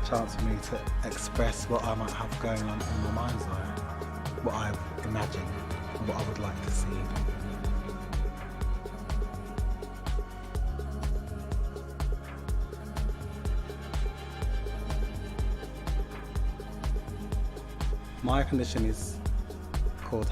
chance for me to express what I might have going on in my mind's eye, what I've imagined, and what I would like to see. My condition is called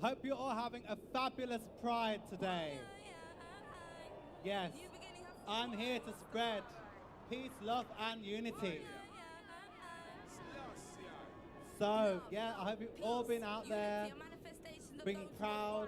Hope you're all having a fabulous Pride today. Yes, I'm here to spread peace, love, and unity. So, yeah, I hope you've all been out there being proud.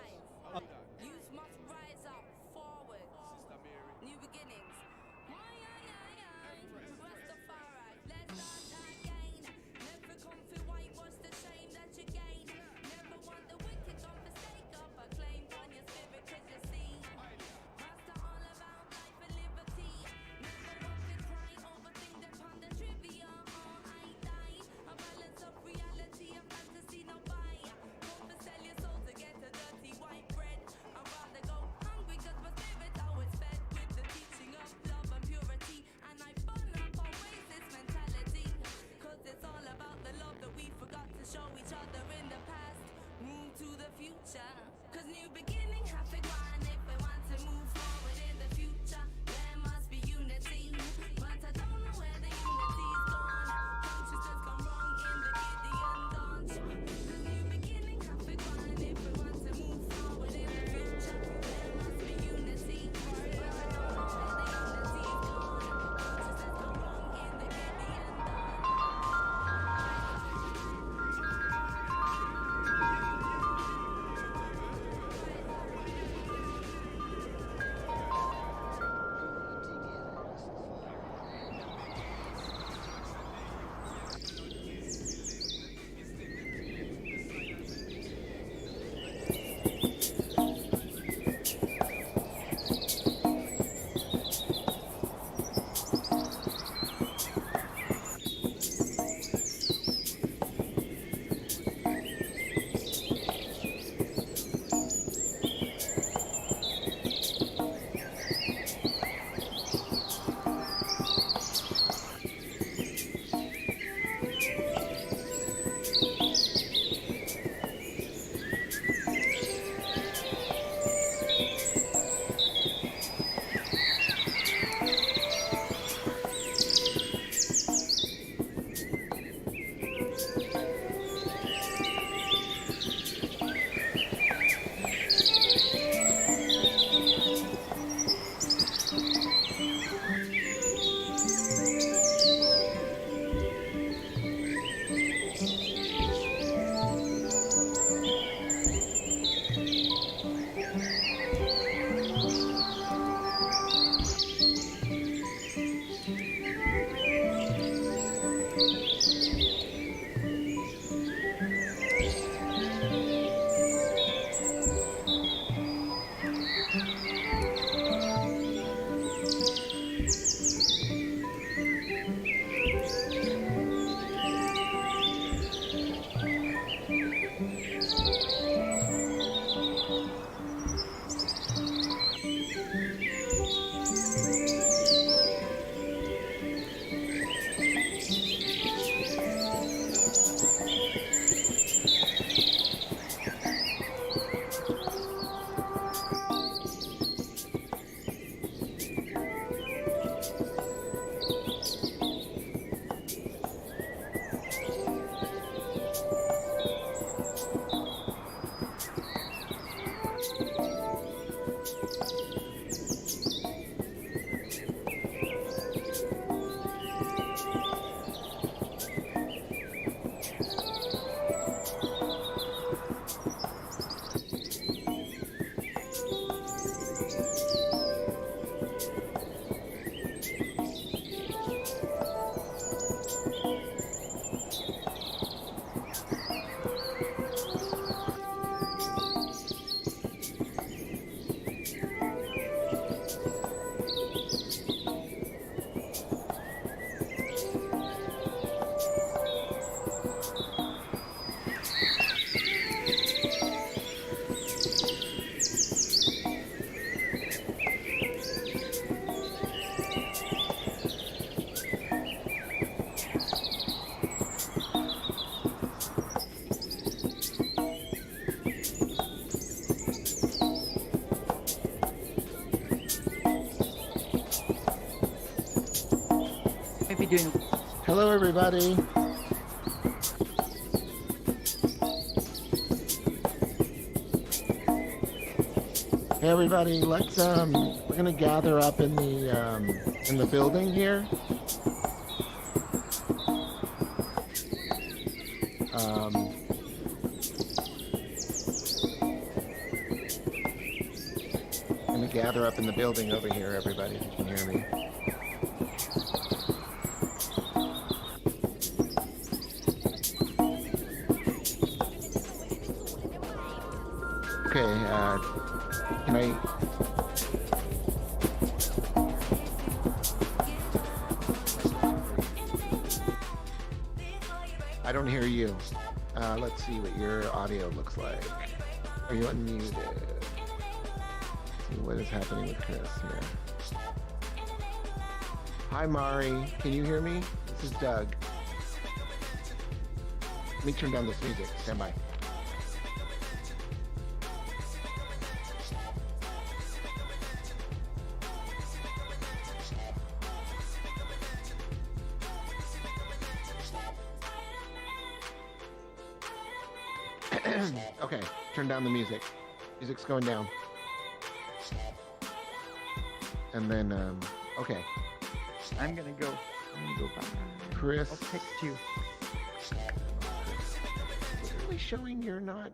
you doing? Hello, everybody. Hey, everybody. Let's we're gonna gather up in the building here. Gonna gather up in the building over here, everybody. If you can hear me. Okay, can I don't hear you. Let's see what your audio looks like. Are you unmuted? Let's see what is happening with Chris here. Hi, Mari. Can you hear me? This is Doug. Let me turn down this music. Stand by. Okay, turn down the music. Music's going down. And then, okay. I'm gonna go back. Chris. I'll text you. It's really showing you're not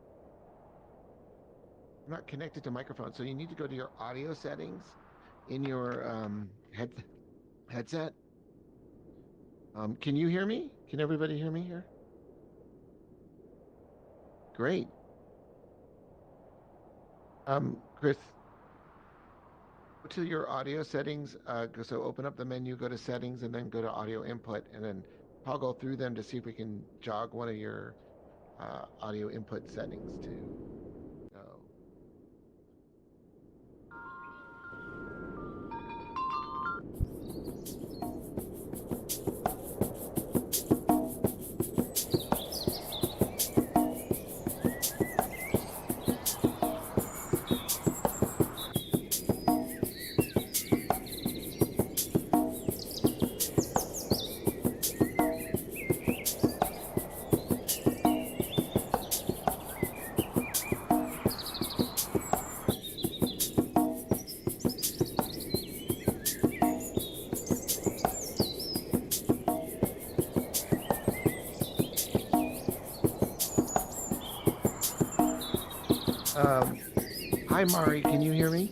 connected to microphone, so you need to go to your audio settings in your headset. Can you hear me? Can everybody hear me here? Great. Chris, go to your audio settings. So open up the menu, go to settings, and then go to audio input, and then toggle through them to see if we can jog one of your audio input settings to go. Hi, Mari, can you hear me?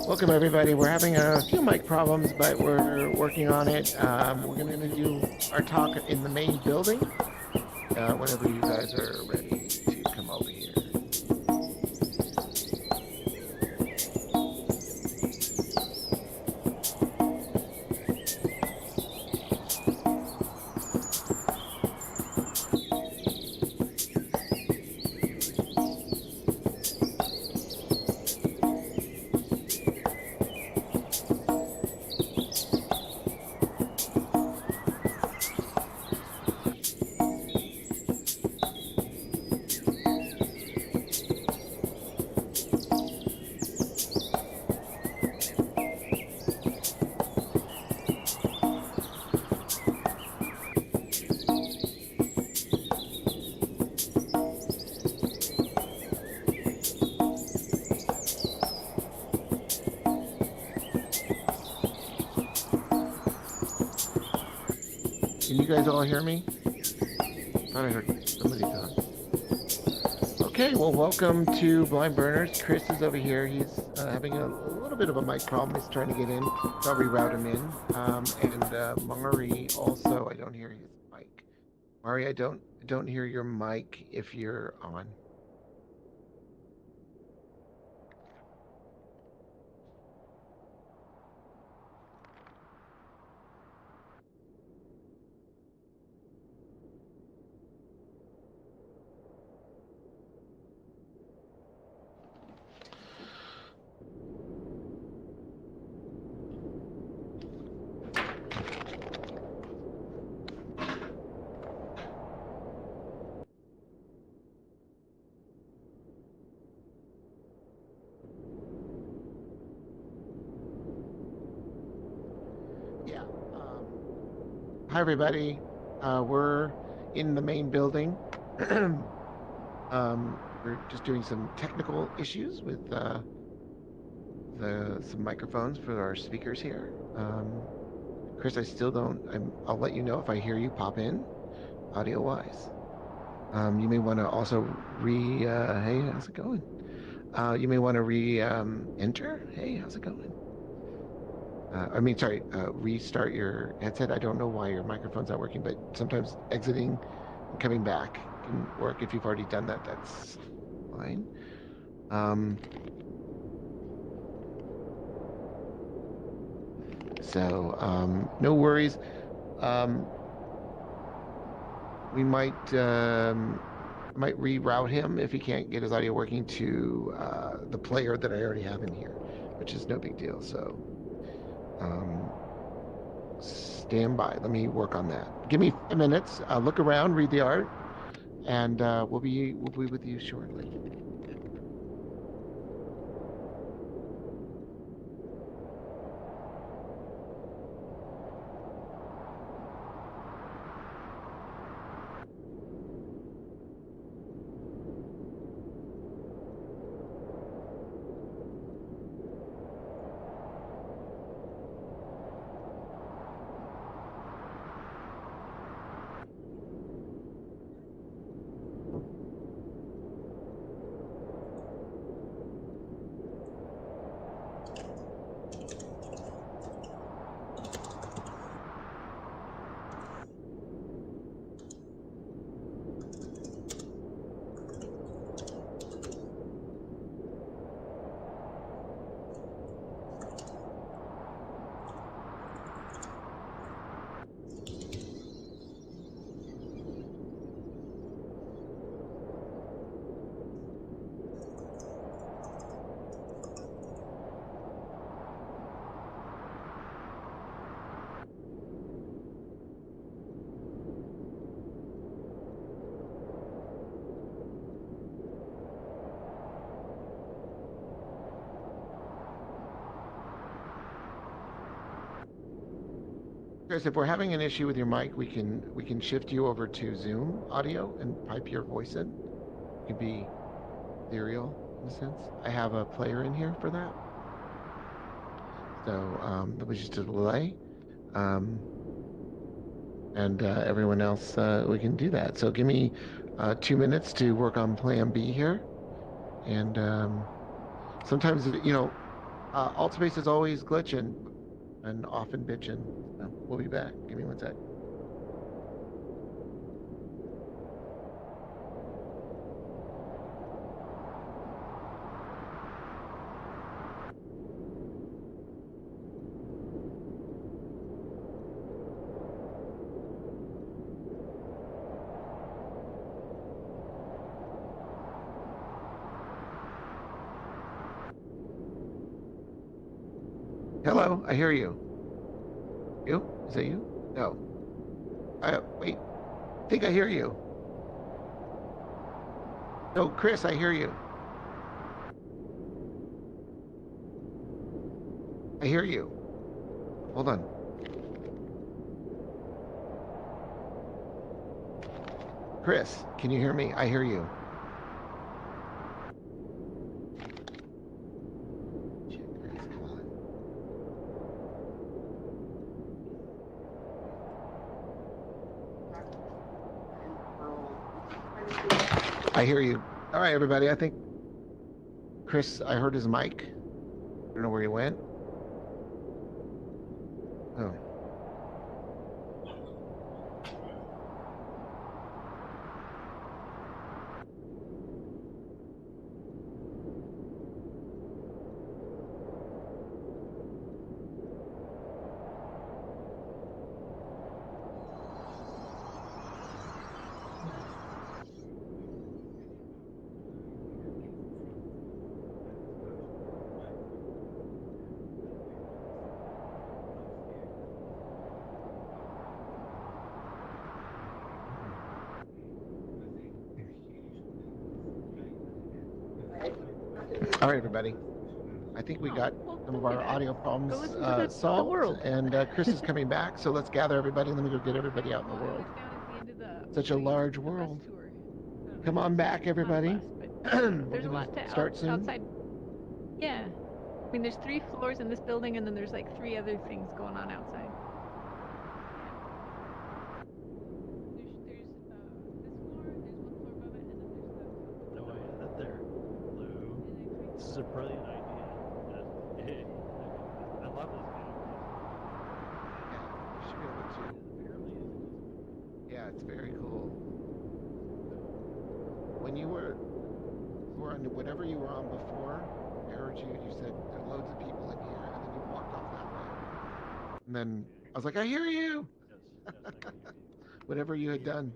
Welcome, everybody. We're having a few mic problems, but we're working on it. We're going to do our talk in the main building whenever you guys are ready to come over here. Can you guys all hear me? Thought I heard somebody talk. Okay, well, welcome to Blind Burners. Chris is over here. He's having a little bit of a mic problem. He's trying to get in, so I'll reroute him in. And Mari also, I don't hear his mic. Mari, I don't hear your mic if you're on. Yeah. Hi, everybody. We're in the main building. We're just doing some technical issues with some microphones for our speakers here. Chris, I still don't. I'll let you know if I hear you pop in, audio-wise. You may want to also hey, how's it going? You may want to enter. Hey, how's it going? Restart your headset. I don't know why your microphone's not working, but sometimes exiting and coming back can work. If you've already done that, that's fine. No worries. We might reroute him if he can't get his audio working to the player that I already have in here, which is no big deal. So stand by. Let me work on that. Give me 5 minutes. Look around, read the art, and we'll be with you shortly. Chris, if we're having an issue with your mic, we can shift you over to Zoom audio and pipe your voice in. It could be ethereal in a sense. I have a player in here for that. So it was just a delay. And everyone else, we can do that. So give me 2 minutes to work on Plan B here. And sometimes, AltSpace is always glitching and often bitching. So we'll be back. Give me 1 sec. Hello, I hear you. You? Is that you? No. Wait. I think I hear you. No, Chris, I hear you. I hear you. Hold on. Chris, can you hear me? I hear you. I hear you. All right, everybody. I think Chris, I heard his mic. I don't know where he went. Oh. All right, everybody. I think we got some of our audio problems listen to the solved, world. and Chris is coming back. So let's gather everybody. Let me go get everybody out in the world. Such a large world. Come on back, everybody. There's a lot to start soon. outside. Yeah. I mean, there's 3 floors in this building, and then there's like 3 other things going on outside. There's this floor, there's 1 floor above it, and then there's the... No, I had that there. Hello. This is a brilliant idea. Hey, I love this game. Yeah, you should be able to. Yeah, it's very cool. When you were on whatever you were on before, I heard you. You said there are loads of people in here, and then you walked off that way. And then I was like, I hear you. Yes, I can hear you. Whatever you had done.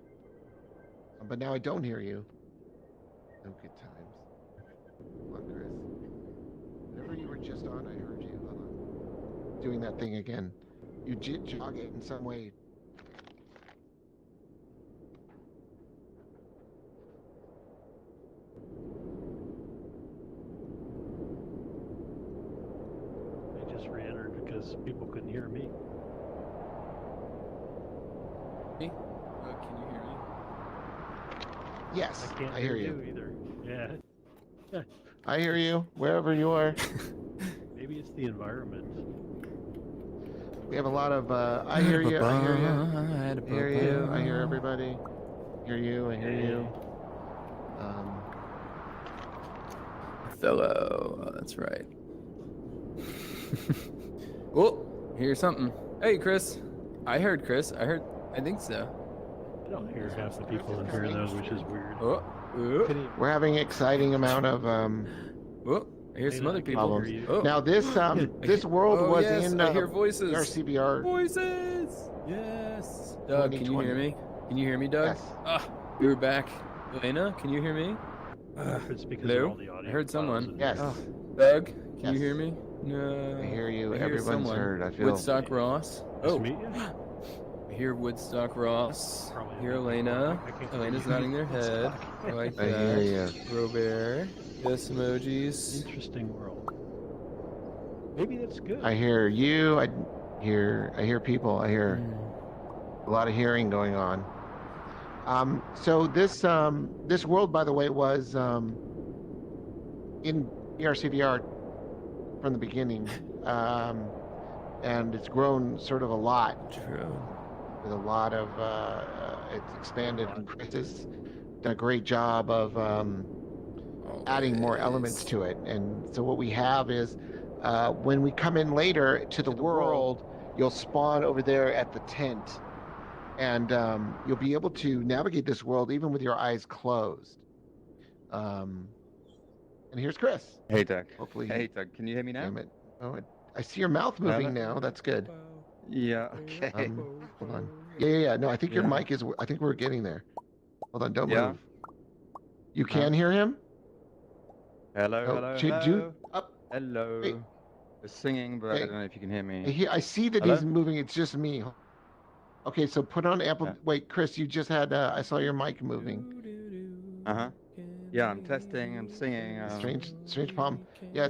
But now I don't hear you. No good times. Come on, Chris. Whatever you were just on, I heard you. Hold on. Doing that thing again. You jog it in some way. I just re-entered because people couldn't hear me. Me? Can you hear me? Yes, I can't I hear you. either. Yeah. I hear you, wherever you are. Maybe it's the environment. We have a lot of, I hear you, I hear you. I hear you, I hear everybody. Hear you, I hear you. Othello, oh, that's right. Oh, here's something. Hey, Chris. I think so. I don't hear half the people in here though, which is weird. Oh, oh, We're having an exciting amount of, oh, I hear some other people. problems. Oh. Now this, this world Oh, was yes, in I hear voices. BRCvr. Voices! Yes! Doug, can you hear me? Can you hear me, Doug? Yes. Ah, you're back. Elena, can you hear me? It's because Hello? of all the audio I heard someone. files. Yes. Oh, Doug, can Yes. you hear me? No. I hear you. I hear Everyone's someone. heard. I feel. Woodstock Ross. Nice Oh, to meet you. I hear Woodstock Ross. Probably I hear not. Elena. I can't Elena's hear you. nodding their head. I like I that. hear you. Robert. Yes, emojis. Interesting world. Maybe that's good. I hear you. I hear people. I hear a lot of hearing going on. So this this world, by the way, was in BRCvr from the beginning, and it's grown sort of a lot. True. With a lot of it's expanded, and Chris has done a great job of adding more elements to it. And so what we have is when we come in later to the world, you'll spawn over there at the tent, and you'll be able to navigate this world even with your eyes closed. And here's Chris. Hey, Doug. Hopefully. Hey, Doug. Can you hear me now? Damn it. Oh, I see your mouth moving now. That's good. Yeah. Okay. Hold on. Yeah. No, I think your Yeah. mic is. I think we're getting there. Hold on. Don't Yeah. move. You can hear him? Hello. Oh, Hello. Jude, Hello. up. Hello. Hey. We're singing, but Hey. I don't know if you can hear me. I see that Hello? he's moving. It's just me. Okay, so put on ample. Yeah. Wait, Chris, you just had. I saw your mic moving. Uh-huh. Yeah, I'm testing. I'm singing. Strange problem. Yeah.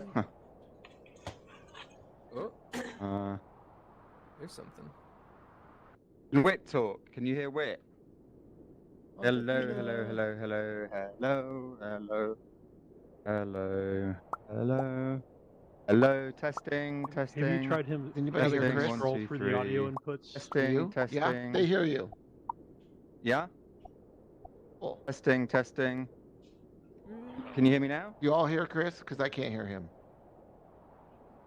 Oh, there's something. Wit talk. Can you hear Wit? Hello. Hello. Hello. Hello. Hello. Hello. Hello. Hello. Hello. Testing. Testing. Have you tried him? Anybody hear having Chris? him scroll 1, 2, through the audio 3. inputs? Testing. You? Testing. Yeah, they hear you. Yeah. Cool. Testing. Testing. Can you hear me now? You all hear Chris? Because I can't hear him.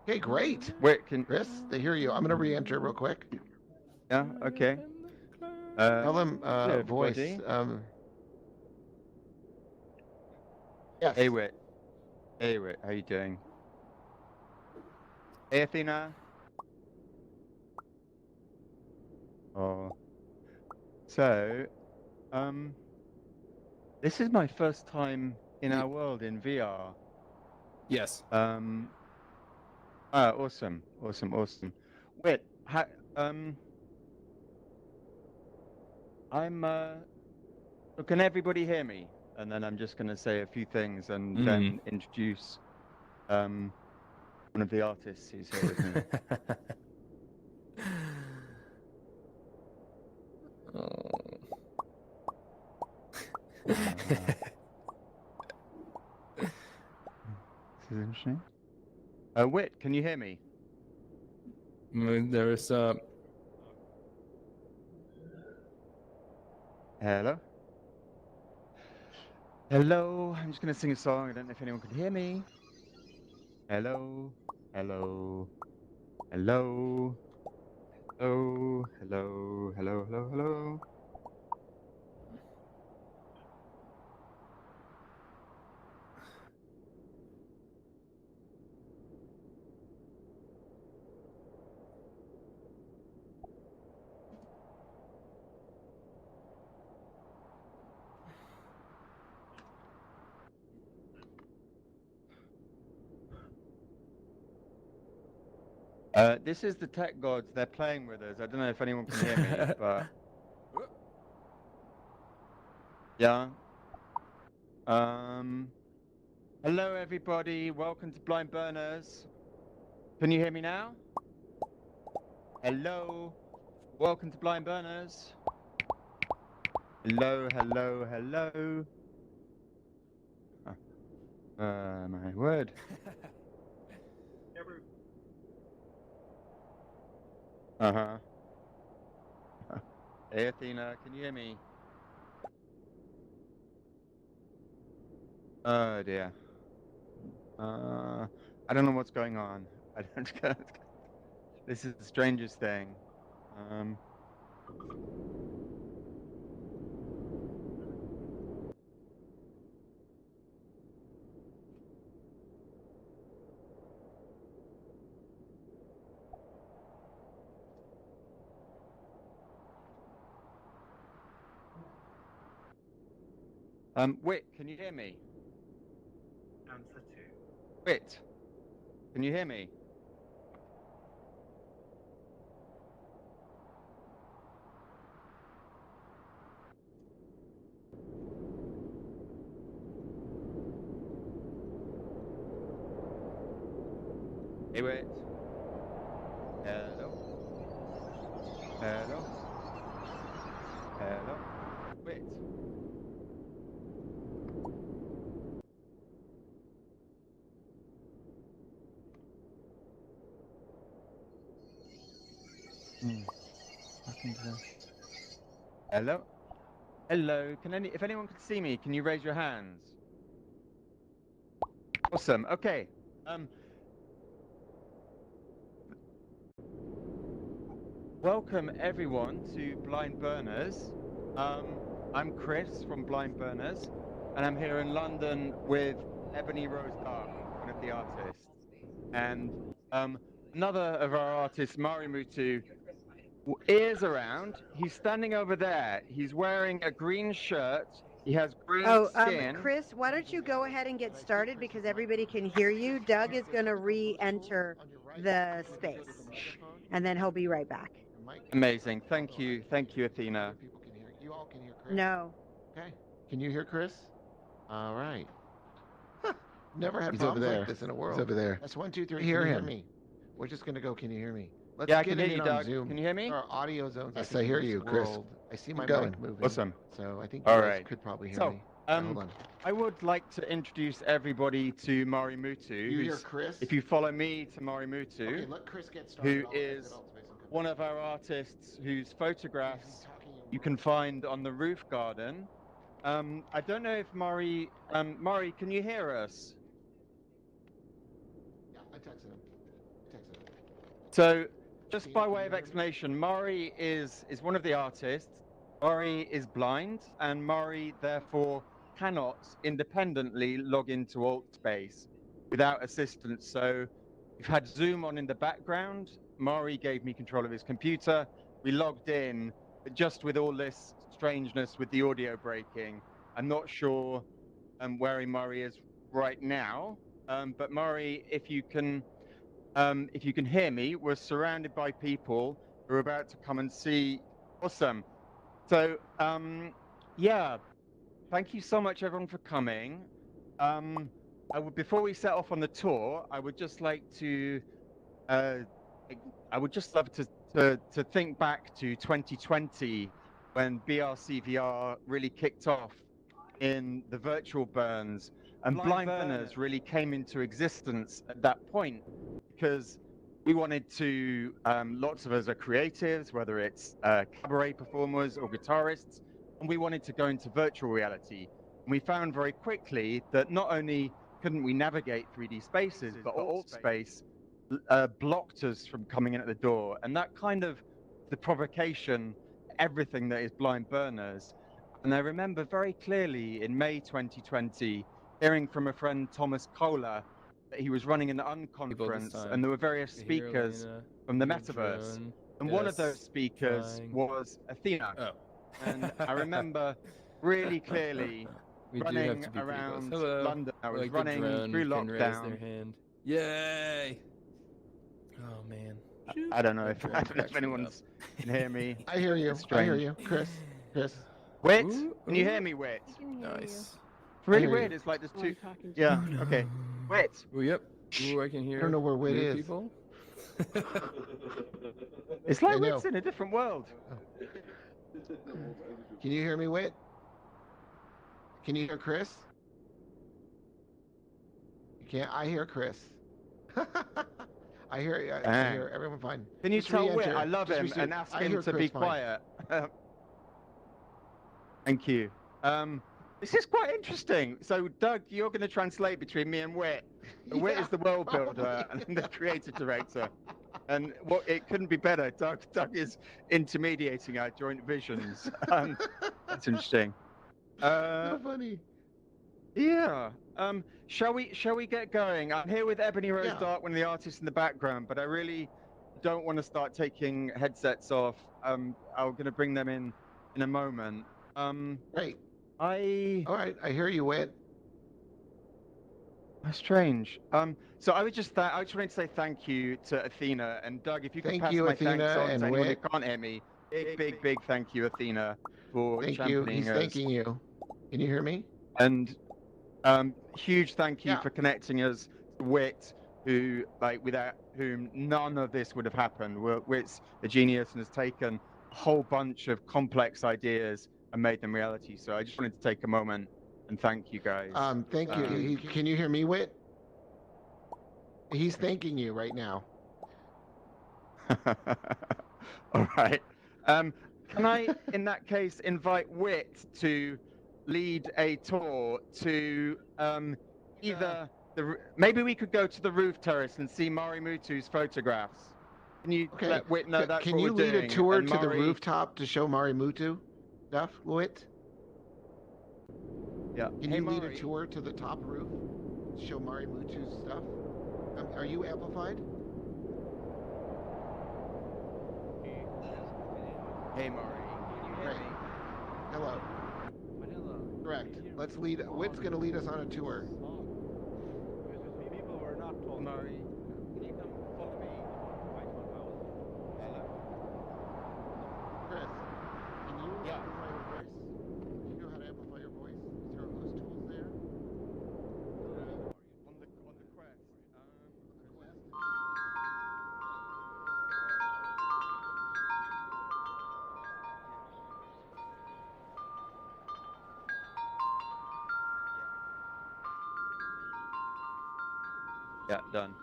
Okay, great. Wait, can Chris, they hear you. I'm gonna re-enter real quick. yeah? Okay. Tell them hello, voice. everybody. Yes. Hey, Wit. Hey, Wit. How you doing? Hey, Athena. Oh. So, this is my first time in our world in VR. Yes. Awesome, awesome. Wait, I'm, so can everybody hear me? And then I'm just gonna say a few things and then introduce, one of the artists who's here with me. This is interesting. Wit, can you hear me? There's Hello? Hello, I'm just gonna sing a song. I don't know if anyone can hear me. Hello, hello, hello, hello, hello, hello, hello, hello. This is the tech gods. They're playing with us. I don't know if anyone can hear me, but yeah. Hello, everybody. Welcome to Blind Burners. Can you hear me now? Hello. Welcome to Blind Burners. Hello, hello, hello. My word. Uh-huh. Hey, Athena, can you hear me? Oh, dear. I don't know what's going on. I don't. This is the strangest thing. Wit, can you hear me? Answer 2. Wit, can you hear me? Hey, Wit. Hello? Hello? Hello? Wit. Hello? Hello? If anyone can see me, can you raise your hands? Awesome. Okay. Welcome everyone to Blind Burners. I'm Chris from Blind Burners, and I'm here in London with Ebony Rose Dark, one of the artists, and another of our artists, Marimutu, is around. He's standing over there. He's wearing a green shirt. He has green skin. Chris, why don't you go ahead and get started because everybody can hear you. Doug is going to re-enter the space, and then he'll be right back. Amazing. Thank you, Athena. People can hear. You all can hear Chris? No. Okay. Can you hear Chris? All right. Never had He's problems over there. like this in a world. He's over there. That's 1, 2, 3. Hear Can you him. hear me? We're just gonna go. Can you hear me? Let's Yeah, I get can him hear you, in on Doug. Zoom. Can you hear me? There are audio zones. Yes, think, I in hear this you, Chris. world. I see my going. mic moving. Awesome. So I think All you guys right. could probably hear So, me. Hold on. I would like to introduce everybody to Marimutu. You hear Chris? If you follow me to Marimutu, Okay, let Chris get started. who is one of our artists whose photographs you can find on the roof garden. I don't know if Mari, Mari, can you hear us? Yeah, I texted him. So, just by way of explanation, Mari is one of the artists. Mari is blind, and Mari therefore cannot independently log into AltSpace without assistance. So, we've had Zoom on in the background. Mari gave me control of his computer. We logged in, but just with all this strangeness with the audio breaking, I'm not sure where Mari is right now. But Mari, if you can hear me, we're surrounded by people who are about to come and see. Awesome. So, yeah, thank you so much, everyone, for coming. Before we set off on the tour, I would just like to, I would just love to think back to 2020 when BRCvr really kicked off in the virtual burns, and Blind Burners really came into existence at that point because we wanted to, lots of us are creatives, whether it's cabaret performers or guitarists, and we wanted to go into virtual reality. And we found very quickly that not only couldn't we navigate 3D spaces, but AltSpace blocked us from coming in at the door. And that kind of the provocation, everything that is Blind Burners. And I remember very clearly in May 2020, hearing from a friend, Thomas Kohler, that he was running an unconference and there were various speakers from the metaverse. And one of those speakers was Athena. Oh. And I remember really clearly running around London. I was running through lockdown. Yay! Oh man. I don't know if anyone can hear me. I hear you. I hear you, Chris. Wit, can you hear me, Wit? Nice. It's really weird. It's like there's two. Yeah. Okay. Wit. Oh, yep. Ooh, I can hear. I don't know where Wit is. People. It's like Wit's in a different world. Can you hear me, Wit? Can you hear Chris? You can't. I hear Chris. I hear everyone fine. Can you Just tell re-enter. Wit I love him and ask him to be quiet? Thank you. This is quite interesting. So, Doug, you're going to translate between me and Wit. Wit is the world builder and I'm the creative director. And it couldn't be better. Doug is intermediating our joint visions. That's interesting. So funny. Yeah. Shall we get going? I'm here with Ebony Rose Dark, one of the artists in the background, but I really don't want to start taking headsets off. I'm going to bring them in a moment. Great. All right. I hear you, Wit. That's strange. So I just wanted to say thank you to Athena and Doug. If you could pass my thanks on to anyone who can't hear me. Big thank you, Athena, for championing He's us. thanking you. Can you hear me? And huge thank you for connecting us to Wit, who without whom none of this would have happened. Wit's a genius and has taken a whole bunch of complex ideas and made them reality. So I just wanted to take a moment and thank you guys. Thank you. Can you hear me, Wit? He's thanking you right now. All right. Can I, in that case, invite Wit to lead a tour to either maybe we could go to the roof terrace and see Mari Mutu's photographs. Can you let Wit know that's Can what you we're lead doing? a tour And to the Mari- rooftop to show Mari Mutu stuff, Wit? Yeah. Can you lead a tour to the top roof to show Mari Mutu's stuff? Are you amplified? Hey, Mari. Can you hear me? Hello. Correct. Let's lead. Wit's going to lead us on a tour. People were not told. Mari, can you come follow me? Chris, can you amplify your voice? Do you know how to amplify your voice? Is there those tools there? On the quest. Yeah, done.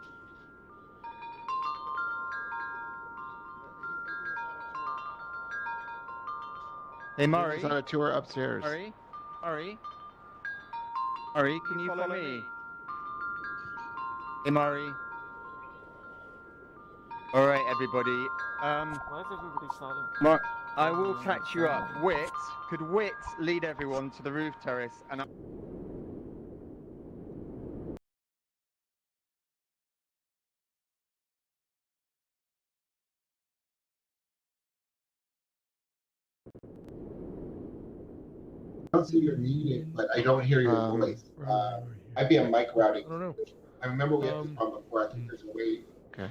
Hey, Mari. He's on a tour upstairs. Mari? Murray? Murray, can you follow me? Hey, Murray. All right, everybody. Why is everybody silent? I will catch you up. Wit, could Wit lead everyone to the roof terrace? And I don't see you're muted, but I don't hear your voice. Might be a mic routing. I don't know. I remember we had this problem before. I think there's a way. Okay.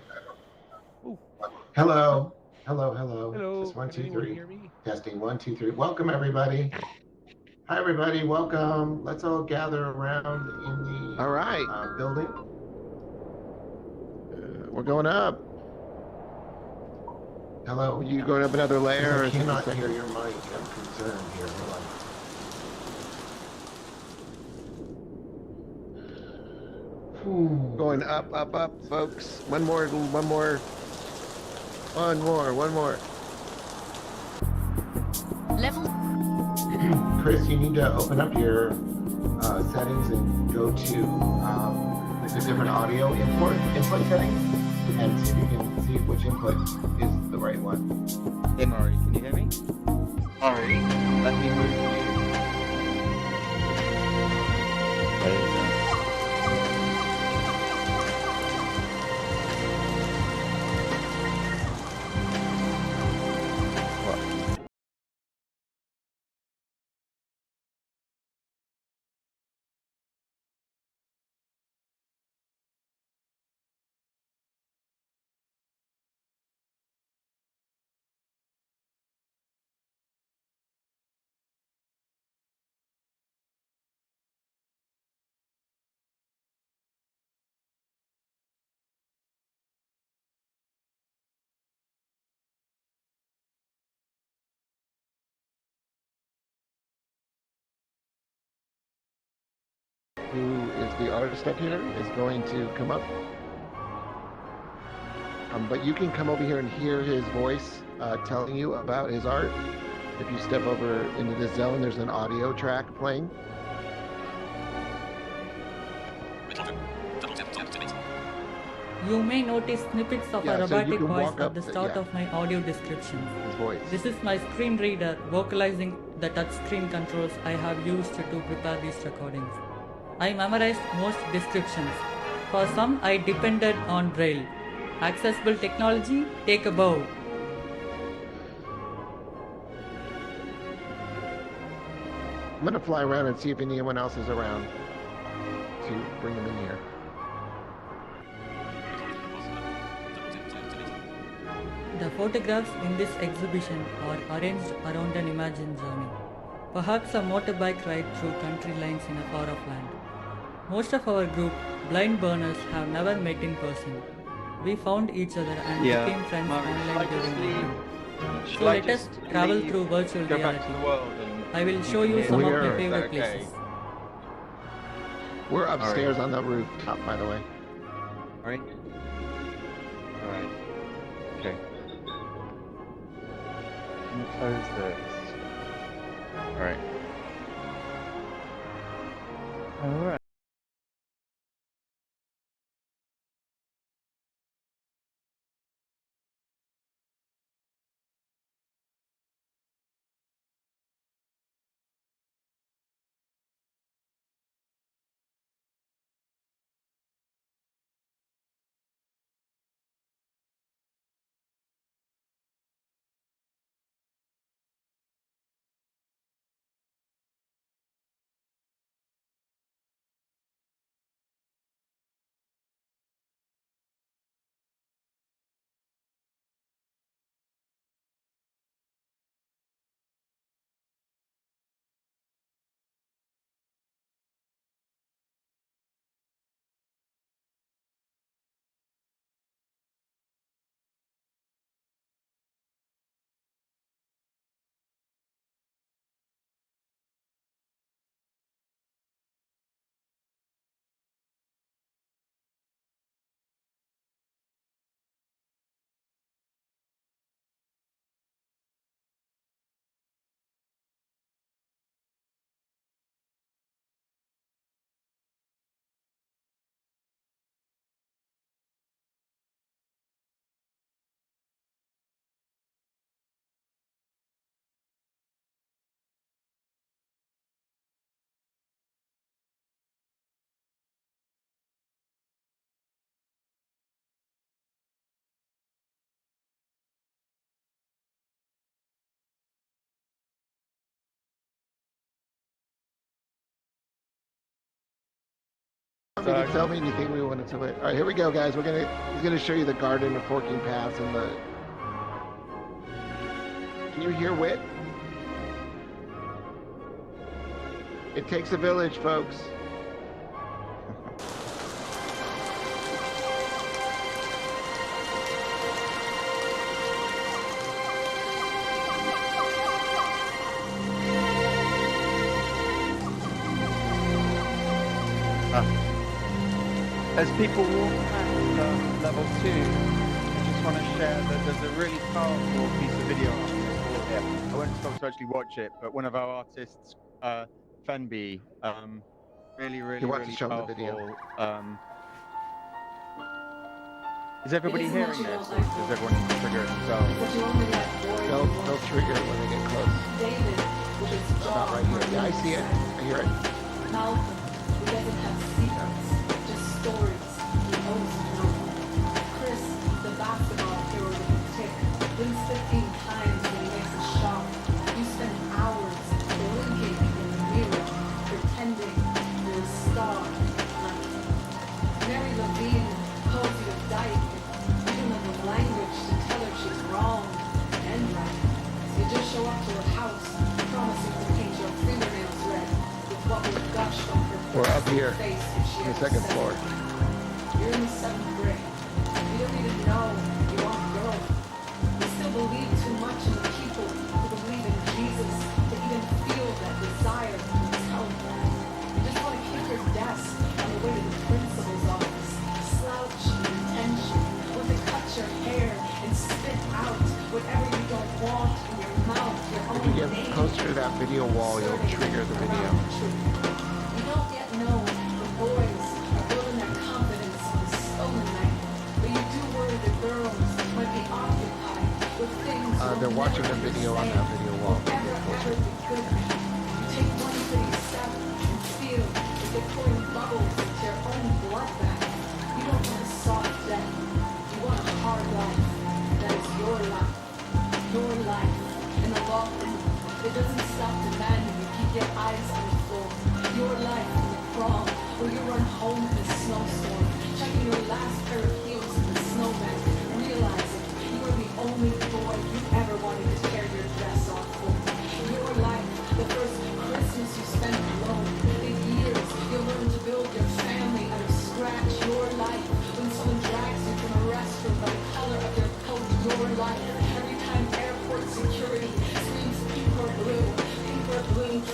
Hello. Hello, hello. Hello. Test one, Can two, anyone three. hear me? Testing 1, 2, 3. Welcome, everybody. Hi, everybody. Welcome. Let's all gather around in the All right. Building. We're going up. Hello. You going up another layer? I Or cannot hear your mic. I'm concerned here. Hold on. Going up, up, up, folks. One more. Level. Chris, you need to open up your settings and go to the different audio input settings and see if you can see which input is the right one. hey, Murray, can you hear me? Murray, let me move you. There you go. Who is the artist up here is going to come up. But you can come over here and hear his voice telling you about his art. If you step over into this zone, there's an audio track playing. You may notice snippets of a so you robotic can voice walk at up the the- start yeah. of my audio description. His voice. This is my screen reader vocalizing the touchscreen controls I have used to prepare these recordings. I memorized most descriptions. For some, I depended on Braille. Accessible technology, take a bow. I'm gonna fly around and see if anyone else is around to bring them in here. The photographs in this exhibition are arranged around an imagined journey. Perhaps a motorbike ride through country lines in a far-off land. Most of our group, blind burners, have never met in person. We found each other and became friends online during lockdown. So let us travel through virtual Go back to reality. the world and I will show you hear some me. of my Is that favorite okay? places. We're upstairs on the rooftop, by the way. Alright. Alright. Okay. Let me close this. Alright. Alright. didn't tell me anything we wanted to. All right, here we go, guys. He's gonna show you the garden of forking paths and the. Can you hear Wit? It takes a village, folks. As people walk past level 2, I just want to share that there's a really powerful piece of video on this board here. I won't stop to actually watch it, but one of our artists, Fenby, really show the powerful. video. Is everybody hearing this, or does everyone need to trigger it themselves? They'll trigger it when they get close. It's not right here. Yeah, I see it. I hear it. Malcolm, who doesn't have secrets, just stories he owns to know. Chris, the basketball hero with the tick, wins 15 times when he makes a shot. You spend hours blinking in the mirror, pretending you're a star. Mary Levine calls you a dyke. You don't have the language to tell her she's wrong and right. You just show up to her house, promising to paint your fingernails red with what will gush from her We're up here face if she on the ever second said floor. it. You're in the 7th grade. You don't even know you want a girl. You still believe too much in the people who believe in Jesus to even feel that desire to tell them. You just want to kick your desk on the way to the principal's office, slouch in attention, want to cut your hair and spit out whatever you don't want in your mouth, your If own you get name. closer to that video wall, you'll trigger the video. You don't yet know the boys are building their confidence on stolen night, but you do worry the girls might be occupied with things They're watching the video on that video wall. If you get closer. You take one pretty step and feel as they're pouring bubbles into your own blood bag. You don't want a soft death. You want a hard life. That is your life. Your life. And the law it doesn't stop demanding you keep your eyes on the floor. Your life in the prom, where you run home in a snowstorm, checking your last pair of heels in the snowbank, realizing you were the only boy you ever wanted to tear your dress off for. Your life, the first Christmas you spent alone, the years you learned to build your family out of scratch. Your life, when someone drags you from a restroom by the color of your coat. Your life, every time airport security screams pink or blue,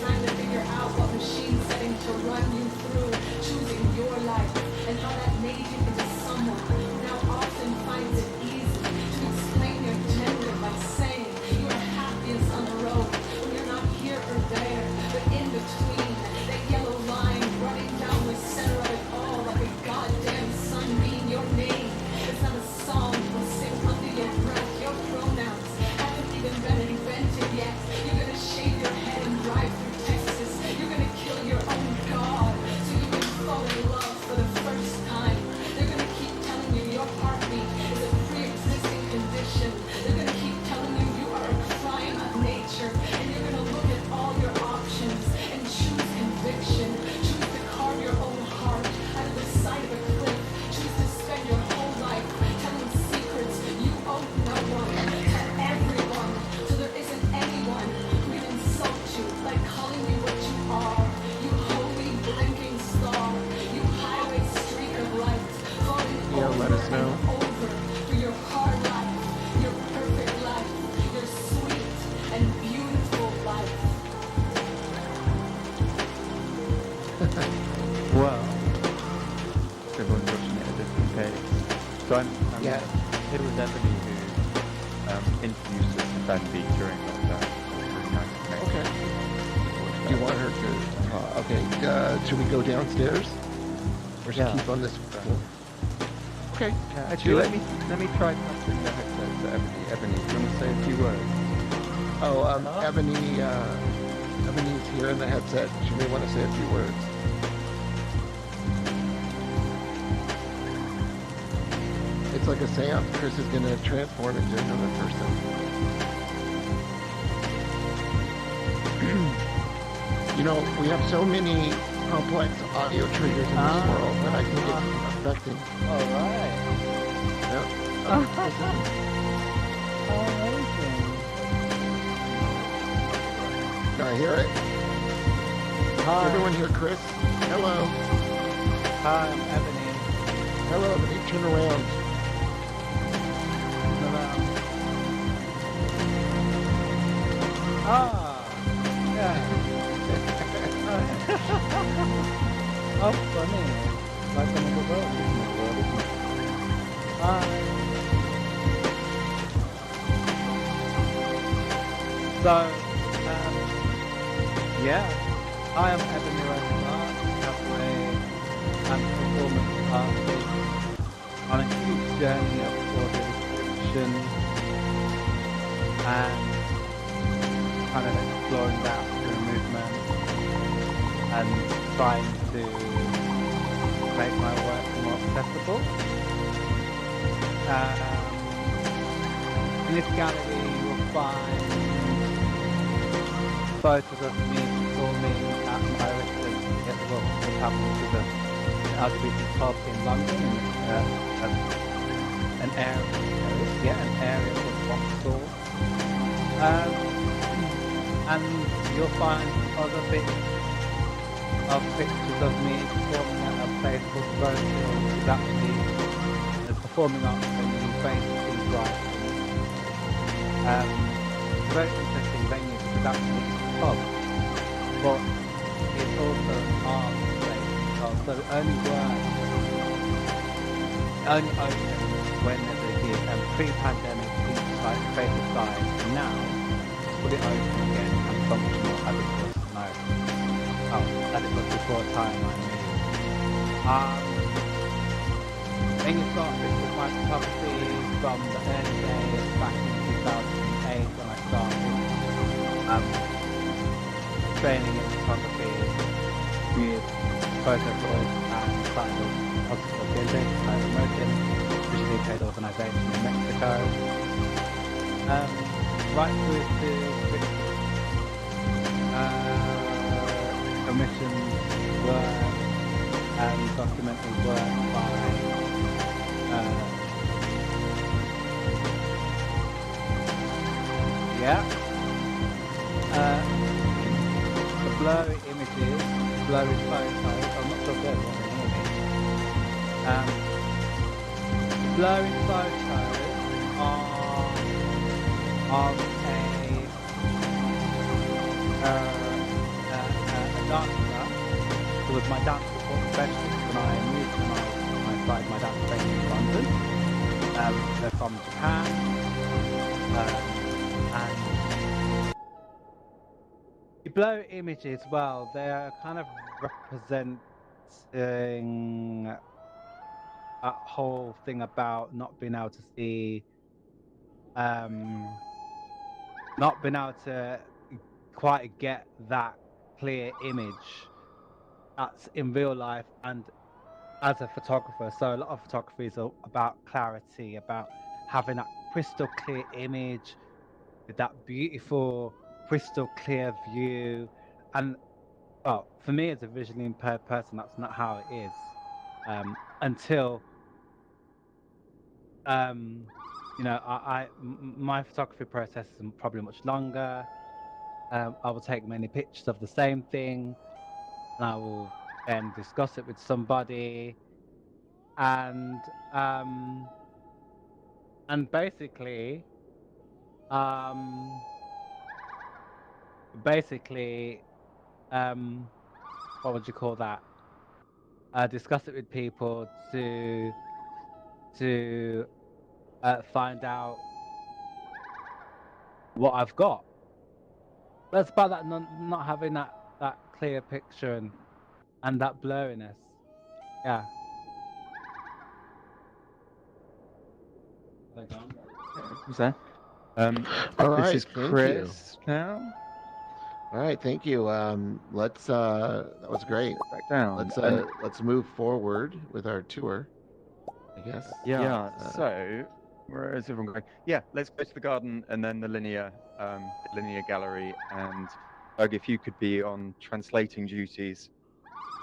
trying to figure out what machine setting to run you through, choosing your life, and how that made you into someone who now often finds it easy to explain your gender by saying you are happiest on the road when you're not here or there, but in between, that yellow line running down the center of it all like a goddamn sunbeam. Your name is not a song we'll sing under your breath. Your pronouns haven't even been invented yet. You're gonna shave your head and drive through Texas. You're gonna kill your own God so you can fall in love for the first time. They're gonna keep telling you your heartbeat is a pre-existing condition. They're gonna keep telling you you are a crime of nature, and you're gonna look at all your options and choose conviction. Choose to carve your own heart out of the side of a cliff. Choose to spend your whole life telling secrets you owe no one, to everyone, till there isn't anyone who can insult you by calling you what you are. You holy blinking star, you highway streak of light, falling over Let us know. and over for your hard life, your perfect life, your sweet and beautiful life. Well, everyone's watching it at different pace. So I'm Yeah. here with Ebony, who introduced us to Fenby during lockdown. Really nice to meet Okay. Do you want her to? Okay. Should we go downstairs, or should Yeah. keep on this floor? Okay. Yeah, actually, let me try passing the headset to Ebony. Ebony, do you want to say a few words? Oh, Ebony. Ebony's here in the headset. She may want to say a few words. It's like a seance. Chris is going to transform into another person. You know, we have so many complex audio triggers in this world that I think it's affecting. All right. Yep. Amazing. I hear it. Hi. Does everyone hear Chris? Hello. Hi, I'm Ebony. Hello, Ebony. Turn around. Yeah. Oh, funny. Like another world, isn't it? Hi. So, yeah, I am Ebony Rosenbach, cabaret and performance artist on a huge journey of audio description and kind of exploring that through movement and trying to make my work more accessible. In this gallery you will find photos of me performing at my residence at what happened to the LGBT pub in London, an area called Vauxhall. And you'll find other bits of pictures of me performing at a place called Re-Burn-23, which is actually a performing arts venue based in Brighton. It's a very interesting venue because actually it's a pub, but it's also an art place as well. So it only opens when there's a gig, and pre-pandemic it's like face aside. Now it's fully open again and functional as it was as it was before time I moved. Then you start with my photography from the early days back in 2008 when I started training in photography with photo boys and started with Hospital Civic, American visually paid organisation in Mexico. Right through to commissioned work and documented work by the blurry images, blurry photos, I'm not sure if everyone can hear me. The blurry photos are of a dancer who was my dance support specialist when I moved when I started my dance training in London. They're from Japan, and the blurry images, well, they're kind of representing that whole thing about not being able to see, not being able to quite get that clear image that's in real life and as a photographer. So a lot of photography is about clarity, about having that crystal clear image with that beautiful crystal clear view. And well, for me as a visually impaired person, that's not how it is until my photography process is probably much longer. I will take many pictures of the same thing, and I will then discuss it with somebody, and basically, what would you call that? Discuss it with people to find out what I've got. That's about that not having that clear picture and that blurriness. Yeah. Who's that? All right, this is thank Chris now. All right, thank you. Let's that was great. Back down. Let's move forward with our tour, I guess. So where is everyone going? Yeah, let's go to the garden and then the linear gallery. And Doug, if you could be on translating duties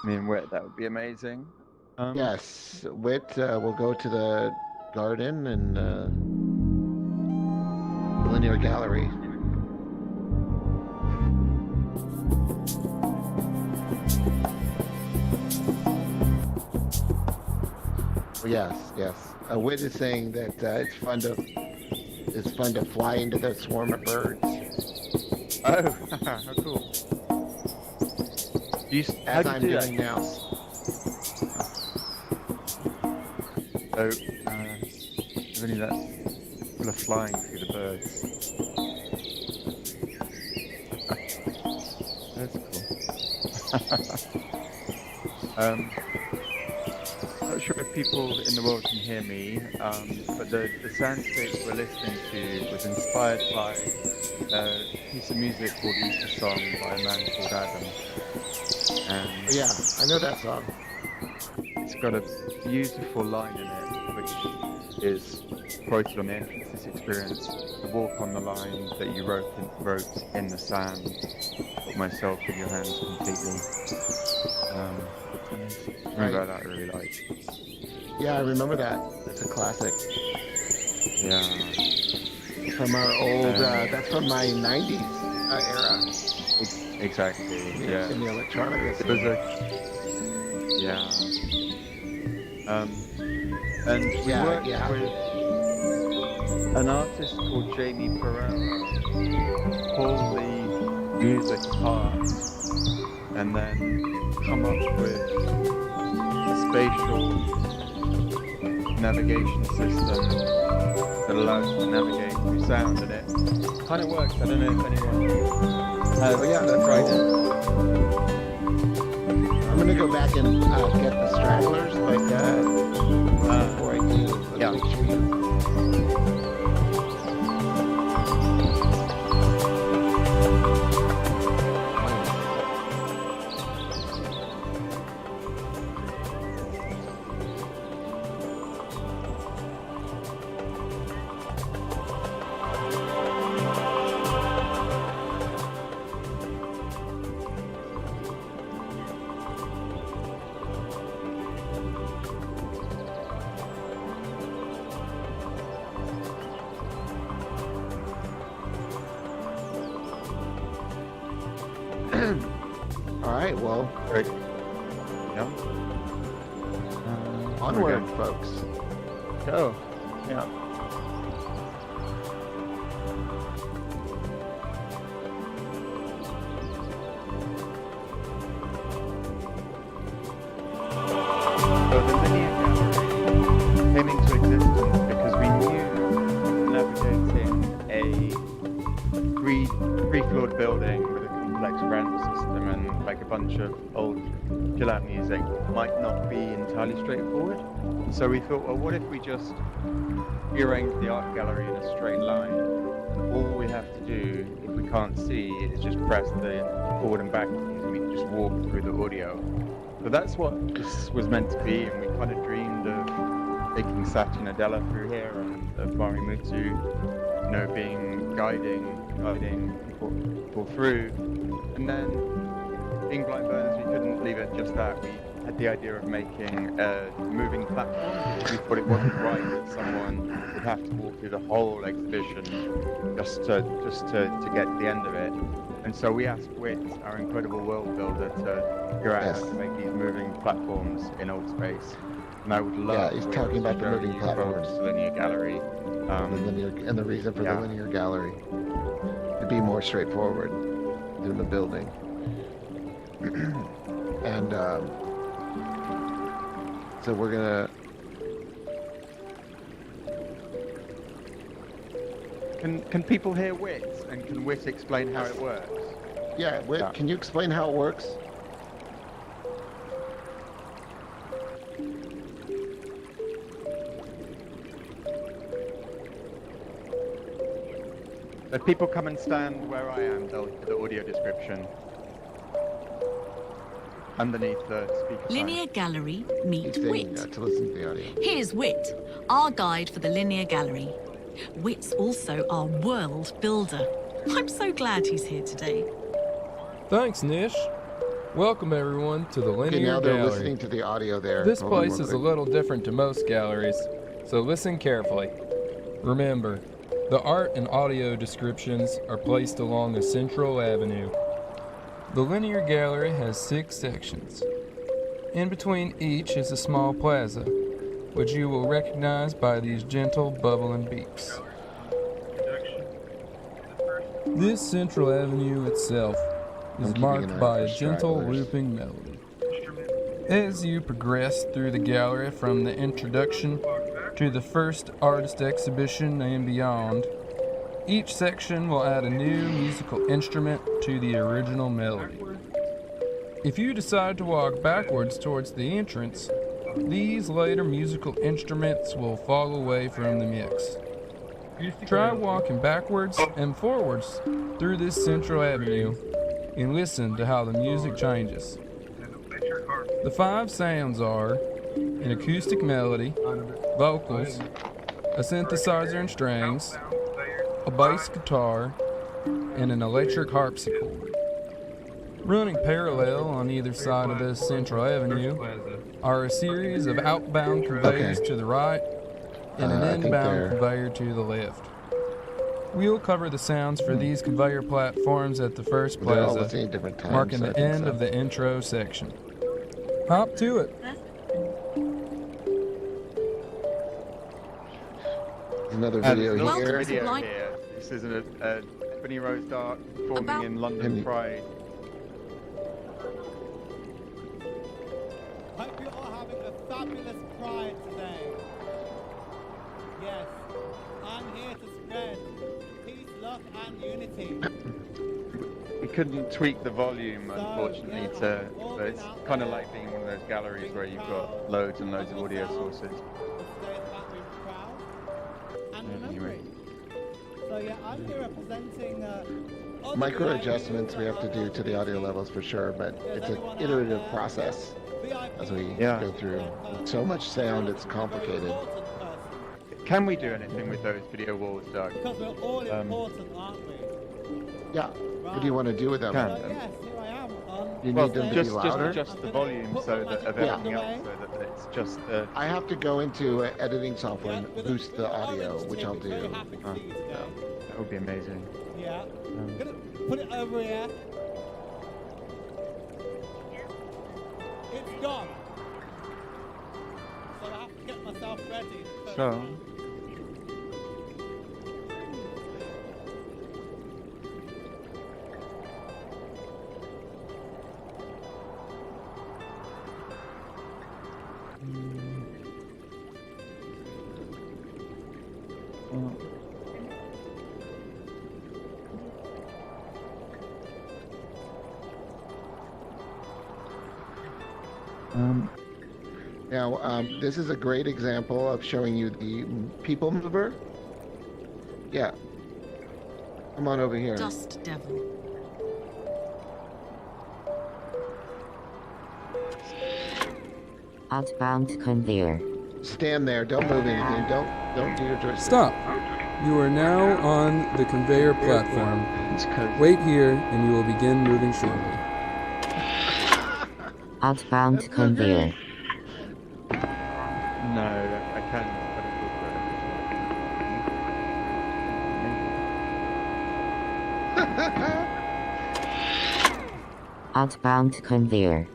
Me and Wit, that would be amazing. Yes, Wit will go to the garden and linear gallery. Yes, yes. Wit is saying that it's fun to fly into the swarm of birds. Oh, how cool. As I'm doing now. So, really that's full of flying through the birds. That's cool. Not sure if people in the world can hear me, but the soundscape we're listening to was inspired by a piece of music called Easter Song by a man called Adam. And yeah, I know that song. It's got a beautiful line in it, which is quoted on the entrance to this experience. To walk on the line that you wrote in the sand, put myself in your hands completely. Remember that I really like. Yeah, I remember that. It's a classic. Yeah. From our old, that's from my 90s era. Exactly, yeah. In the electronica scene. It was and we worked with an artist called Jamie Pereira, pull the music apart, and then come up with a spatial navigation system that allows you to navigate through sound, and it kind of works. I don't know if anyone has tried it. I'm gonna go back and get the stragglers, but before I do, let's make sure you. All right, well, great. Yeah. Onward, folks. Go. Yeah. So the linear gallery came into existence because we knew navigating a three-floored building with a complex ramp system and like a bunch of old chill-out music might not be entirely straightforward. So we thought, well, what if we just rearrange the art gallery in a straight line? All we have to do, if we can't see, is just press the forward and back keys, and we can just walk through the audio. So that's what this was meant to be, and we kind of dreamed of taking Satya Nadella through here and Marimutu, you know, guiding people through. And then, being blind burners, we couldn't leave it just that. We had the idea of making a moving platform because we thought it wasn't right that someone would have to walk through the whole exhibition just to get to the end of it. And so we asked Wit, our incredible world builder, to figure out how to make these moving platforms in old space. And I would love. Yeah, he's talking about the moving platforms. Linear gallery. And the reason for the linear gallery to be more straightforward than the building. And so we're gonna. Can people hear Wit, and can Wit explain how it works? Yeah, Wit, can you explain how it works? If people come and stand where I am, they'll hear the audio description underneath the speaker sign. Linear gallery, meet Wit. To listen to the audio. Here's Wit, our guide for the linear gallery. Wit's also our world builder. I'm so glad he's here today. Thanks, Nish. Welcome everyone to the Okay, Linear now they're Gallery. listening to the audio there. This Hold on place real is a quick. little different to most galleries, so listen carefully. Remember, the art and audio descriptions are placed along a central avenue. The Linear Gallery has 6 sections. In between each is a small plaza, which you will recognize by these gentle bubbling beeps. This central avenue itself is keeping an marked eye by for a gentle stragglers. looping melody. As you progress through the gallery from the introduction to the first artist exhibition and beyond, each section will add a new musical instrument to the original melody. If you decide to walk backwards towards the entrance, these later musical instruments will fall away from the mix. Try walking backwards and forwards through this central avenue and listen to how the music changes. The 5 sounds are an acoustic melody, vocals, a synthesizer and strings, a bass guitar, and an electric harpsichord. Running parallel on either side of this central avenue are a series of outbound conveyors to the right and an I think inbound they're- conveyor to the left. We'll cover the sounds for these conveyor platforms at the first They're all plaza, listening at different times, marking so I the think end so. of the intro section. Hop to it. Another And video there's also here. a video here. This is an Ebony Rose Dark performing in London Pride. Hope you're all having a fabulous Pride today. Yes, I'm here to spread peace, love, and unity. We couldn't tweak the volume, unfortunately, so it's kind of like being in one of those galleries where you've got loads and loads of audio sources. Anyway. So yeah, I'm here representing other Micro galleries adjustments we have to do to the audio levels for sure, but it's an iterative process as we go through. So much sound, it's complicated. Can we do anything with those video walls, Doug? because we're all important, aren't we? Yeah. What do you want to do with them? Can. So yes, here I am on. You Well, need them to just be louder? adjust the volume so that of Yeah. everything else, so that it's just the. I have to go into editing software and boost the audio, which I'll do. That would be amazing. Yeah. Gonna put it over here. It's gone. So I have to get myself ready. So. Now, this is a great example of showing you the people mover. Yeah. Come on over here. Dust devil. Outbound conveyor. Stand there. Don't move anything. Don't do your joystick. Stop. You are now on the conveyor platform. Wait here and you will begin moving shortly. Outbound conveyor. No, I can't. Outbound conveyor.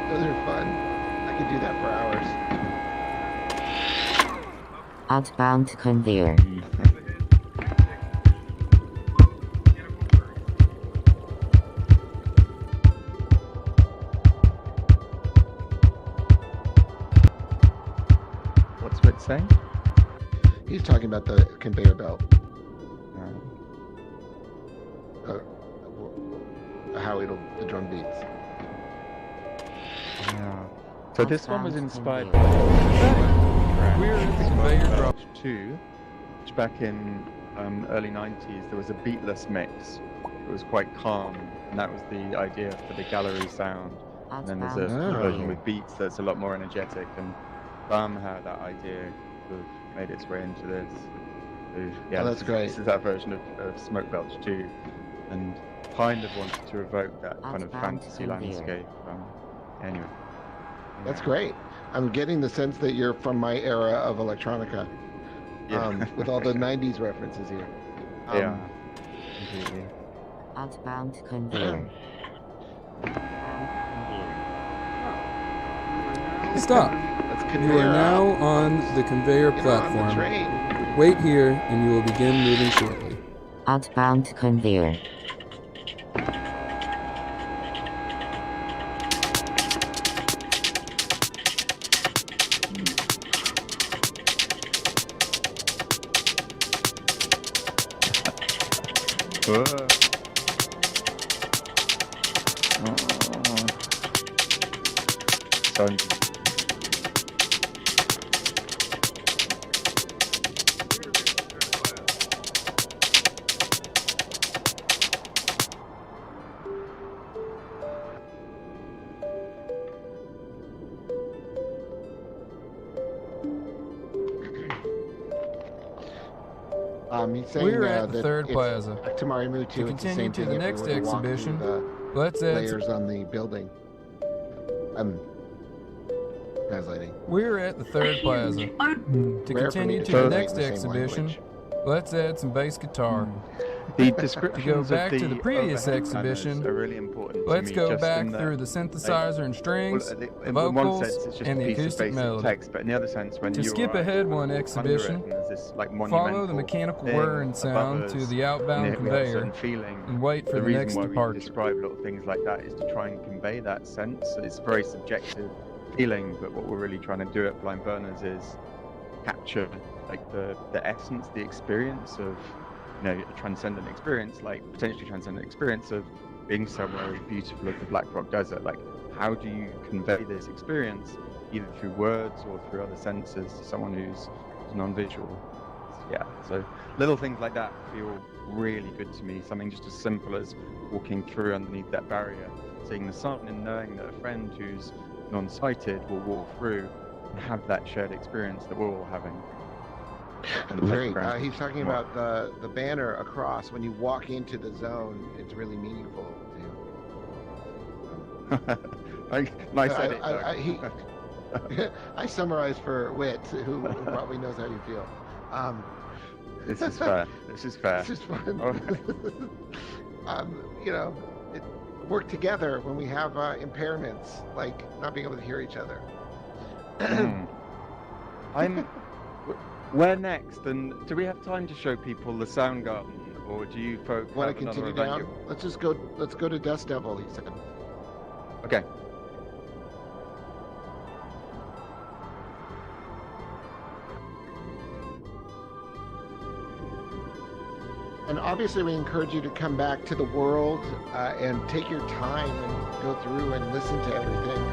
Those are fun. I could do that for hours. Outbound conveyor. What's Wit saying? He's talking about the conveyor belt. How the drum beats. Yeah. So this one was inspired by We're at the conveyor drop 2, which back in early 90s there was a beatless mix. It was quite calm, and that was the idea for the gallery sound. And then there's a version with beats that's a lot more energetic, and somehow that idea sort of made its way into this. So, yeah, Oh, that's great. This is that version of Smoke Belch 2, and kind of wanted to evoke that kind of fantasy landscape. Anyway. That's great. I'm getting the sense that you're from my era of electronica, with all the 90s references here. Yeah, completely. Outbound conveyor. Stop. That's You conveyor are now out. on the conveyor Get on the platform. train. Wait here, and you will begin moving shortly. Outbound conveyor. He's saying We're at the that third it's plaza. Tamari Mu 2. To It's the continue same to thing the if we next were to walk through exhibition, the let's add layers on the building. I'm translating. We're at the third plaza. To Rare for me continue to to the translate next in the same exhibition, language. let's add some bass guitar. The To descriptions go back of to the previous overhead banners exhibition, are really important. let's to me, go just back in that, through the synthesizer and strings, well, the in one vocals, sense, it's just and a the piece of acoustic basic melody. text, but in the other sense, when To you skip arrive ahead one under it, exhibition, and there's this like follow the monumental mechanical thing whir and sound above to us, the outbound and we have a certain conveyor, feeling. and wait for the the reason next why departure. we describe little things like that is to try and convey that sense. It's a very subjective feeling, but what we're really trying to do at Blind Burners is capture like the essence, the experience of, you know, a transcendent experience, like potentially transcendent experience of being somewhere as beautiful as the Black Rock Desert. Like, how do you convey this experience either through words or through other senses to someone who's non-visual? Yeah, so little things like that feel really good to me. Something just as simple as walking through underneath that barrier, seeing the sun, and knowing that a friend who's non-sighted will walk through and have that shared experience that we're all having. Great. He's talking about the banner across. When you walk into the zone, it's really meaningful to him. Nice edit. I summarize for Wit, who probably knows how you feel. This is fair. This is fair. This is fun. You know, work together when we have impairments, like not being able to hear each other. Where next? And do we have time to show people the sound garden, or do you folks want have to continue another down? venue? Let's go to Dust Devil, he said. Okay. And obviously we encourage you to come back to the world and take your time and go through and listen to everything.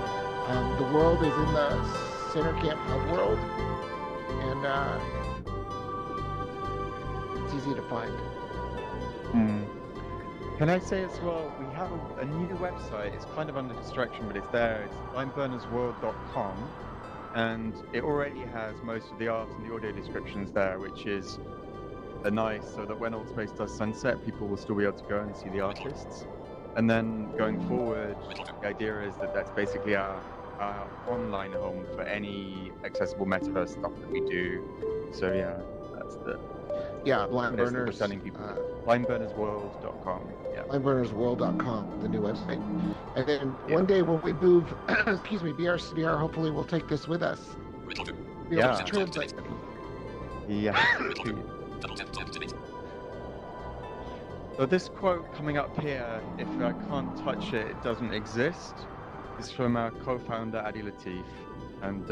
The world is in the Center Camp Hub world, and it's easy to find. Can I say as well, we have a new website. It's kind of under construction, but it's there. It's blindburnersworld.com, and it already has most of the art and the audio descriptions there, which is nice, so that when Old Space does sunset, people will still be able to go and see the artists. And then going forward, the idea is that that's basically our online home for any accessible metaverse stuff that we do. So yeah, that's the Blind Burners. We're sending people blindburnersworld.com. Yeah. Blindburnersworld.com, the new website. And then one day when we move, excuse me, BRCvr, hopefully we'll take this with us. Be able to translate. Yeah. So this quote coming up here, if I can't touch it, it doesn't exist, is from our co-founder Adi Latif, and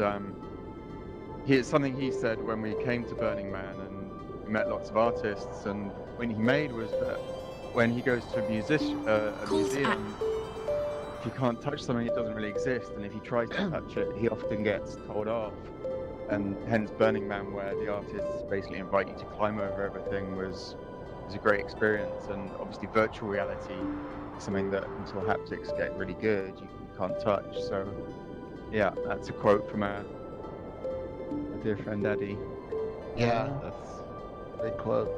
it's something he said when we came to Burning Man and we met lots of artists, and when he made was that when he goes to a museum, if he can't touch something, it doesn't really exist, and if he tries to touch it, he often gets told off. And hence Burning Man, where the artists basically invite you to climb over everything, was a great experience. And obviously virtual reality is something that until haptics get really good, you can't touch. So yeah, that's a quote from our dear friend Eddie. Yeah. Big quote.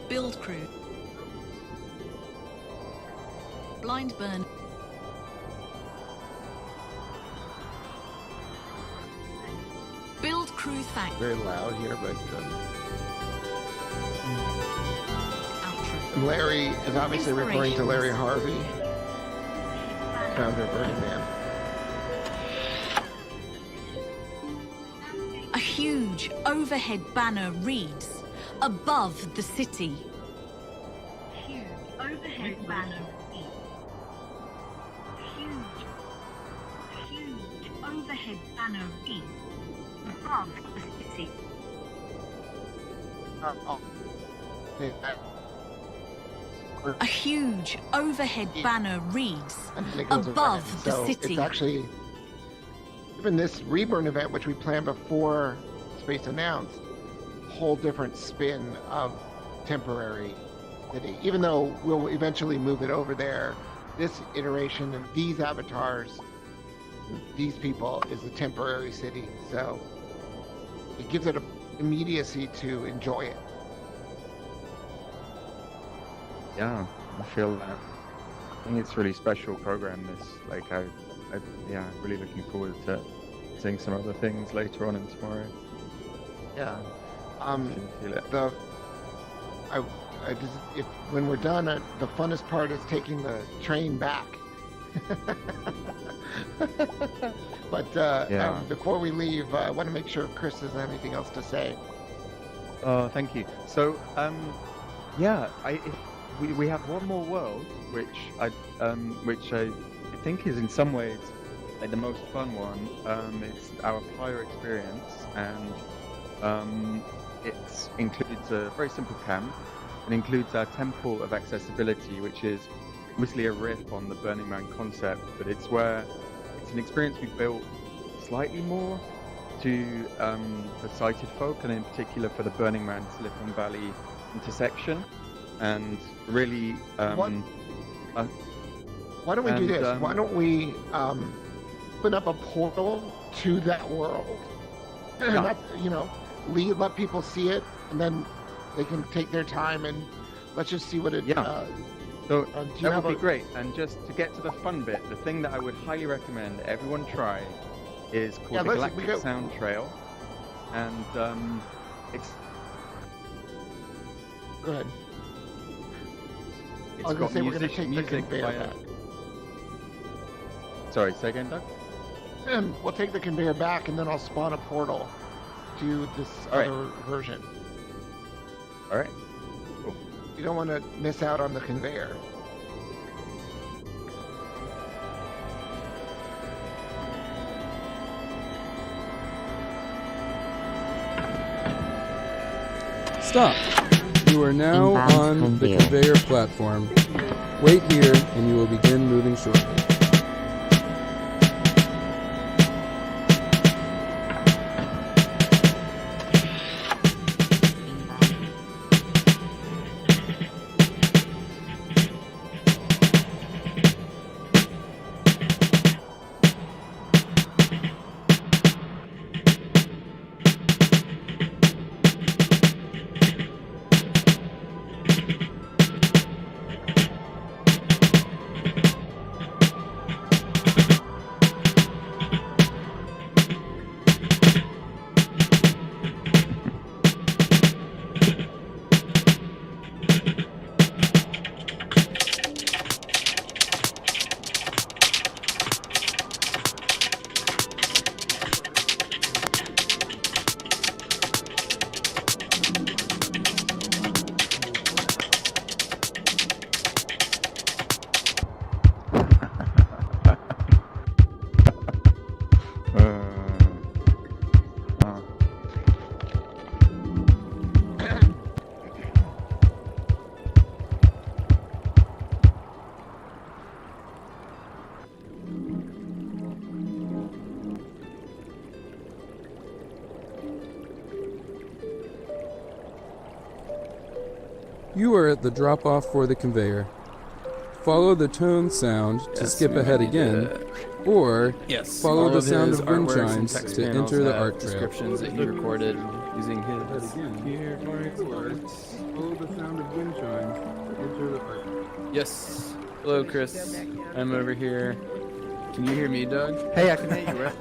Build crew. Blind burn. Build crew thank. Very loud here, but Outro. Larry is obviously referring to Larry Harvey, founder of Burning Man. A huge overhead banner reads, "Above the city." Huge overhead banner reads. Huge overhead banner reads, "Above the city." A huge overhead banner reads, "Above the So city." it's actually, even this Re-Burn event, which we planned before Space announced, whole different spin of temporary city. Even though we'll eventually move it over there, this iteration of these avatars, these people, is a temporary city. So it gives it an immediacy to enjoy it. Yeah, I feel that. I think it's a really special program. This, like, yeah, really looking forward to seeing some other things later on and tomorrow. Yeah. Feel it. When we're done, the funnest part is taking the train back. But Yeah. before we leave, I want to make sure Chris has anything else to say. Oh, thank you. So, yeah, we have one more world, which I think is in some ways like the most fun one. It's our player experience, and it includes a very simple camp. It includes our Temple of Accessibility, which is obviously a riff on the Burning Man concept, but it's an experience we built slightly more for sighted folk, and in particular for the Burning Man Silicon Valley intersection. And really, why don't we do this? Why don't we open up a portal to that world? Yeah. Let people see it, and then they can take their time, and let's just see what it. Yeah. So that would be a- great. And just to get to the fun bit, the thing that I would highly recommend everyone try is called the Galactic Sound Trail, and it's. Go ahead. It's I was gonna got say we're gonna music take the conveyor by back. Sorry, say again, Doug? And we'll take the conveyor back, and then I'll spawn a portal to this other version. All right. Cool. You don't want to miss out on the conveyor. Stop. You are now Inbound on the conveyor. conveyor platform. Wait here and you will begin moving shortly. You are at the drop-off for the conveyor. follow the tone sound to Yes, skip we ahead might need again, to- or Yes, follow all the of sound his of wind artworks and chimes text to panels enter the have art trail. descriptions that he recorded using his Keyboard. Follow the sound of wind chimes to enter the art trail. Yes. Hello, Chris. I'm over here. Can you hear me, Doug? Hey, I can hear you, Rick.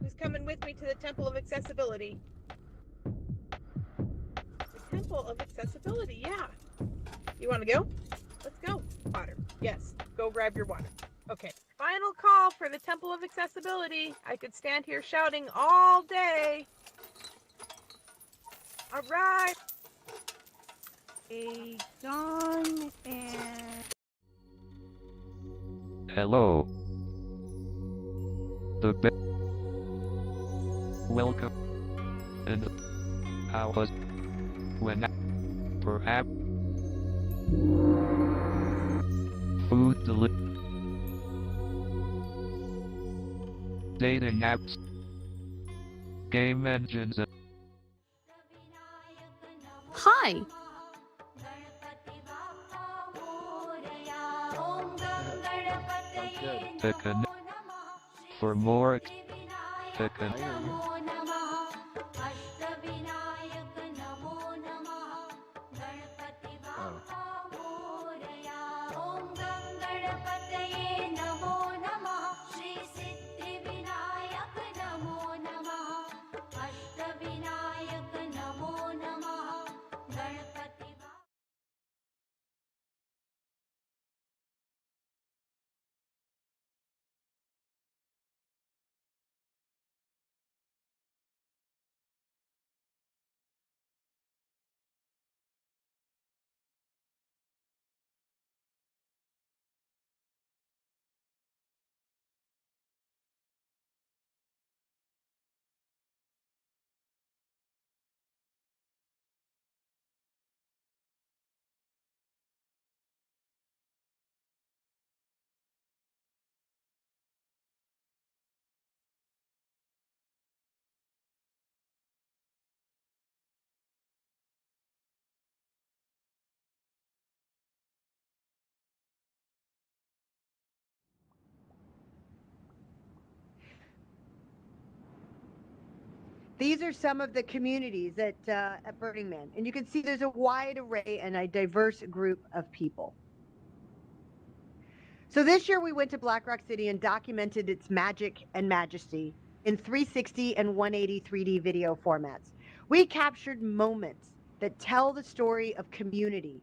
Who's coming with me to the Temple of Accessibility? The Temple of Accessibility, yeah. You want to go? Let's go. Water. Yes. Go grab your water. Okay. Final call for the Temple of Accessibility. I could stand here shouting all day. All right. A John and... Hello. Welcome. And how was when perhaps food dating apps, game engines. Hi. To connect for more to connect. These are some of the communities at Burning Man. And you can see there's a wide array and a diverse group of people. So this year we went to Black Rock City and documented its magic and majesty in 360 and 180 3D video formats. We captured moments that tell the story of community.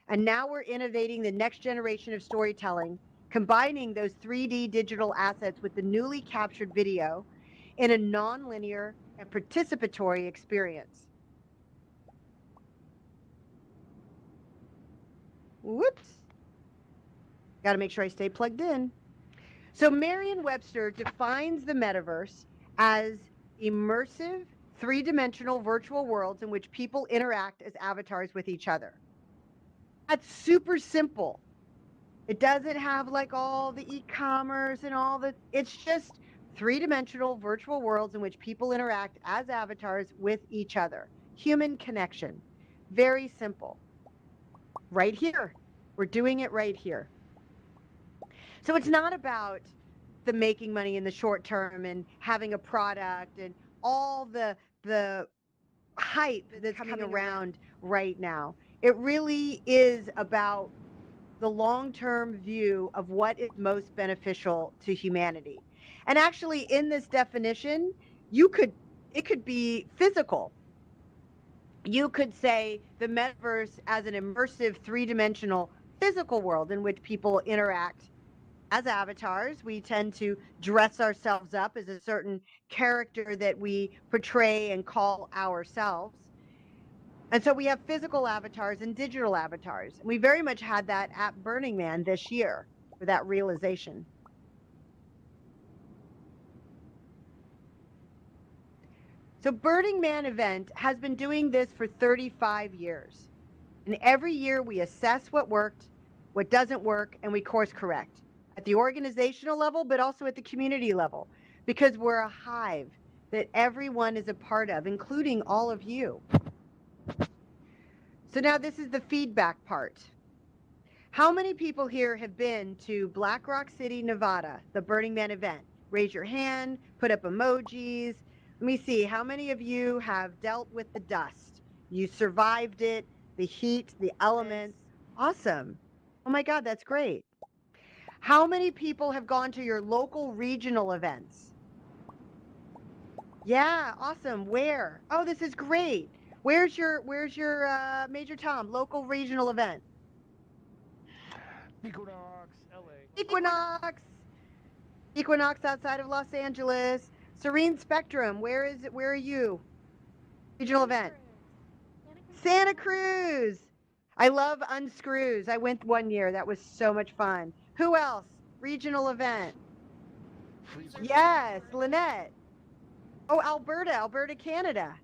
And now we're innovating the next generation of storytelling, combining those 3D digital assets with the newly captured video in a non-linear and participatory experience. Whoops. Got to make sure I stay plugged in. So Merriam-Webster defines the metaverse as immersive, three-dimensional virtual worlds in which people interact as avatars with each other. That's super simple. It doesn't have like all the e-commerce and all the, it's just three-dimensional virtual worlds in which people interact as avatars with each other. Human connection. Very simple. Right here. We're doing it right here. So it's not about the making money in the short term and having a product and all the hype that's coming around right now. It really is about the long-term view of what is most beneficial to humanity. And actually in this definition, it could be physical. You could say the metaverse as an immersive three-dimensional physical world in which people interact as avatars. We tend to dress ourselves up as a certain character that we portray and call ourselves. And so we have physical avatars and digital avatars. And we very much had that at Burning Man this year, for that realization. So Burning Man event has been doing this for 35 years. And every year we assess what worked, what doesn't work, and we course correct at the organizational level, but also at the community level, because we're a hive that everyone is a part of, including all of you. So now this is the feedback part. How many people here have been to Black Rock City, Nevada, the Burning Man event? Raise your hand, put up emojis. Let me see, how many of you have dealt with the dust? You survived it, the heat, the elements. Awesome. Oh my God, that's great. How many people have gone to your local regional events? Yeah, awesome. Where? Oh, this is great. Where's your Major Tom local regional event? Equinox, LA. Equinox. Equinox outside of Los Angeles. Serene Spectrum. Where is it? Where are you? Regional event. Santa Cruz. I love Unscrews. I went one year. That was so much fun. Who else? Regional event. Yes, Lynette. Oh, Alberta, Canada.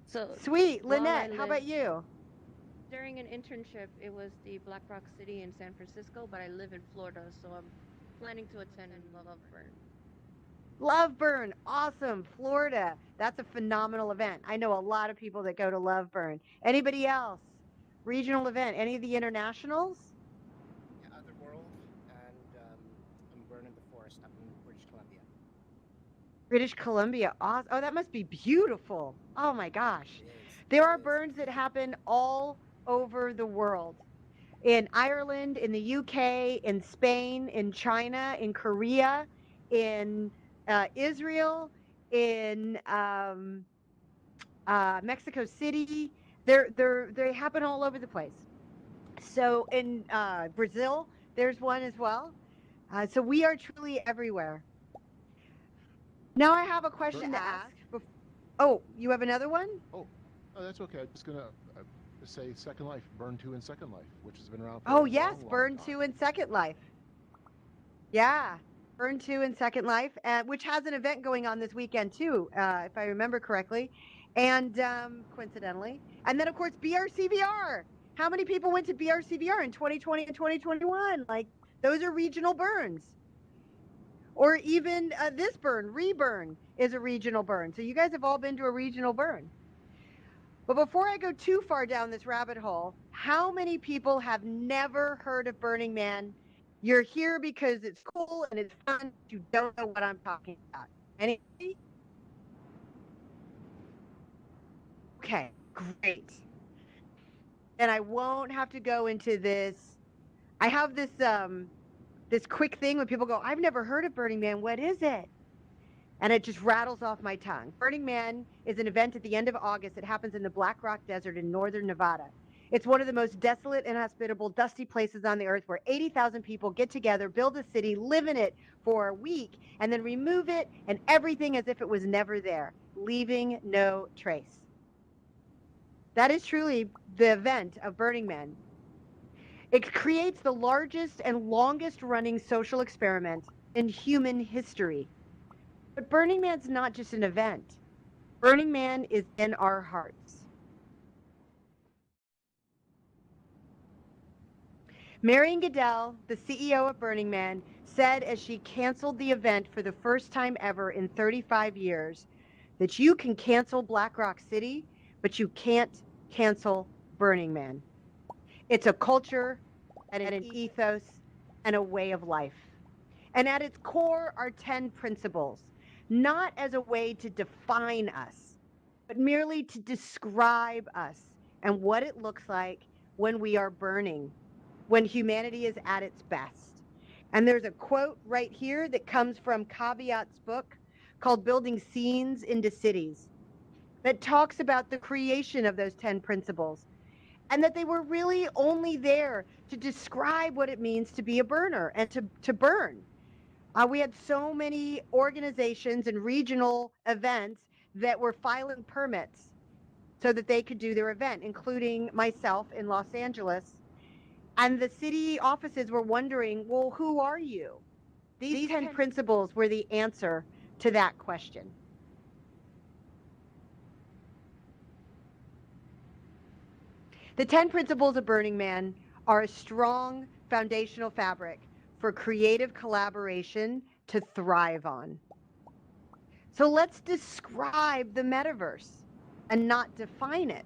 So Sweet. while I Lynette, how lived- about you? During an internship, it was the Black Rock City in San Francisco, but I live in Florida, so I'm planning to attend in Loveburn. Loveburn, awesome. Florida. That's a phenomenal event. I know a lot of people that go to Loveburn. Anybody else? Regional event. Any of the internationals? Otherworld, and I'm burning the forest up in British Columbia. British Columbia. Awesome. Oh, that must be beautiful. Oh my gosh. There are burns that happen all over the world. In Ireland, in the UK, in Spain, in China, in Korea, in Israel, in Mexico City. They happen all over the place. So in Brazil, there's one as well. So we are truly everywhere. Now I have a question to ask. Oh, you have another one? Oh, that's okay. I'm just gonna say Second Life, Burn 2 and Second Life, which has been around for Oh a yes, long, long Burn time. 2 and Second Life. Yeah, Burn 2 and Second Life, which has an event going on this weekend too, if I remember correctly, and coincidentally. And then of course BRCvr. How many people went to BRCvr in 2020 and 2021? Like those are regional burns. Or even this burn, Re-Burn, is a regional burn. So you guys have all been to a regional burn. But before I go too far down this rabbit hole, how many people have never heard of Burning Man? You're here because it's cool and it's fun, but you don't know what I'm talking about. Anybody? Okay, great. And I won't have to go into this. I have this this quick thing when people go, I've never heard of Burning Man. What is it? And it just rattles off my tongue. Burning Man is an event at the end of August. It happens in the Black Rock Desert in northern Nevada. It's one of the most desolate, inhospitable, dusty places on the earth where 80,000 people get together, build a city, live in it for a week, and then remove it and everything as if it was never there, leaving no trace. That is truly the event of Burning Man. It creates the largest and longest running social experiment in human history. But Burning Man's not just an event. Burning Man is in our hearts. Marion Goodell, the CEO of Burning Man, said as she canceled the event for the first time ever in 35 years that you can cancel Black Rock City, but you can't cancel Burning Man. It's a culture and an ethos and a way of life. And at its core are 10 principles, not as a way to define us, but merely to describe us and what it looks like when we are burning, when humanity is at its best. And there's a quote right here that comes from Caveat's book called Building Scenes into Cities that talks about the creation of those 10 principles and that they were really only there to describe what it means to be a burner and to burn. We had so many organizations and regional events that were filing permits so that they could do their event, including myself in Los Angeles. And the city offices were wondering, well, who are you? These 10 principles were the answer to that question. The 10 principles of Burning Man are a strong foundational fabric for creative collaboration to thrive on. So let's describe the metaverse and not define it.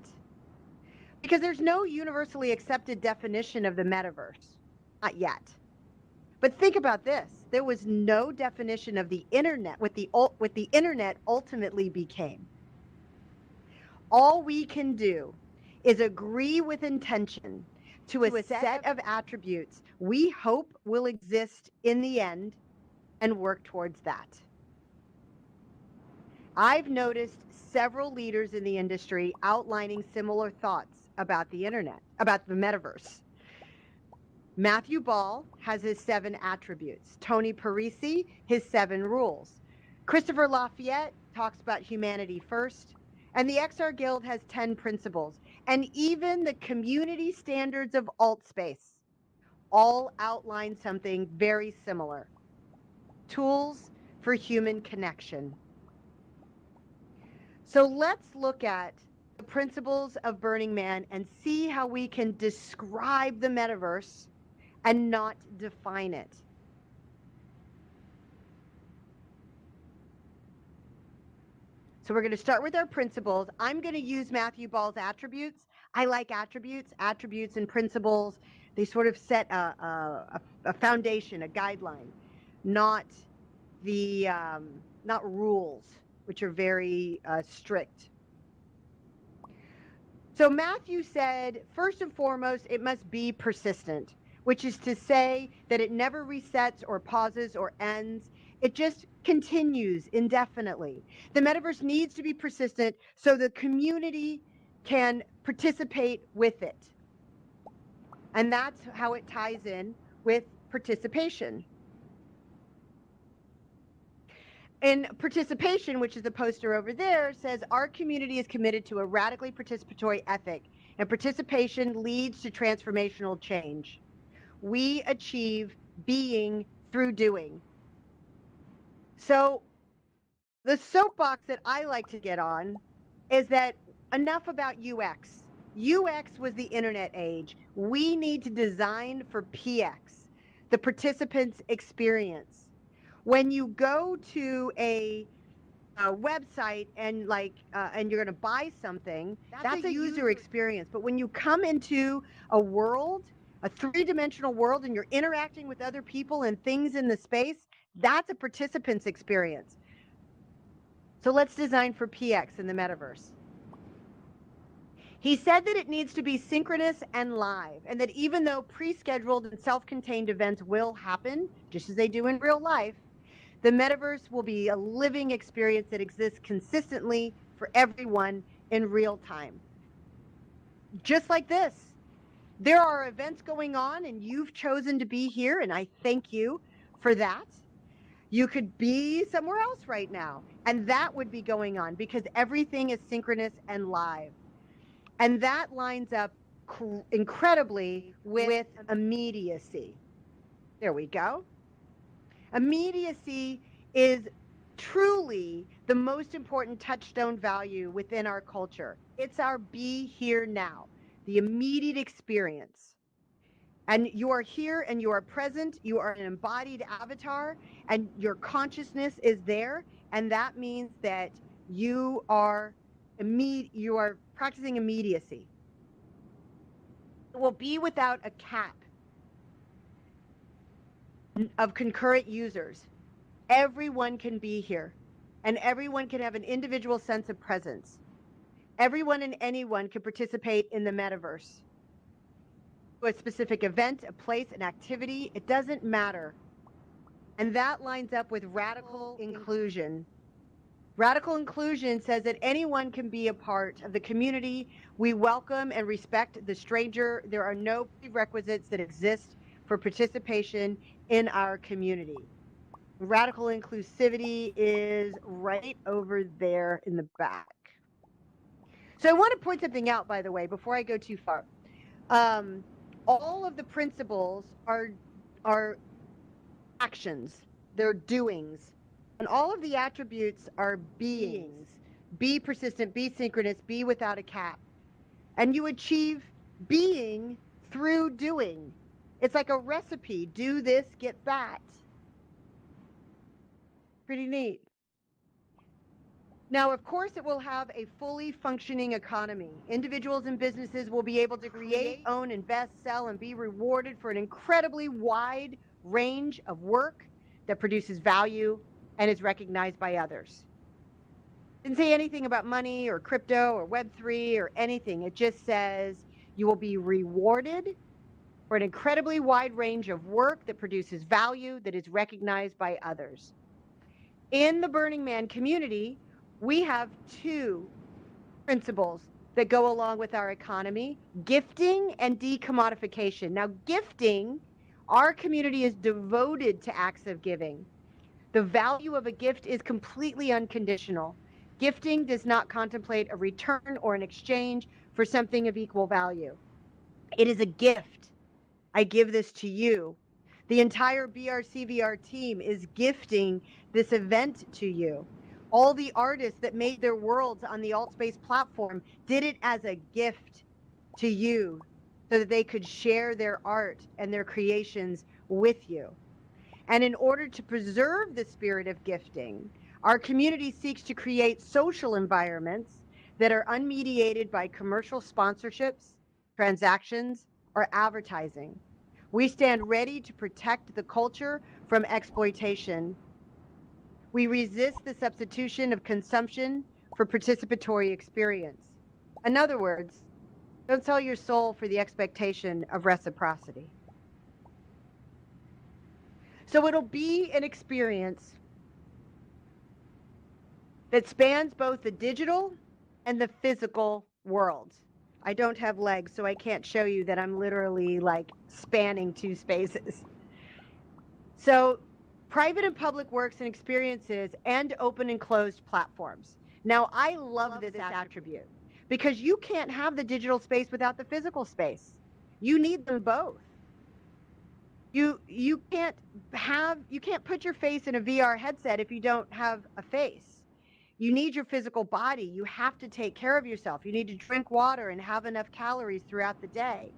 Because there's no universally accepted definition of the metaverse. Not yet. But think about this. There was no definition of the internet, what the internet ultimately became. All we can do is agree with intention to a set of attributes we hope will exist in the end and work towards that. I've noticed several leaders in the industry outlining similar thoughts about the internet, about the metaverse. Matthew Ball has his 7 attributes. Tony Parisi, his 7 rules. Christopher Lafayette talks about humanity first. And the XR Guild has 10 principles. And even the community standards of AltSpace all outline something very similar. Tools for human connection. So let's look at the principles of Burning Man and see how we can describe the metaverse and not define it. So we're going to start with our principles. I'm going to use Matthew Ball's attributes. I like attributes. Attributes and principles, they sort of set a foundation, a guideline, not the not rules, which are very strict. So Matthew said, first and foremost, it must be persistent, which is to say that it never resets or pauses or ends. It just continues indefinitely. The metaverse needs to be persistent so the community can participate with it. And that's how it ties in with participation. And participation, which is the poster over there, says our community is committed to a radically participatory ethic, and participation leads to transformational change. We achieve being through doing. So the soapbox that I like to get on is that enough about UX. UX was the internet age. We need to design for PX, the participant's experience. When you go to a website and and you're going to buy something, that's a user experience. But when you come into a world, a 3-dimensional world, and you're interacting with other people and things in the space, that's a participant's experience. So let's design for PX in the metaverse. He said that it needs to be synchronous and live, and that even though pre-scheduled and self-contained events will happen, just as they do in real life, the metaverse will be a living experience that exists consistently for everyone in real time. Just like this. There are events going on, and you've chosen to be here, and I thank you for that. You could be somewhere else right now, and that would be going on because everything is synchronous and live. And that lines up incredibly with immediacy. There we go. Immediacy is truly the most important touchstone value within our culture. It's our be here now, the immediate experience. And you are here and you are present, you are an embodied avatar, and your consciousness is there, and that means that you are practicing immediacy. It will be without a cap of concurrent users. Everyone can be here, and everyone can have an individual sense of presence. Everyone and anyone can participate in the metaverse. A specific event, a place, an activity, it doesn't matter. And that lines up with radical inclusion. Radical inclusion says that anyone can be a part of the community. We welcome and respect the stranger. There are no prerequisites that exist for participation in our community. Radical inclusivity is right over there in the back. So I want to point something out, by the way, before I go too far. All of the principles are actions, they're doings. And all of the attributes are beings. Be persistent, be synchronous, be without a cap. And you achieve being through doing. It's like a recipe. Do this, get that. Pretty neat. Now, of course, it will have a fully functioning economy. Individuals and businesses will be able to create, own, invest, sell, and be rewarded for an incredibly wide range of work that produces value and is recognized by others. Didn't say anything about money or crypto or Web3 or anything. It just says you will be rewarded for an incredibly wide range of work that produces value that is recognized by others. In the Burning Man community, we have two principles that go along with our economy: gifting and decommodification. Now, gifting, our community is devoted to acts of giving. The value of a gift is completely unconditional. Gifting does not contemplate a return or an exchange for something of equal value. It is a gift. I give this to you. The entire BRCvr team is gifting this event to you. All the artists that made their worlds on the AltSpace platform did it as a gift to you so that they could share their art and their creations with you. And in order to preserve the spirit of gifting, our community seeks to create social environments that are unmediated by commercial sponsorships, transactions, or advertising. We stand ready to protect the culture from exploitation. We resist the substitution of consumption for participatory experience. In other words, don't sell your soul for the expectation of reciprocity. So it'll be an experience that spans both the digital and the physical worlds. I don't have legs, so I can't show you that I'm literally like spanning two spaces. So private and public works and experiences and open and closed platforms. Now, I love this attribute because you can't have the digital space without the physical space. You need them both. You can't put your face in a VR headset if you don't have a face. You need your physical body. You have to take care of yourself. You need to drink water and have enough calories throughout the day.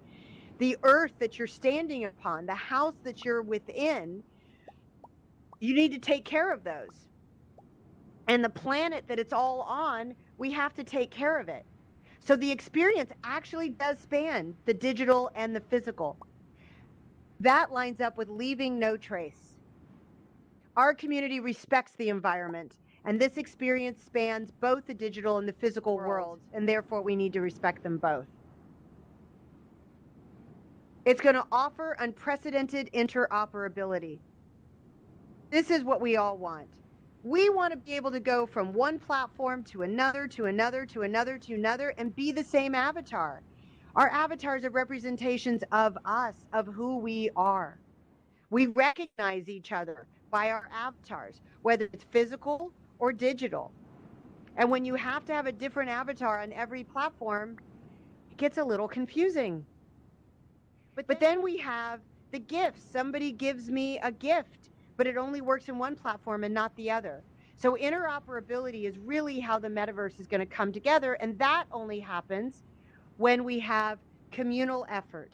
The earth that you're standing upon, the house that you're within, you need to take care of those. And the planet that it's all on, we have to take care of it. So the experience actually does span the digital and the physical. That lines up with leaving no trace. Our community respects the environment, and this experience spans both the digital and the physical worlds, and therefore we need to respect them both. It's going to offer unprecedented interoperability. This is what we all want. We want to be able to go from one platform to another, to another, to another, to another, and be the same avatar. Our avatars are representations of us, of who we are. We recognize each other by our avatars, whether it's physical or digital. And when you have to have a different avatar on every platform, it gets a little confusing. But then we have the gifts. Somebody gives me a gift, but it only works in one platform and not the other. So interoperability is really how the metaverse is going to come together, and that only happens when we have communal effort.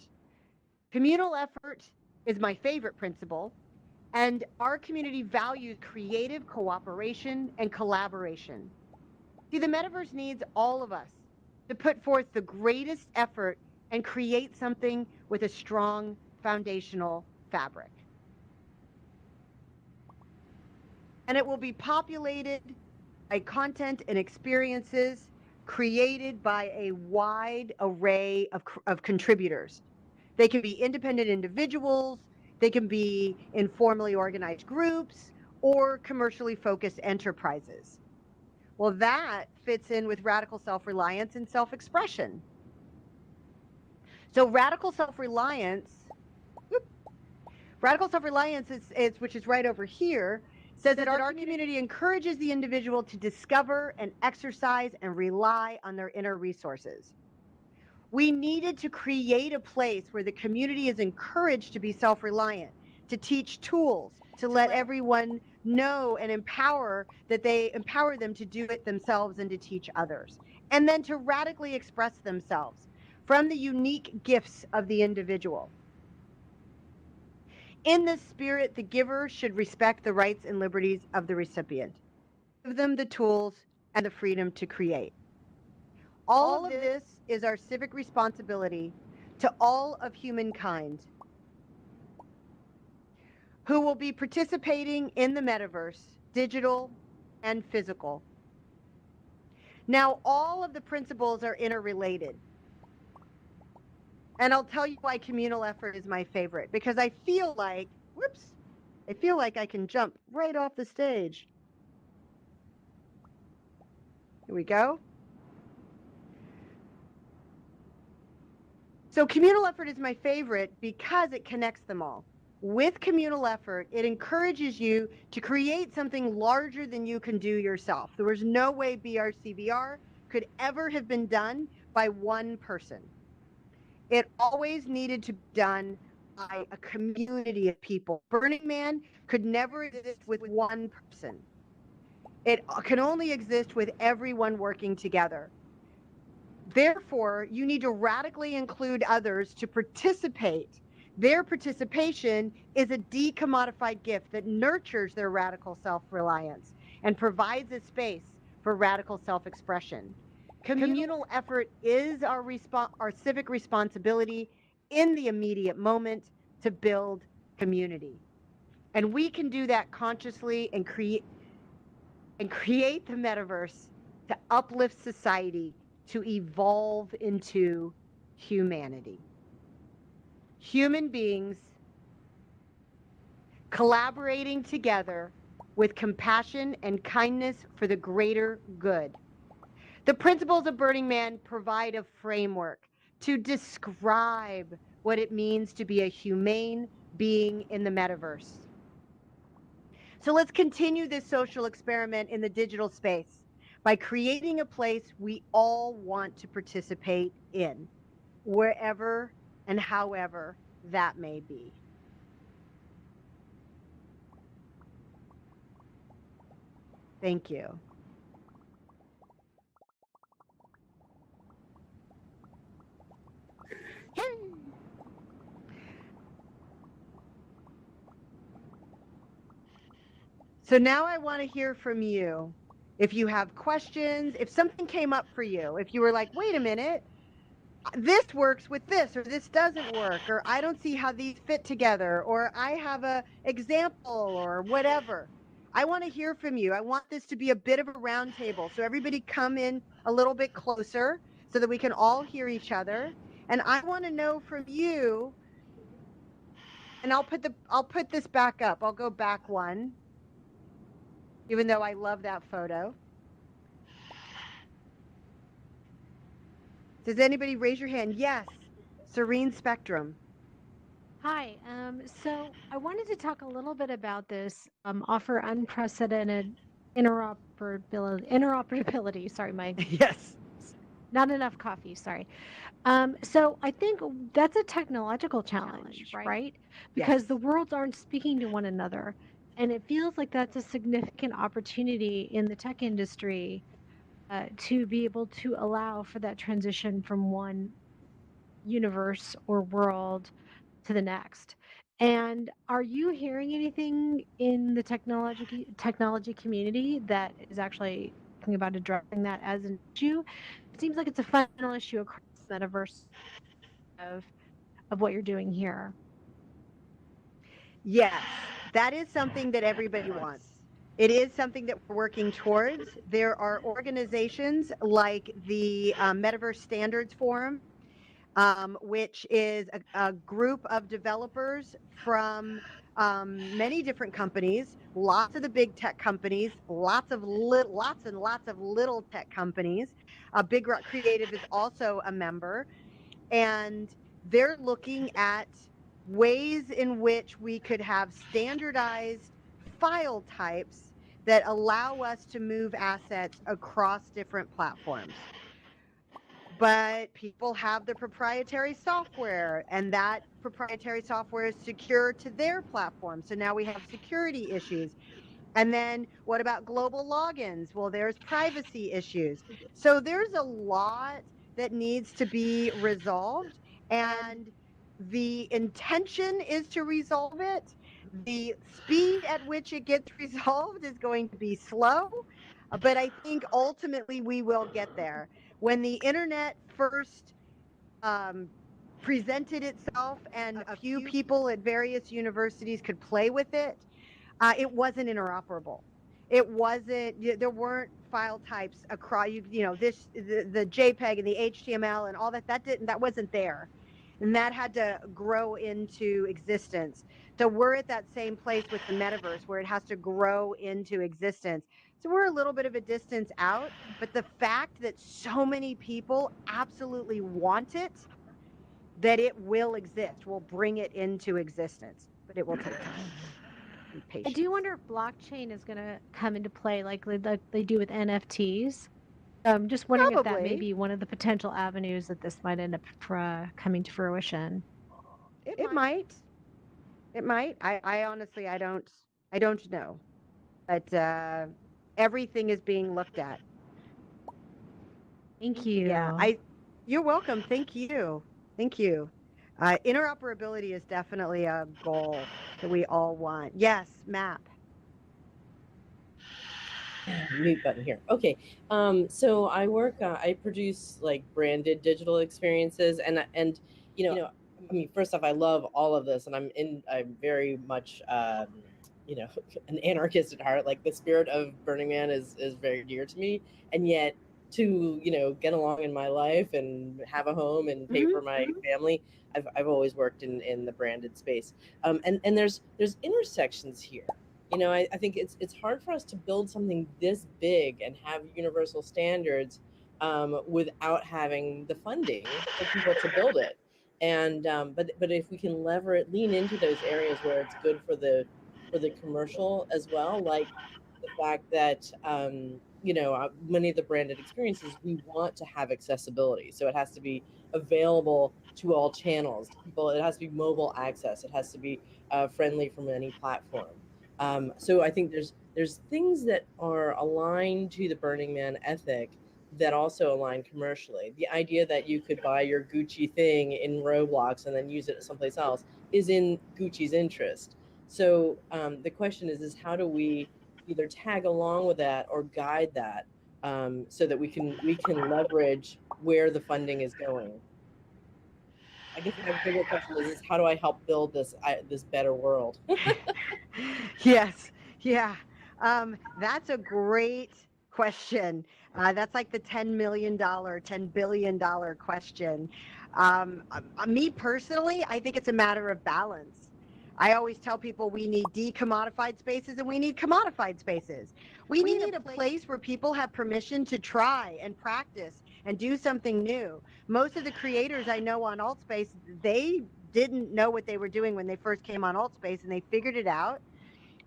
Communal effort is my favorite principle, and our community values creative cooperation and collaboration. See, the metaverse needs all of us to put forth the greatest effort and create something with a strong foundational fabric. And it will be populated by content and experiences created by a wide array of contributors. They can be independent individuals, they can be informally organized groups, or commercially focused enterprises. Well, that fits in with radical self-reliance and self-expression. So radical self-reliance is, which is right over here, says that our community encourages the individual to discover and exercise and rely on their inner resources. We needed to create a place where the community is encouraged to be self-reliant, to teach tools, to let everyone know and empower them to do it themselves and to teach others, and then to radically express themselves. from the unique gifts of the individual. In this spirit, the giver should respect the rights and liberties of the recipient. Give them the tools and the freedom to create. All of this is our civic responsibility to all of humankind who will be participating in the metaverse, digital and physical. Now, all of the principles are interrelated. And I'll tell you why communal effort is my favorite, because I feel like, I feel like I can jump right off the stage. Here we go. So communal effort is my favorite because it connects them all. With communal effort, it encourages you to create something larger than you can do yourself. There was no way BRCvr could ever have been done by one person. It always needed to be done by a community of people. Burning Man could never exist with one person. It can only exist with everyone working together. Therefore, you need to radically include others to participate. Their participation is a decommodified gift that nurtures their radical self-reliance and provides a space for radical self-expression. Communal effort is our civic responsibility in the immediate moment to build community. And we can do that consciously and create the metaverse to uplift society, to evolve into humanity. Human beings collaborating together with compassion and kindness for the greater good. The principles of Burning Man provide a framework to describe what it means to be a humane being in the metaverse. So let's continue this social experiment in the digital space by creating a place we all want to participate in, wherever and however that may be. Thank you. So now I want to hear from you. If you have questions, if something came up for you, if you were like, wait a minute, this works with this, or this doesn't work, or I don't see how these fit together, or I have an example, or whatever. I want to hear from you. I want this to be a bit of a round table. So everybody come in a little bit closer so that we can all hear each other. And I want to know from you, and I'll put this back up. I'll go back one, even though I love that photo. Does anybody raise your hand? Yes, Serene Spectrum. Hi, so I wanted to talk a little bit about this offer unprecedented interoperability. Sorry, my yes, not enough coffee. Sorry. So I think that's a technological challenge, right? Because the worlds aren't speaking to one another, and it feels like that's a significant opportunity in the tech industry to be able to allow for that transition from one universe or world to the next. And are you hearing anything in the technology community that is actually thinking about addressing that as an issue? It seems like it's a fundamental issue across the metaverse of what you're doing here. Yes, that is something that everybody wants. It is something that we're working towards. There are organizations like the Metaverse Standards Forum, which is a group of developers from many different companies, lots of the big tech companies, lots and lots of little tech companies. Big Rock Creative is also a member, and they're looking at ways in which we could have standardized file types that allow us to move assets across different platforms. But people have the proprietary software, and that proprietary software is secure to their platform. So now we have security issues. And then what about global logins? Well, there's privacy issues. So there's a lot that needs to be resolved, and the intention is to resolve it. The speed at which it gets resolved is going to be slow, but I think ultimately we will get there. When the internet first presented itself and a few people at various universities could play with it, it wasn't interoperable. It wasn't, there weren't file types across, the JPEG and the HTML and all that, that wasn't there. And that had to grow into existence. So we're at that same place with the metaverse where it has to grow into existence. So we're a little bit of a distance out, but the fact that so many people absolutely want it, that it will exist, will bring it into existence, but it will take time. I do wonder if blockchain is going to come into play like they do with NFTs. I'm just wondering if that may be one of the potential avenues that this might end up coming to fruition. It might. It might. I honestly, I don't know. But everything is being looked at. Thank you. Yeah, you're welcome. Thank you. Thank you. Interoperability is definitely a goal that we all want. Yes, Map. Mute button here. Okay. So I work. I produce like branded digital experiences, and I mean, first off, I love all of this, and I'm very much an anarchist at heart. Like the spirit of Burning Man is very dear to me, and yet to get along in my life and have a home and pay for my family, I've always worked in the branded space. And there's intersections here. I think it's hard for us to build something this big and have universal standards without having the funding for people to build it. And but if we can lean into those areas where it's good for the commercial as well, like the fact that many of the branded experiences, we want to have accessibility, so it has to be available to all channels. People, it has to be mobile access. It has to be friendly from any platform. So I think there's things that are aligned to the Burning Man ethic that also align commercially. The idea that you could buy your Gucci thing in Roblox and then use it someplace else is in Gucci's interest. So the question is how do we either tag along with that or guide that so that we can leverage where the funding is going? I guess my bigger question is how do I help build this better world? Yes, yeah. That's a great question. That's like the $10 billion question. Me personally, I think it's a matter of balance. I always tell people we need decommodified spaces and we need commodified spaces. We need a place where people have permission to try and practice and do something new. Most of the creators I know on AltSpace, they didn't know what they were doing when they first came on AltSpace, and they figured it out.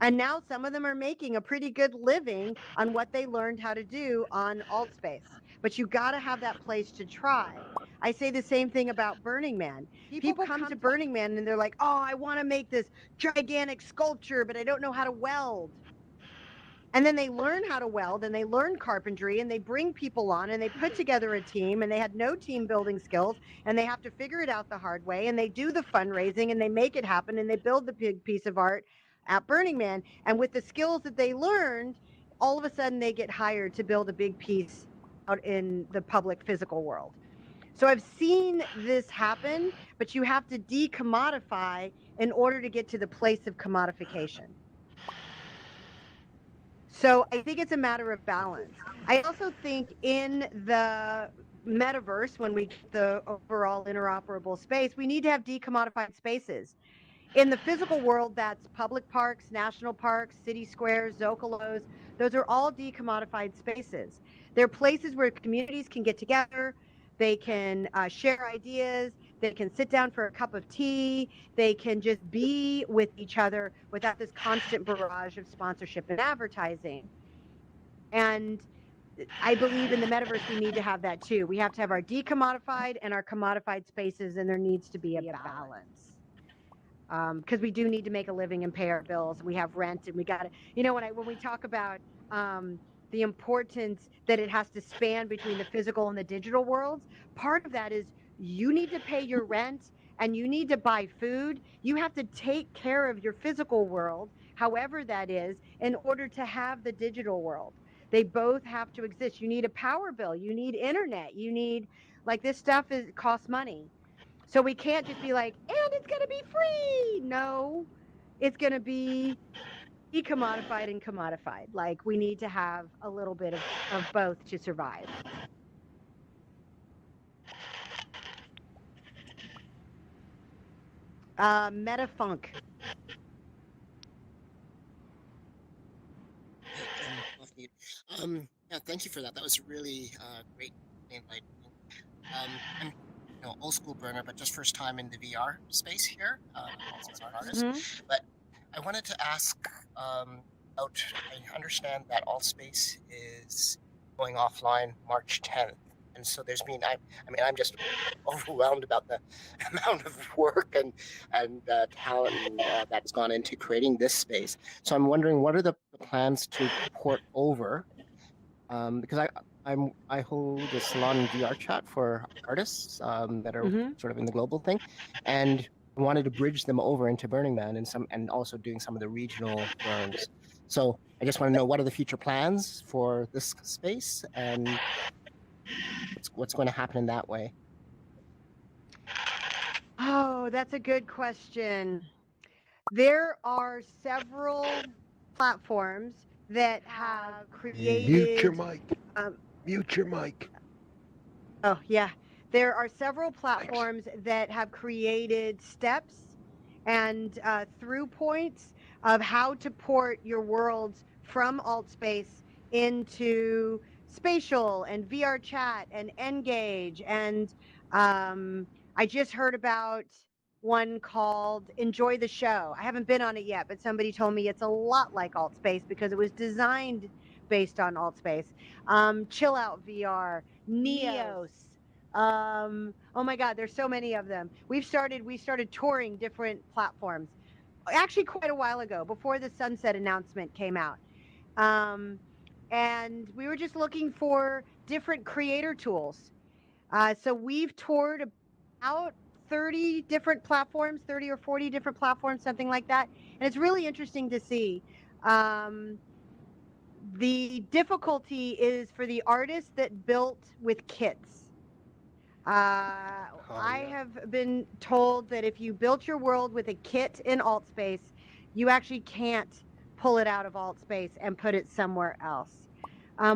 And now some of them are making a pretty good living on what they learned how to do on AltSpace. But you got to have that place to try. I say the same thing about Burning Man. People come to Burning Man and they're like, oh, I want to make this gigantic sculpture, but I don't know how to weld. And then they learn how to weld and they learn carpentry and they bring people on and they put together a team, and they had no team building skills and they have to figure it out the hard way, and they do the fundraising and they make it happen and they build the big piece of art at Burning Man. And with the skills that they learned, all of a sudden they get hired to build a big piece out in the public physical world. So I've seen this happen, but you have to decommodify in order to get to the place of commodification. So I think it's a matter of balance. I also think in the metaverse, when we get the overall interoperable space, we need to have decommodified spaces. In the physical world, that's public parks, national parks, city squares, Zocolos. Those are all decommodified spaces. They're places where communities can get together. They can share ideas. They can sit down for a cup of tea. They can just be with each other without this constant barrage of sponsorship and advertising. And I believe in the metaverse, we need to have that too. We have to have our decommodified and our commodified spaces, and there needs to be a balance. Because we do need to make a living and pay our bills. We have rent, and we got to, when we talk about the importance that it has to span between the physical and the digital worlds. Part of that is you need to pay your rent and you need to buy food. You have to take care of your physical world, however that is, in order to have the digital world. They both have to exist. You need a power bill, you need internet, you need, like, this stuff costs money. So we can't just be like, and it's going to be free. No, it's going to be commodified and commodified. Like, we need to have a little bit of both to survive. Metafunk. Yeah, thank you for that. That was really great insight. I'm old school burner, but just first time in the VR space here. Also as an artist, but I wanted to ask about. I understand that Allspace is going offline March 10th, and so there's been. I'm just overwhelmed about the amount of work and talent that has gone into creating this space. So I'm wondering, what are the plans to port over? Because I hold a salon VR chat for artists that are sort of in the global thing, and wanted to bridge them over into Burning Man and also doing some of the regional burns. So I just want to know, what are the future plans for this space and what's going to happen in that way? Oh, that's a good question. There are several platforms that have created... Mute your mic. Mute your mic. Oh, yeah. There are several platforms that have created steps and through points of how to port your worlds from AltSpace into Spatial and VR Chat and Engage. And I just heard about one called Enjoy the Show. I haven't been on it yet, but somebody told me it's a lot like AltSpace because it was designed based on AltSpace. Chill Out VR, Neos. Oh my God, there's so many of them. We started touring different platforms, actually quite a while ago, before the Sunset announcement came out. And we were just looking for different creator tools. So we've toured about 30 different platforms, 30 or 40 different platforms, something like that. And it's really interesting to see. The difficulty is for the artists that built with kits. I have been told that if you built your world with a kit in AltSpace, you actually can't pull it out of AltSpace and put it somewhere else.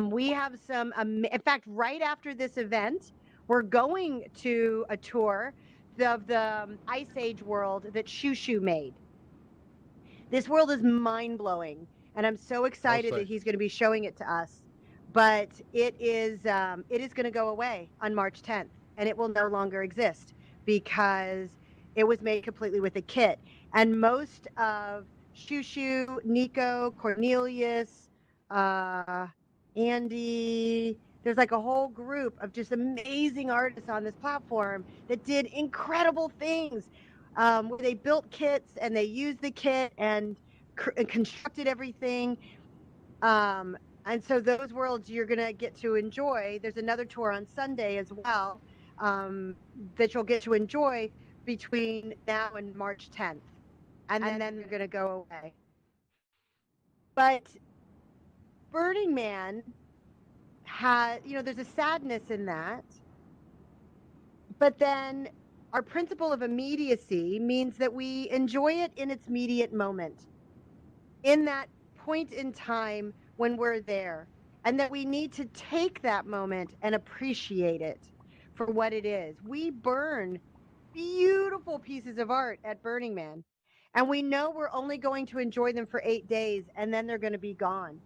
We have some, in fact, right after this event, we're going to a tour of the Ice Age world that Shushu made. This world is mind-blowing, and I'm so excited that he's going to be showing it to us. But it is going to go away on March 10th, and it will no longer exist because it was made completely with a kit. And most of Shushu, Nico, Cornelius, Andy, there's like a whole group of just amazing artists on this platform that did incredible things. Where they built kits and they used the kit and constructed everything. And so those worlds you're going to get to enjoy. There's another tour on Sunday as well that you'll get to enjoy between now and March 10th. And then they're going to go away. But Burning Man has, there's a sadness in that. But then our principle of immediacy means that we enjoy it in its immediate moment, in that point in time when we're there, and that we need to take that moment and appreciate it for what it is. We burn beautiful pieces of art at Burning Man, and we know we're only going to enjoy them for 8 days, and then they're going to be gone.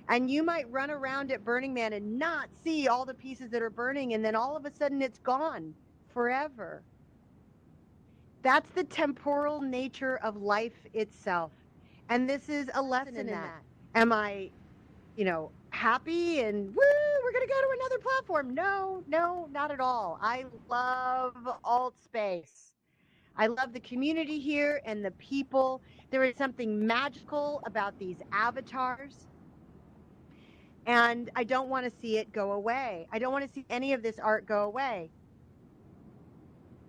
And you might run around at Burning Man and not see all the pieces that are burning, and then all of a sudden it's gone forever. That's the temporal nature of life itself. And this is a lesson in that. Am I, happy and woo, we're going to go to another platform? No, not at all. I love AltSpace. I love the community here and the people. There is something magical about these avatars. And I don't want to see it go away. I don't want to see any of this art go away.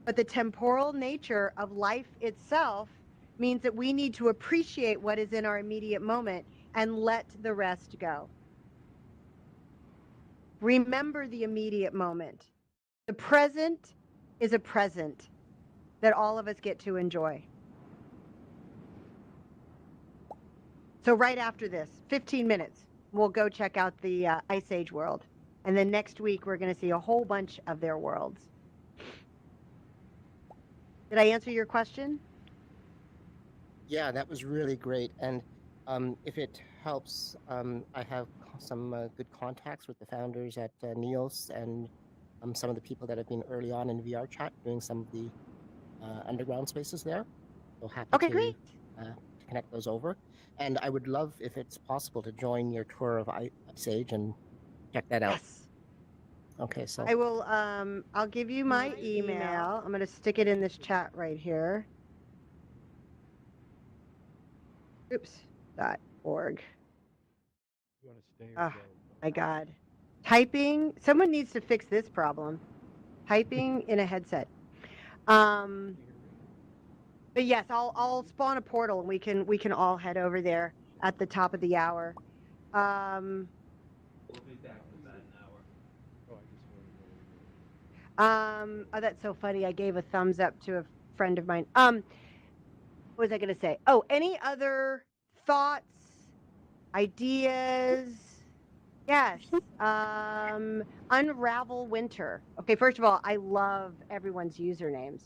But the temporal nature of life itself means that we need to appreciate what is in our immediate moment and let the rest go. Remember the immediate moment. The present is a present that all of us get to enjoy. So right after this, 15 minutes, we'll go check out the Ice Age world. And then next week, we're going to see a whole bunch of their worlds. Did I answer your question? Yeah, that was really great. And if it helps, I have some good contacts with the founders at Neos and some of the people that have been early on in VR chat doing some of the underground spaces there. So happy great. To connect those over. And I would love, if it's possible, to join your tour of Ice Age and check that out. Yes. Okay, so I will, I'll give you my email. I'm going to stick it in this chat right here. Oops.org. Oh, my God. Typing, someone needs to fix this problem. Typing in a headset. But yes, I'll spawn a portal and we can all head over there at the top of the hour. Oh, that's so funny. I gave a thumbs up to a friend of mine. What was I going to say? Oh, any other thoughts, ideas? Yes. Unravel Winter. Okay, first of all, I love everyone's usernames.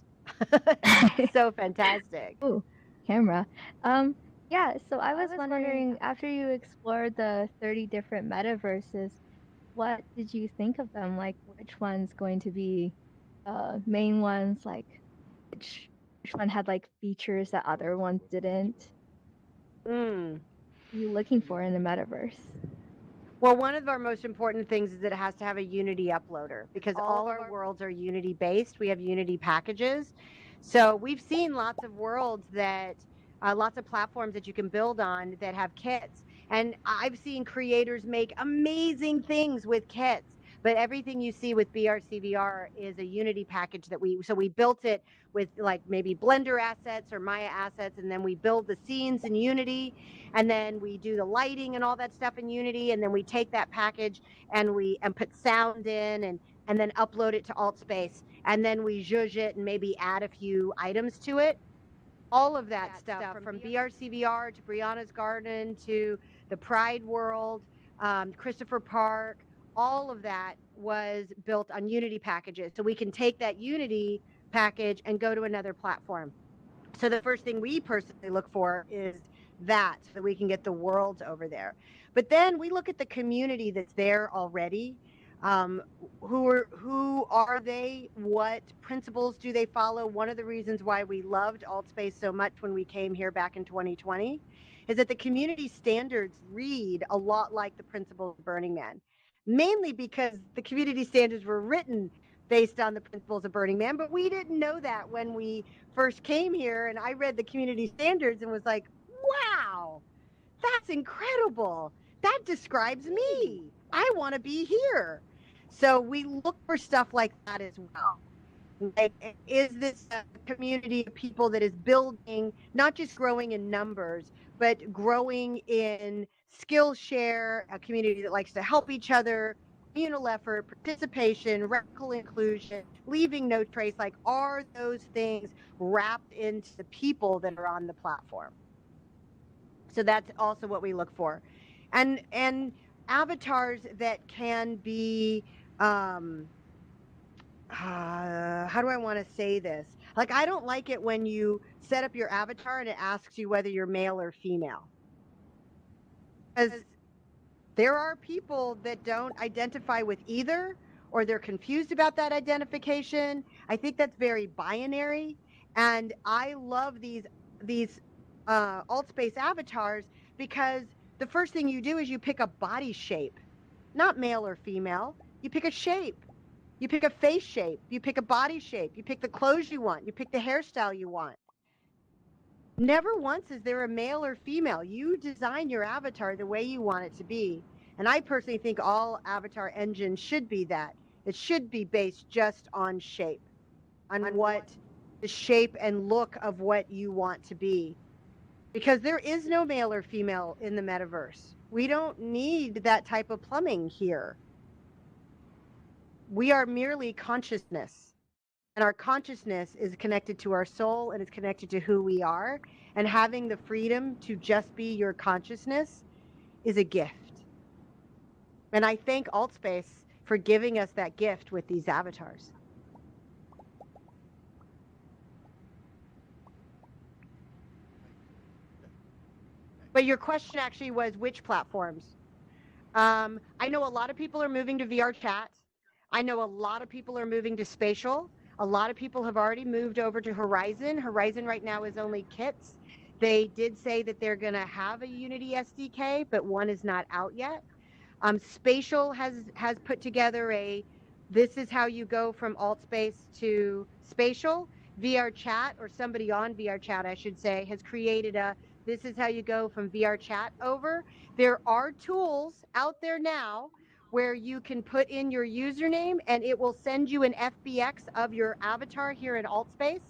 So fantastic. Ooh, camera. Yeah, so I was wondering, after you explored the 30 different metaverses, what did you think of them? Like, which one's going to be main ones? Like, which one had like features that other ones didn't? What are you looking for in the metaverse? Well, one of our most important things is that it has to have a Unity uploader because all our worlds are Unity based. We have Unity packages. So we've seen lots of worlds that, lots of platforms that you can build on that have kits. And I've seen creators make amazing things with kits. But everything you see with BRCvr is a Unity package that we built it with like maybe Blender assets or Maya assets, and then we build the scenes in Unity, and then we do the lighting and all that stuff in Unity, and then we take that package and put sound in and then upload it to AltSpace, and then we zhuzh it and maybe add a few items to it. All of that stuff from BRCvr to Brianna's Garden to the Pride World, Christopher Park, all of that was built on Unity packages. So we can take that Unity package and go to another platform. So the first thing we personally look for is that, so that we can get the worlds over there. But then we look at the community that's there already. Who are they? What principles do they follow? One of the reasons why we loved AltSpace so much when we came here back in 2020 is that the community standards read a lot like the principles of Burning Man, mainly because the community standards were written based on the principles of Burning Man, but we didn't know that when we first came here, and I read the community standards and was like, wow, that's incredible. That describes me. I want to be here. So we look for stuff like that as well. Like, is this a community of people that is building, not just growing in numbers, but growing in skill share, a community that likes to help each other, communal effort, participation, radical inclusion, leaving no trace? Like, are those things wrapped into the people that are on the platform? So that's also what we look for. And avatars that can be, how do I want to say this? Like, I don't like it when you set up your avatar and it asks you whether you're male or female. Because there are people that don't identify with either, or they're confused about that identification. I think that's very binary. And I love these AltSpace avatars because the first thing you do is you pick a body shape, not male or female. You pick a shape. You pick a face shape. You pick a body shape. You pick the clothes you want. You pick the hairstyle you want. Never once is there a male or female. You design your avatar the way you want it to be. And I personally think all avatar engines should be that. It should be based just on shape, on what the shape and look of what you want to be. Because there is no male or female in the metaverse. We don't need that type of plumbing here. We are merely consciousness. And our consciousness is connected to our soul and it's connected to who we are. And having the freedom to just be your consciousness is a gift. And I thank AltSpace for giving us that gift with these avatars. But your question actually was which platforms? I know a lot of people are moving to VR chat. I know a lot of people are moving to spatial. A lot of people have already moved over to Horizon. Horizon right now is only kits. They did say that they're going to have a Unity SDK, but one is not out yet. Spatial has put together this is how you go from AltSpace to spatial. VR chat, or somebody on VR chat, I should say, has created this is how you go from VR chat over. There are tools out there now where you can put in your username and it will send you an FBX of your avatar here in AltSpace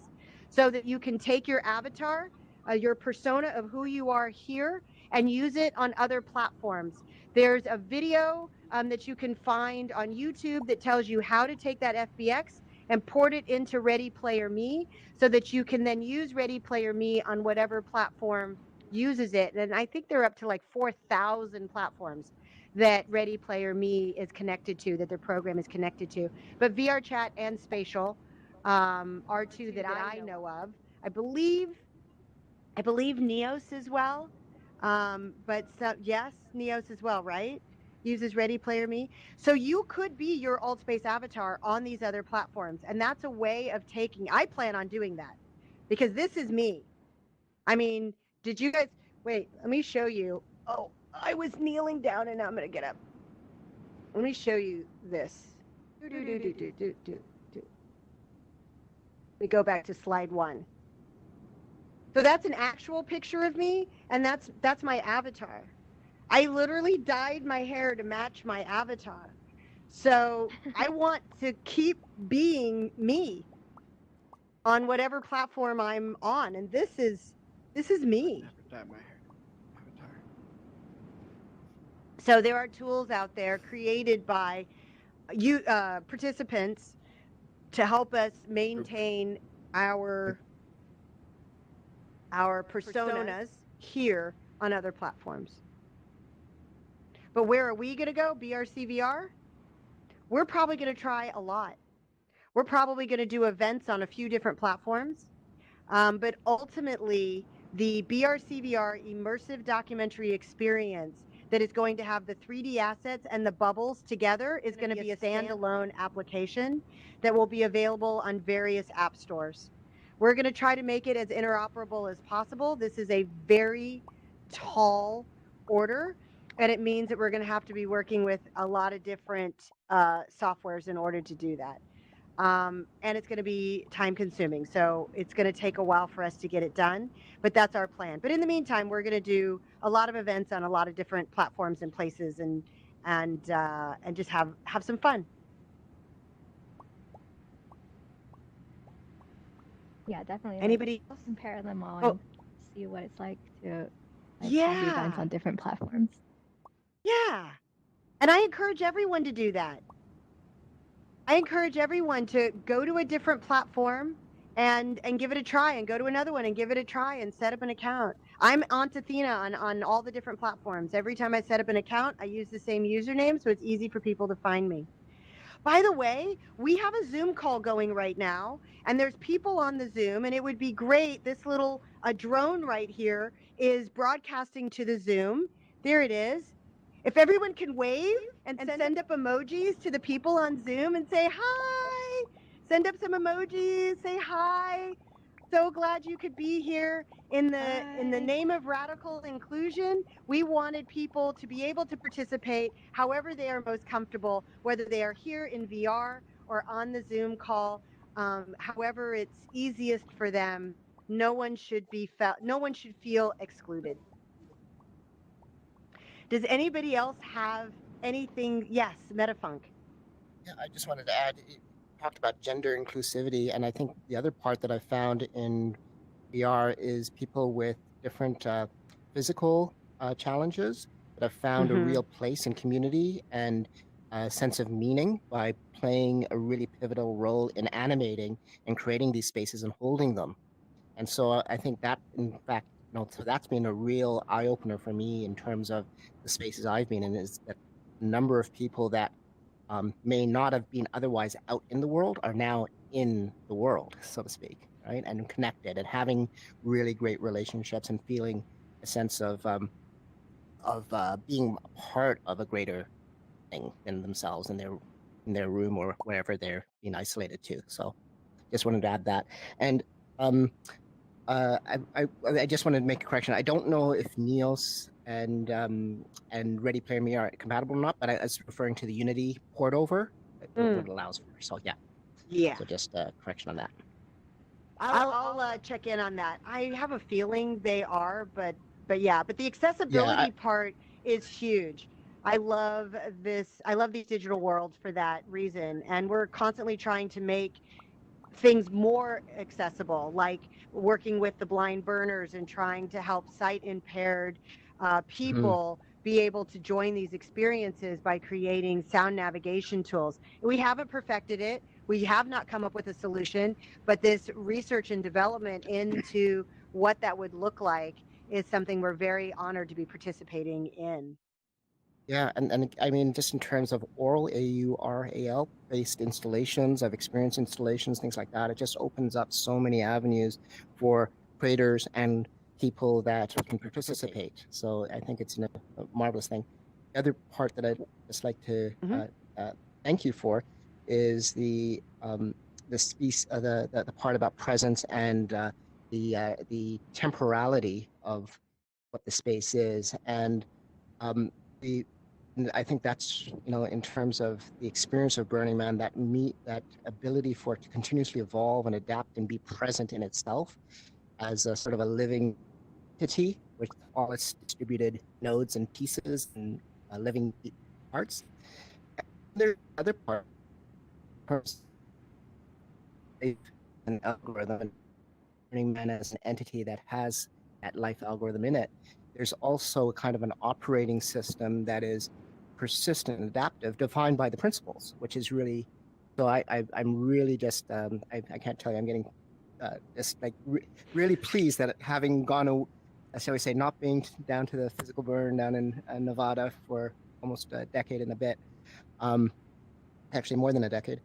so that you can take your avatar, your persona of who you are here, and use it on other platforms. There's a video that you can find on YouTube that tells you how to take that FBX and port it into Ready Player Me so that you can then use Ready Player Me on whatever platform uses it. And I think they're up to like 4,000 platforms that Ready Player Me is connected to, that their program is connected to. But VR Chat and Spatial are two that I know of. I believe Neos as well. Yes, Neos as well, right? Uses Ready Player Me. So you could be your AltSpace avatar on these other platforms. And that's a way of I plan on doing that because this is me. I mean, did you guys, wait, let me show you. Oh, I was kneeling down and now I'm going to get up. Let me show you this. Let me go back to slide 1. So that's an actual picture of me, and that's my avatar. I literally dyed my hair to match my avatar. So I want to keep being me on whatever platform I'm on, and this is me. So there are tools out there created by you participants to help us maintain our personas here on other platforms. But where are we going to go? BRCvr? We're probably going to try a lot. We're probably going to do events on a few different platforms. But ultimately, the BRCvr immersive documentary experience that is going to have the 3D assets and the bubbles together is going to be a standalone application that will be available on various app stores. We're going to try to make it as interoperable as possible. This is a very tall order, and it means that we're going to have to be working with a lot of different softwares in order to do that. And it's going to be time consuming. So it's going to take a while for us to get it done, but that's our plan. But in the meantime, we're going to do a lot of events on a lot of different platforms and places and just have some fun. Yeah, definitely. Anybody else? Compare them all Oh. and see what it's like to have Yeah. events on different platforms. Yeah. And I encourage everyone to do that. I encourage everyone to go to a different platform and give it a try, and go to another one and give it a try and set up an account. I'm Aunt Athena on all the different platforms. Every time I set up an account, I use the same username, so it's easy for people to find me. By the way, we have a Zoom call going right now, and there's people on the Zoom, and it would be great. This little drone right here is broadcasting to the Zoom. There it is. If everyone can wave and send up emojis to the people on Zoom and say hi, send up some emojis, say hi. So glad you could be here. In the name of radical inclusion, we wanted people to be able to participate however they are most comfortable, whether they are here in VR or on the Zoom call, however it's easiest for them. No one should feel excluded. Does anybody else have anything? Yes, Metafunk. Yeah, I just wanted to add, you talked about gender inclusivity, and I think the other part that I found in VR is people with different physical challenges that have found a real place in community and a sense of meaning by playing a really pivotal role in animating and creating these spaces and holding them. And so I think that, in fact, so that's been a real eye opener for me in terms of the spaces I've been in, is that the number of people that may not have been otherwise out in the world are now in the world, so to speak, right? And connected and having really great relationships and feeling a sense of being a part of a greater thing than themselves in their room or wherever they're being isolated to. So just wanted to add that. And I just wanted to make a correction. I don't know if Neos and Ready Player Me are compatible or not, but I was referring to the Unity port over that it allows for. So yeah. Yeah. So just a correction on that. I'll check in on that. I have a feeling they are, but yeah, but the accessibility part is huge. I love this. I love these digital worlds for that reason, and we're constantly trying to make things more accessible, like working with the blind burners and trying to help sight impaired people be able to join these experiences by creating sound navigation tools. We haven't perfected it. We have not come up with a solution, but this research and development into what that would look like is something we're very honored to be participating in. Yeah, and I mean, just in terms of oral AURAL based installations, I've experienced installations, things like that. It just opens up so many avenues for creators and people that can participate. So I think it's a marvelous thing. The other part that I'd just like to thank you for is the part about presence and the temporality of what the space is, and I think that's, in terms of the experience of Burning Man, that ability for it to continuously evolve and adapt and be present in itself as a sort of a living entity with all its distributed nodes and pieces and living parts. There's other part, an algorithm, Burning Man as an entity that has that life algorithm in it. There's also kind of an operating system that is persistent and adaptive, defined by the principles, which is really, so I'm really just, I can't tell you, I'm getting just like really pleased that having gone, shall we say, not being down to the physical burn down in Nevada for almost a decade and a bit, actually more than a decade,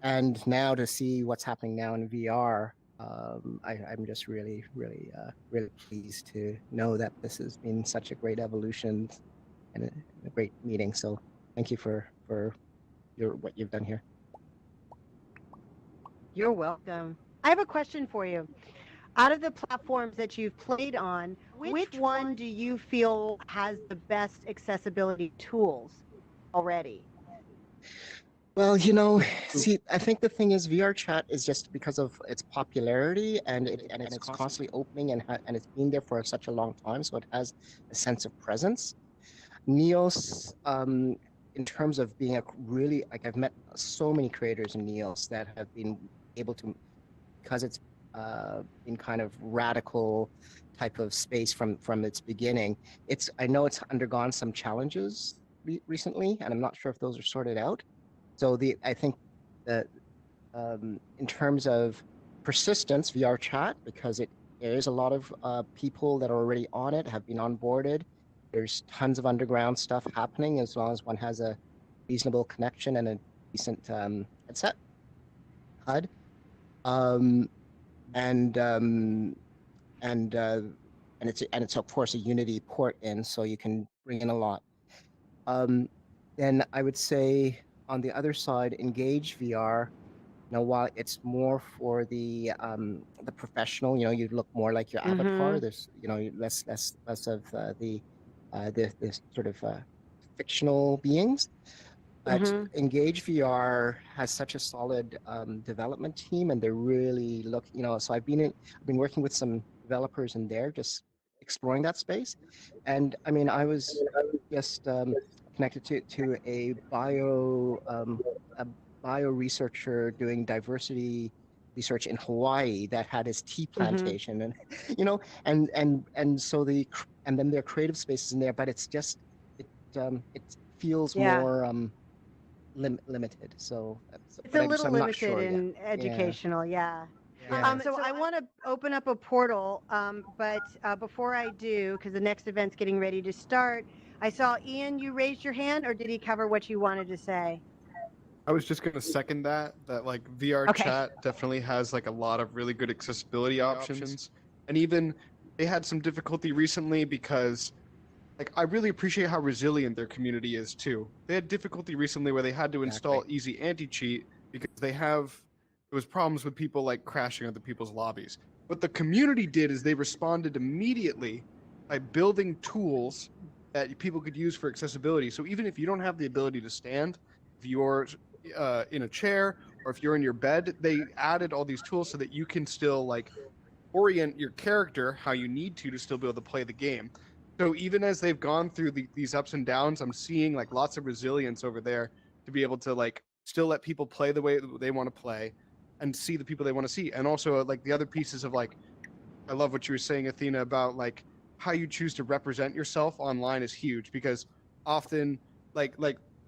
and now to see what's happening now in VR, I'm just really pleased to know that this has been such a great evolution and a great meeting. So thank you for what you've done here. You're welcome. I have a question for you. Out of the platforms that you've played on, which one do you feel has the best accessibility tools already? Well, see, I think the thing is VR chat is just because of its popularity and it's constantly opening and it's been there for such a long time, so it has a sense of presence. Neos, in terms of being a really, like, I've met so many creators in Neos that have been able to, because it's been kind of radical type of space from its beginning. I know it's undergone some challenges recently, and I'm not sure if those are sorted out. So I think that in terms of persistence, VR chat, because there is a lot of people that are already on it, have been onboarded. There's tons of underground stuff happening as long as one has a reasonable connection and a decent headset HUD. And it's of course a Unity port in, so you can bring in a lot. Then I would say on the other side, Engage VR. While it's more for the professional, you look more like your avatar. There's less of the sort of fictional beings. But Engage VR has such a solid development team, and they're really so I've been working with some developers in there, just exploring that space. And I mean, I was just connected to a bio researcher doing diversity research in Hawaii that had his tea plantation, and and so and then there are creative spaces in there, but it's just it feels more limited. So it's a little limited and educational, yeah. So I want to open up a portal, but before I do, because the next event's getting ready to start, I saw Ian, you raised your hand, or did he cover what you wanted to say? I was just gonna second that like VR chat definitely has like a lot of really good accessibility options, and even they had some difficulty recently because like I really appreciate how resilient their community is too. They had difficulty recently where they had to install easy anti-cheat because there was problems with people like crashing other people's lobbies. What the community did is they responded immediately by building tools that people could use for accessibility. So even if you don't have the ability to stand, if you're in a chair or if you're in your bed, they added all these tools so that you can still like orient your character how you need to still be able to play the game. So even as they've gone through these ups and downs, I'm seeing like lots of resilience over there to be able to like still let people play the way they want to play and see the people they want to see. And also like the other pieces of like, I love what you were saying, Athena, about like how you choose to represent yourself online is huge, because often like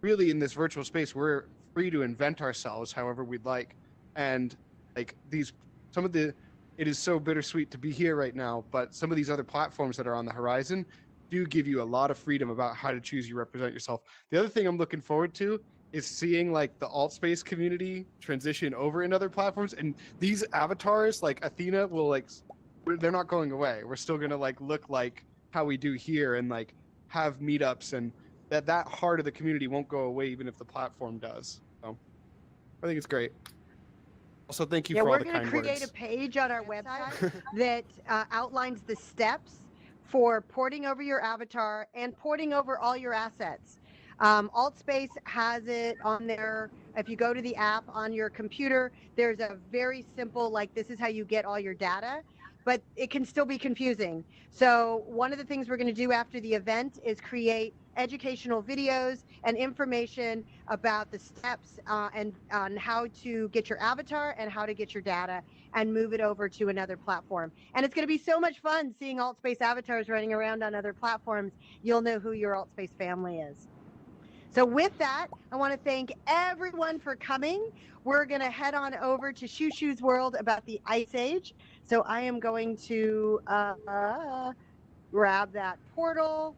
really in this virtual space, we're free to invent ourselves however we'd like. And like it is so bittersweet to be here right now, but some of these other platforms that are on the horizon do give you a lot of freedom about how to choose you represent yourself. The other thing I'm looking forward to is seeing like the alt space community transition over in other platforms, and these avatars like Athena will like, they're not going away. We're still gonna like look like how we do here and like have meetups, and that heart of the community won't go away even if the platform does. So I think it's great. Also, thank you for all the kind words. We're going to create a page on our website that outlines the steps for porting over your avatar and porting over all your assets. AltSpace has it on there. If you go to the app on your computer, there's a very simple, like, this is how you get all your data, but it can still be confusing. So one of the things we're going to do after the event is create educational videos and information about the steps and on how to get your avatar and how to get your data and move it over to another platform. And it's going to be so much fun seeing AltSpace avatars running around on other platforms. You'll know who your AltSpace family is. So with that, I want to thank everyone for coming. We're going to head on over to Shoo Shoo's world about the Ice Age. So I am going to grab that portal.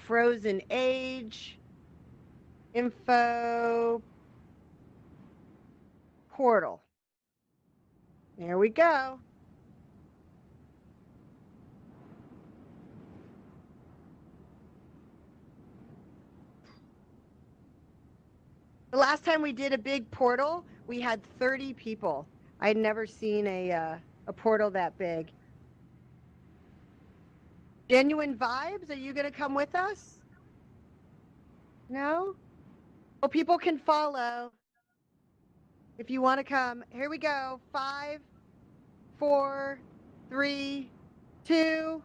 Frozen Age, info, portal. There we go. The last time we did a big portal, we had 30 people. I'd never seen a portal that big. Genuine Vibes, are you going to come with us? No? Well, people can follow if you want to come. Here we go. 5, 4, 3, 2,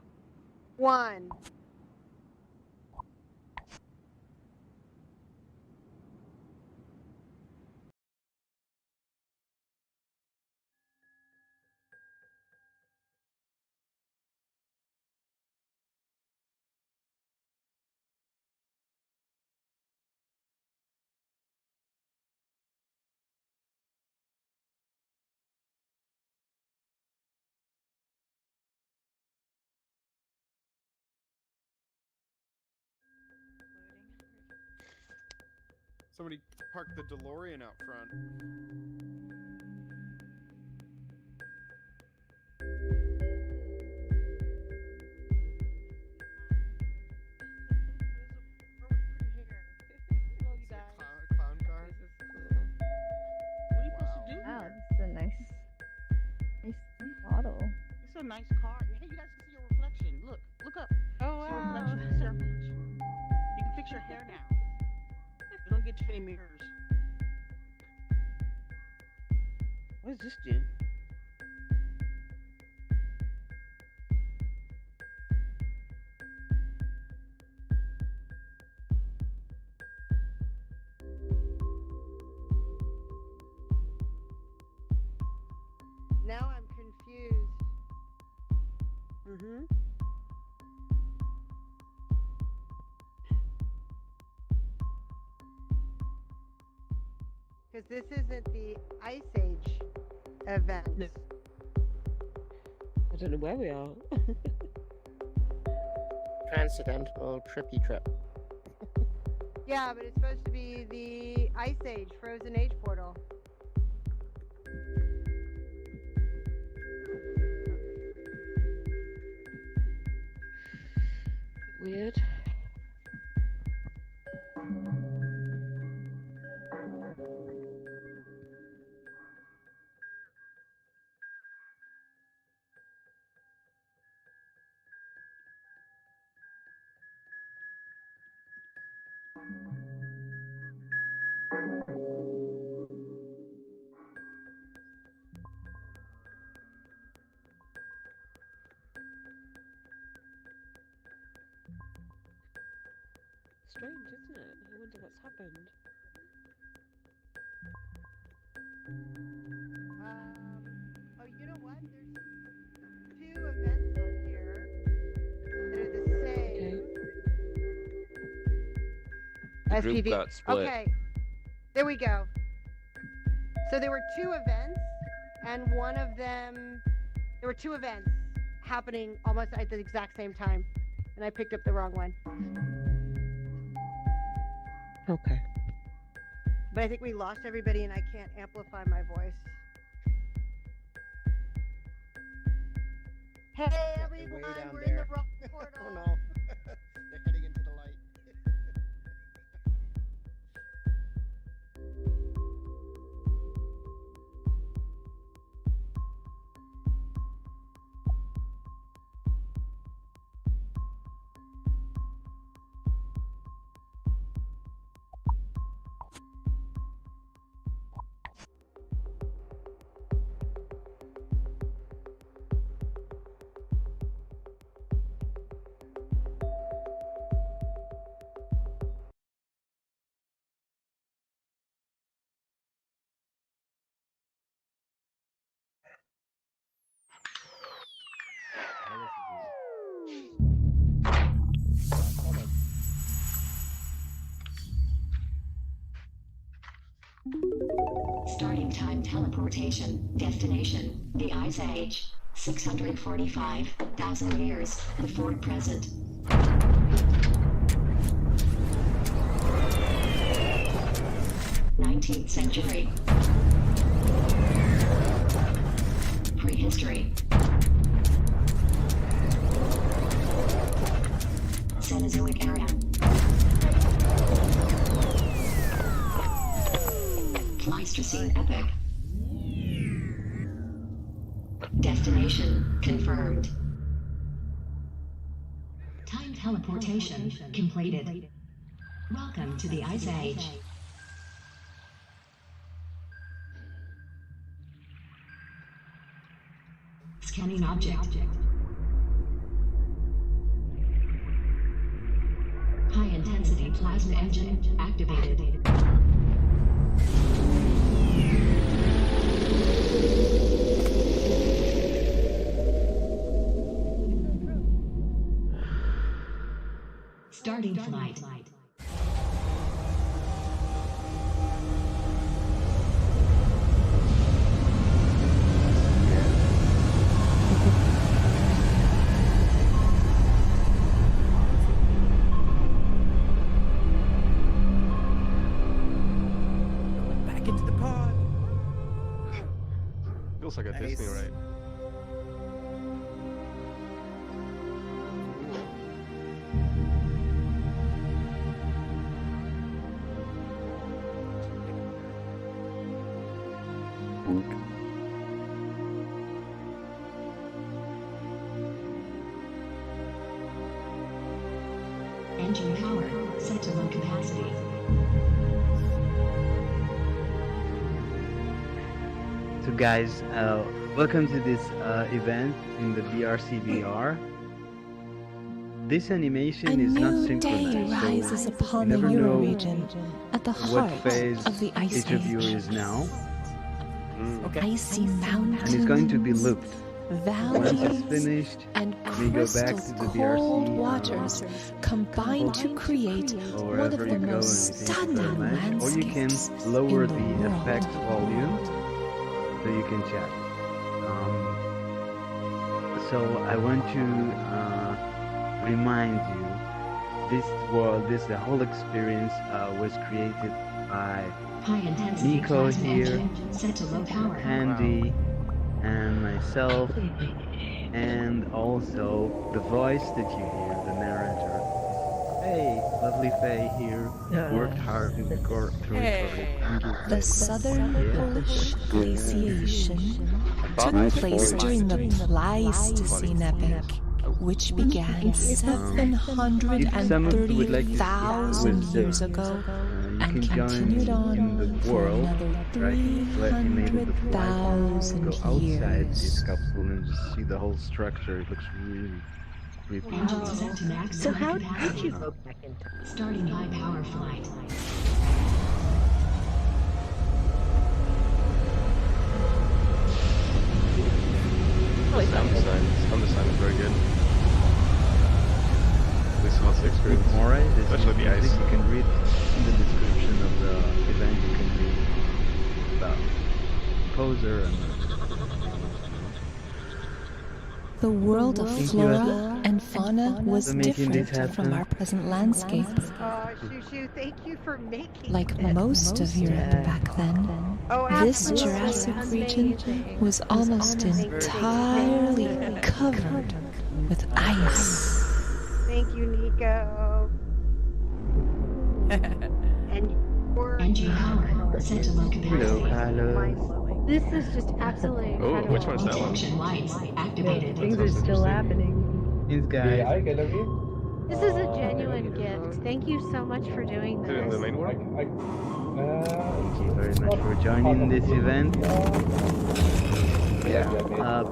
1. Somebody parked the DeLorean out front. Clown car. This is cool. What are you supposed to do Wow, here? this is a nice model. It's a nice car. Hey, you guys can see your reflection. Look up. Oh, See your wow. reflection. It's your You can fix your hair now. You don't get too many mirrors. What does this do? Mm-hmm. Because this isn't the Ice Age event. No. I don't know where we are. Transcendental trippy trip. Yeah, but it's supposed to be the Ice Age, Frozen Age portal. Weird. Strange, isn't it? I wonder what's happened. Oh, you know what? There's 2 events on here that are the same. The group SPV. got split. Okay, there we go. So there were 2 events, and one of them, there were 2 events happening almost at the exact same time, and I picked up the wrong one. Okay. But I think we lost everybody, and I can't amplify my voice. Hey everyone, we're in the wrong portal. Oh no, they're heading into the light. Starting time teleportation. Destination, the Ice Age. 645,000 years before present. '19th century. Prehistory. Cenozoic era. Pleistocene epoch. Destination confirmed. Time teleportation completed. Welcome to the Ice Age. Scanning object. High intensity plasma engine activated. Starting flight. Back into the pod. Feels like a Disney ride. Engine power set to low capacity. So guys, welcome to this event in the BRCvr. This animation is not synchronized, rises so upon you the never know Euroregion at the what heart phase of the Ice each of you Age. is now. Icy mountains. And it's going to be looped. Once it's valleys, finished, and we go back crystal to the cold BRC. waters combine to create Or one of wherever the you go, most and thank you very stunning much. Or you can landscapes lower in the the world. effect volume so you can chat. So I want to remind you, the whole experience was created by Nico here, Andy, and myself, and also the voice that you hear, the narrator. Hey, lovely Faye here. Worked hard to record through recording. Thank you, The Faye. southern Polish glaciation took place during the Pleistocene epoch, which began 730,000 years ago and continued on for another Right? Let him enable the flight. 300,000 Go outside years. this capsule and just see the whole structure. It looks really creepy. So how did you go back in time? Starting high power flight. Sound design is very good. This was the experience. More, especially the ice. You can read in the description of the event. You can read about composer and. The world of flora and fauna was For making this different from happen. our present landscape. Shushu, thank you for making Like this. most of Europe back then, Oh, this absolutely. Jurassic region was almost entirely covered with ice. Thank you, Nico. And your Engine power set to low capacity. This is just absolutely Oh, incredible. which one is that one? Detection lights activated. Things are still happening. These guys. This is a genuine gift. Thank you so much for doing Doing the this. main work? Thank you very much for joining this event. Yeah.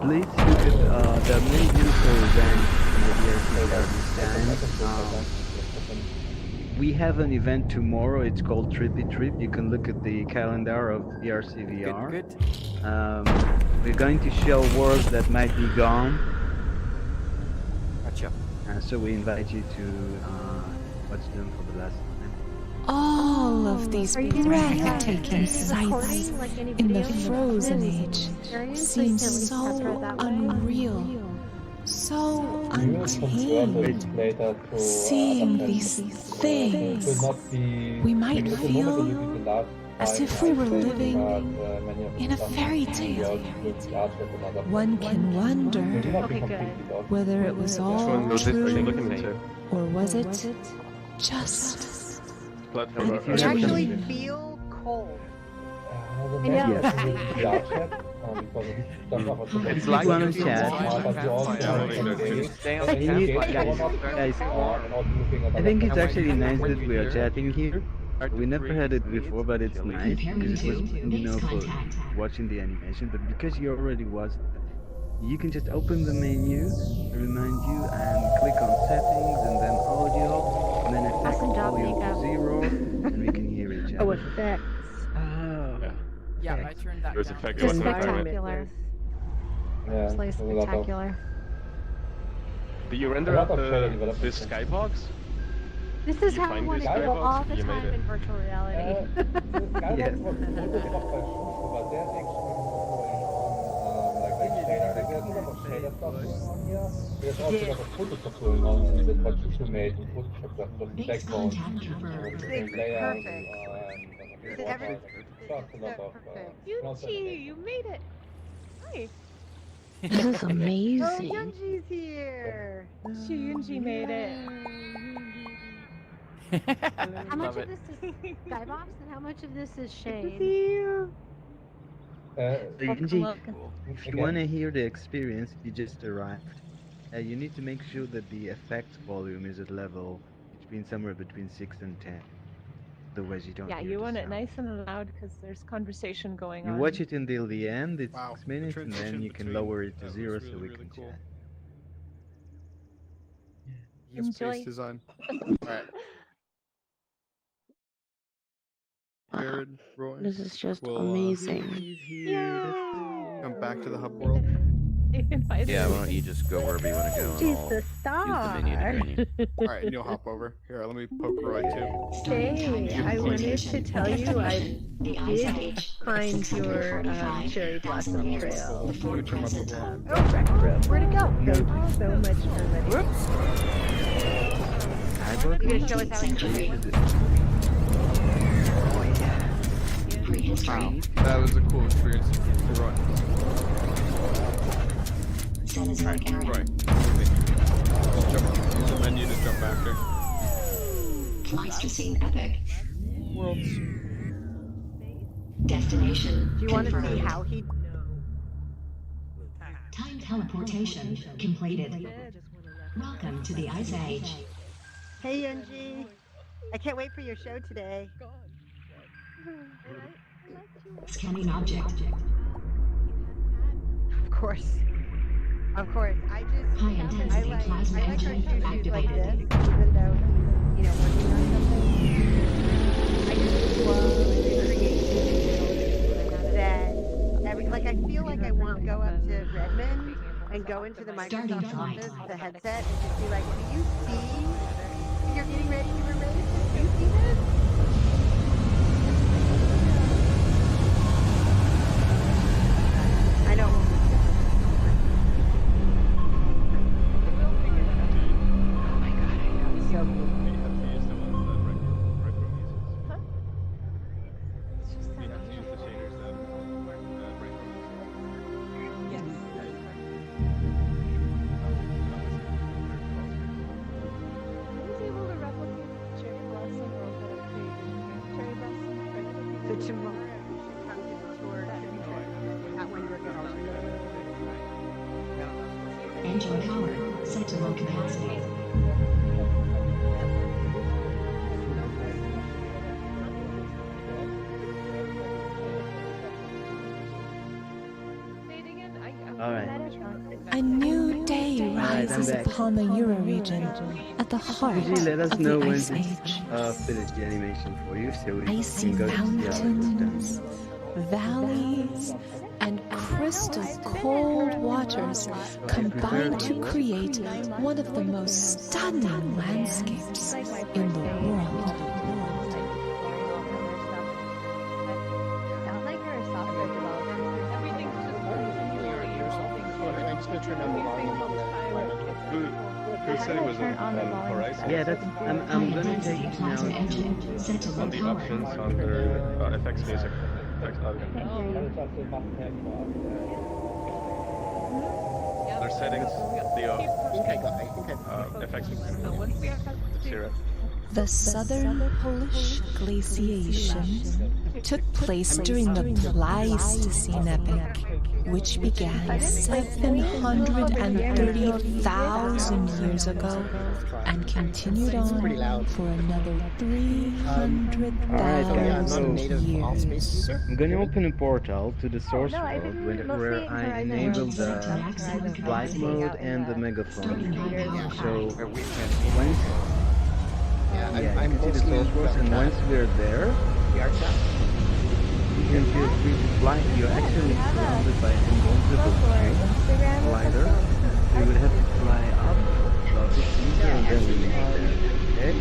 Please look at there are many beautiful events in the BRCvr this time. We have an event tomorrow. It's called Trippy Trip. You can look at the calendar of BRCvr. Good. We're going to show worlds that might be gone. Gotcha. So we invite you to watch them for the last time. All of these breathtaking sights in the frozen age seem so unreal, so untamed. Seeing these things, we might feel as if we were living in a fairy tale. One can wonder whether it was all true, or was it just I actually feel cold. I know. It's like one chat. Guys, I think it's actually nice that we are chatting here. We never had it before, but it's nice because it was, for watching the animation. But because you already watched, you can just open the menu, remind you, and click on settings, and then audio, and then effects volume to 0, and we can hear each other. Oh, effects. Yeah, I turned that There's down. effect Just wasn't spectacular. Absolutely spectacular. Do you render out the skybox? This is You how I find want to this feel skybox? all the You made time it. in virtual reality. Yes. Base contact confirmed. Yuchi, you made it. Hi. This is amazing. Oh, Yunji's here. Yunji made it. How much Love of it. this is Skybox and how much of this is Shade? So Yunji, if you want to hear the experience, you just arrived. You need to make sure that the effects volume is at level somewhere between 6 and 10. Otherwise, you don't Yeah, hear you the want it sound. nice and loud because there's conversation going You on. watch it until the end, it's Wow, 6 minutes, the and then transition you can between lower it to that 0 was so really, we really can cool. chat. Yes, Enjoy. space design. Alright. Jared, Roy. This is just will, amazing. Come back to the hub world. Yeah, why don't you just go wherever you want to go, and She's I'll the use the star. menu to train you. Alright, and you'll hop over. Here, let me poke Roy too. Hey, I wanted to tell you I did find your cherry blossom trail. Let me turn my bubble off. Oh, retro. Where'd it go? Thank you so much for letting me. You gonna show us how it's made? Wow, that was a cool experience for Roy. Alright, Roy, just jump, use the menu to jump after. Pleistocene epoch. Worlds. Destination. Do you want to see how he? Time teleportation completed. Welcome to the Ice Age. Hey, Yunji. I can't wait for your show today. Scanning object. Of course. Of course. I like our shoot like this, even though he's, working on something. I just love the creativity that I feel like I want to go up to Redmond and go into the Microsoft office, the headset, and just be like, do you see you're getting ready to erase? Do you see this? I know. Oh my god, I know. It's so cool. So tomorrow you should come to the tour at when you're going. Engine power set to low capacity. A new day rises upon the Euro region at the heart Could you let us of know the when Ice to Age. finish the animation for you so we Icy can go to the mountains, valleys, and crystal cold waters combine to create one of the most stunning landscapes in the world. Sounds like you're a software developer. I'm just gonna turn down the volume on Who said it was on Horizon? Yeah, that's. I'm gonna take you now On the options under FX Basic. Under settings, the FX Zero. The southern Polish glaciation took place during the Pleistocene epoch, which began 730,000 years ago and continued on for another 300,000 years. I'm gonna open a portal to the source world where I enable the flight mode and the megaphone. So once I'm you can see the source world, and once we're there, you can feel free to fly. You're actually surrounded by an invisible glider. You would have to fly up about 15 and then we make there. Okay?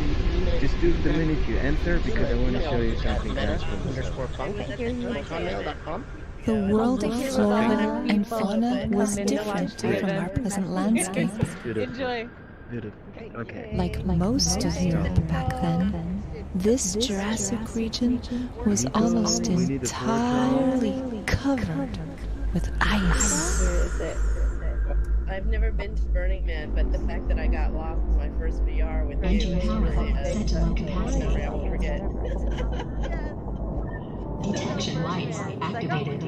Just do the minute you enter because I want to show you something else from the The world of flora and fauna was different from our present landscape. Enjoy. Okay. Like most of Europe back then, this Jurassic region was almost entirely covered with ice. Where is it? I've never been to Burning Man, but the fact that I got lost in my first VR with you is really a memory I won't forget. Detection lights activated.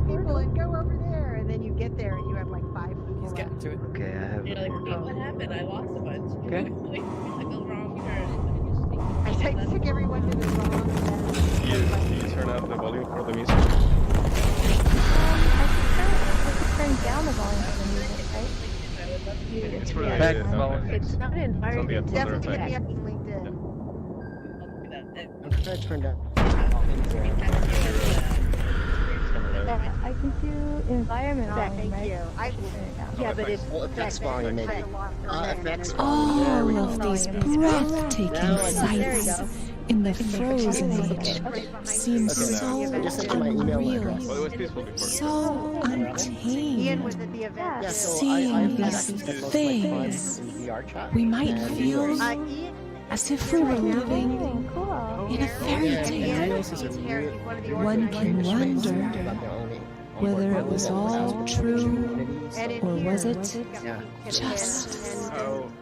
People and go over there, and then you get there and you have like 5 people. He's getting to it. Okay, I have. You're like, wait, what happened? I lost a bunch. Okay. Like a wrong turn. I took everyone to the wrong. Can you turn up the volume for the music? I could turn down the volume for the music, right? It's for the Back It's not an It's on the environment. Thunder Definitely hit me effect. up in LinkedIn. I'm trying to turn down. I can do environment volume, Thank right? you. I should turn it down. Yeah, but it's effects volume, maybe. Effects volume. All of these breathtaking Now I can- There we sights go. in the frozen age seem so Just enter my email unreal, address. Well, it was peaceful before. so Ian untamed. was at the event. Yeah, so Seeing I've these access to most of my things, clients in VR chat. we might and feel Ian, as if we were living Cool. in a fairy Yeah, tale. Neos is a real- One can wonder whether it was all true, or was it just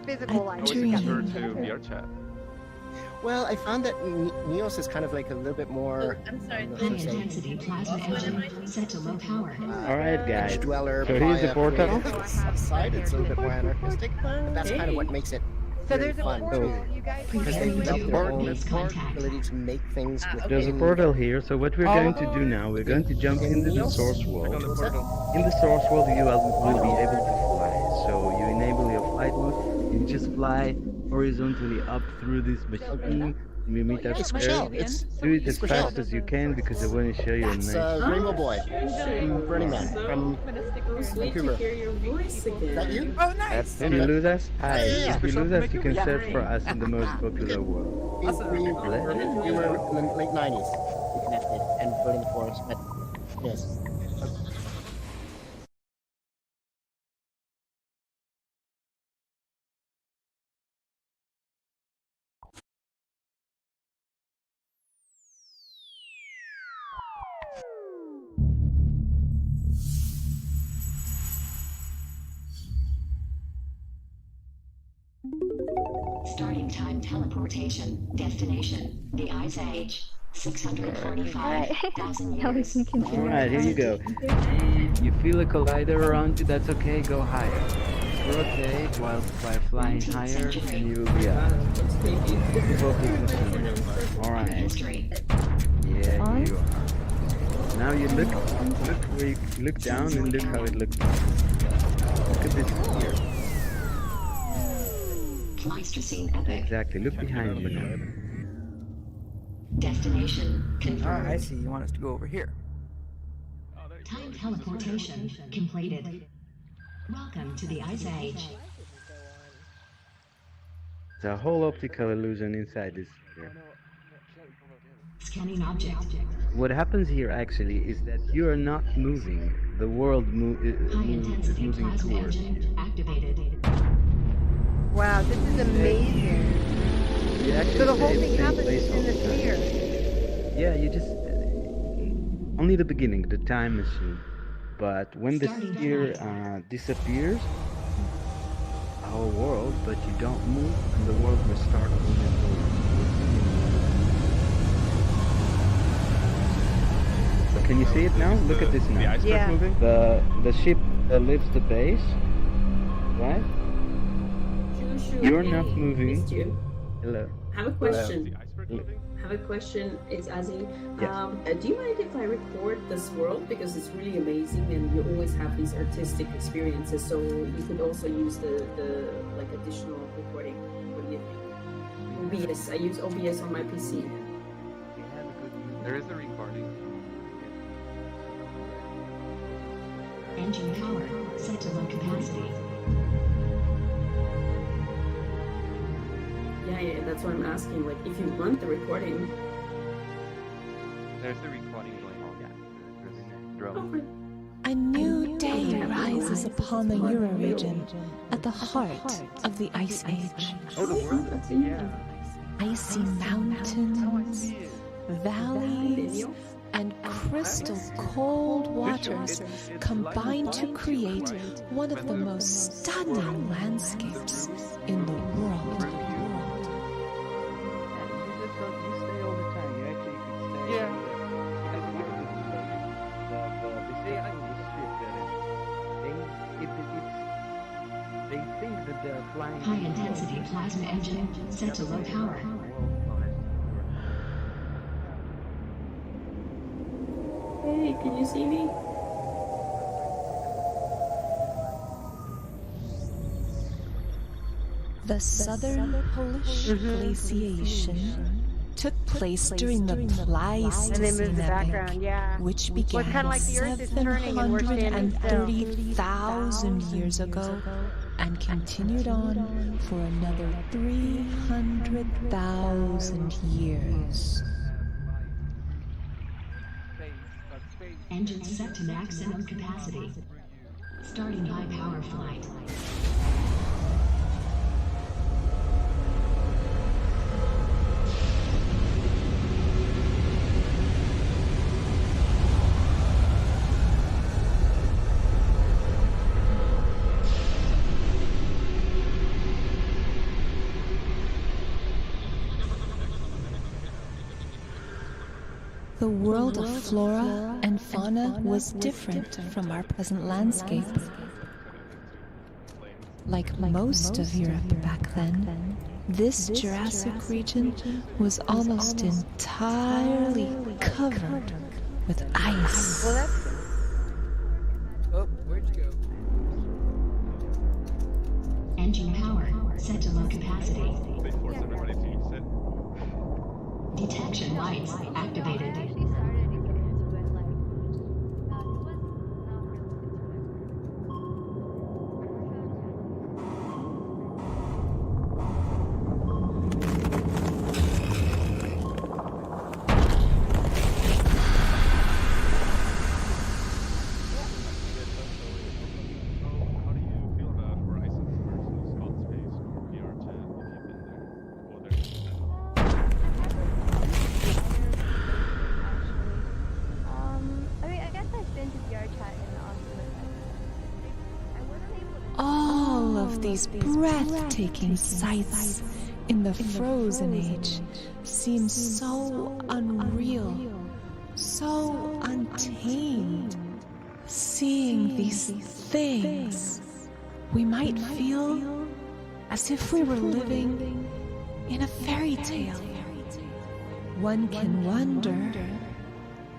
physical a life. dream? To VR chat. Well, I found that Neos is kind of like a little bit more. I'm sorry. how High to say, intensity plasma engine set to low power. Alright, guys. Dweller, So here's the Maya, portal. Outside, it's a little bit more anarchistic, but that's kind of what makes it So really there's a fun portal. too. You guys Because they develop their own Contact. ability to make things with There's a portal here, so what we're going to do now, we're going to jump into the source world. In the source world, you will be able to fly. So you enable your flight mode, you just fly horizontally up through this machine. You meet up It's there. Michelle. It's Do it as Michelle. fast as you can because I want to show you a It's nice. Rainbow Boy from Burning Man from Vancouver. Is that you? Oh, nice. If you lose us, hi. Yeah. If you lose us, you can search for us in the most popular world. We were in the late 90s. We connected and Burning the Forest, but yes. Starting time teleportation. Destination, the Ice Age. 645,000 Now we years. can continue. Alright, here you go. You feel a collider around you, that's okay, go higher. Rotate while flying higher and you will be up. Alright. Yeah, you are. Now you look where you look down and look how it looks. Look at this here. Pleistocene epoch. Exactly, look behind you now. Destination confirmed. I see. You want us to go over here. Time teleportation completed. Welcome to the Ice Age. It's a whole optical illusion inside this sphere. Scanning object. What happens here actually is that you are not moving. The world High is intensity moving plasma towards you. engine activated. Wow, this is amazing. You actually So the whole stay thing the same happens place in all the time. sphere. Yeah, you just only the beginning, the time machine. But when the sphere disappears, our world, but you don't move, and the world will start moving forward. So can you see it now? Look at this now. The iceberg moving? The ship leaves the base, right? You're not moving. Hello. I have a question. The iceberg moving? I have a question. It's Azzy. Yes. Do you mind if I record this world, because it's really amazing and you always have these artistic experiences? So you could also use the like additional recording. What do you think? OBS. I use OBS on my PC. There is a recording. Engine power set to low capacity. Yeah, that's what I'm asking. Like, if you want the recording. There's a recording going on. Yeah. There's a drone. A new day rises upon the Euro region at the heart of the Ice Age. Oh, the world? Yeah. Icy mountains, valleys, and crystal cold waters combine to create one of the most stunning landscapes in the world. High intensity plasma engine set to low power. Hey, can you see me? The southern Polish glaciation took place during the Pleistocene And they moved the epoch, background, yeah. which Well, it's began kind of like the Earth is turning and we're standing still. 730,000 years ago and continued on for another 300,000 years. Engines set to maximum capacity. Starting high power flight. The world of flora and fauna was different from our present landscape. Like most of Europe back then, this Jurassic region was almost entirely covered with ice. Oh, where'd you go? Engine power set to low capacity. They force everybody to sit. Detection lights activated. All of these breathtaking sights in the Frozen Age seem so unreal, so untamed. Seeing these things, we might feel as if we were living in a fairy tale. One can wonder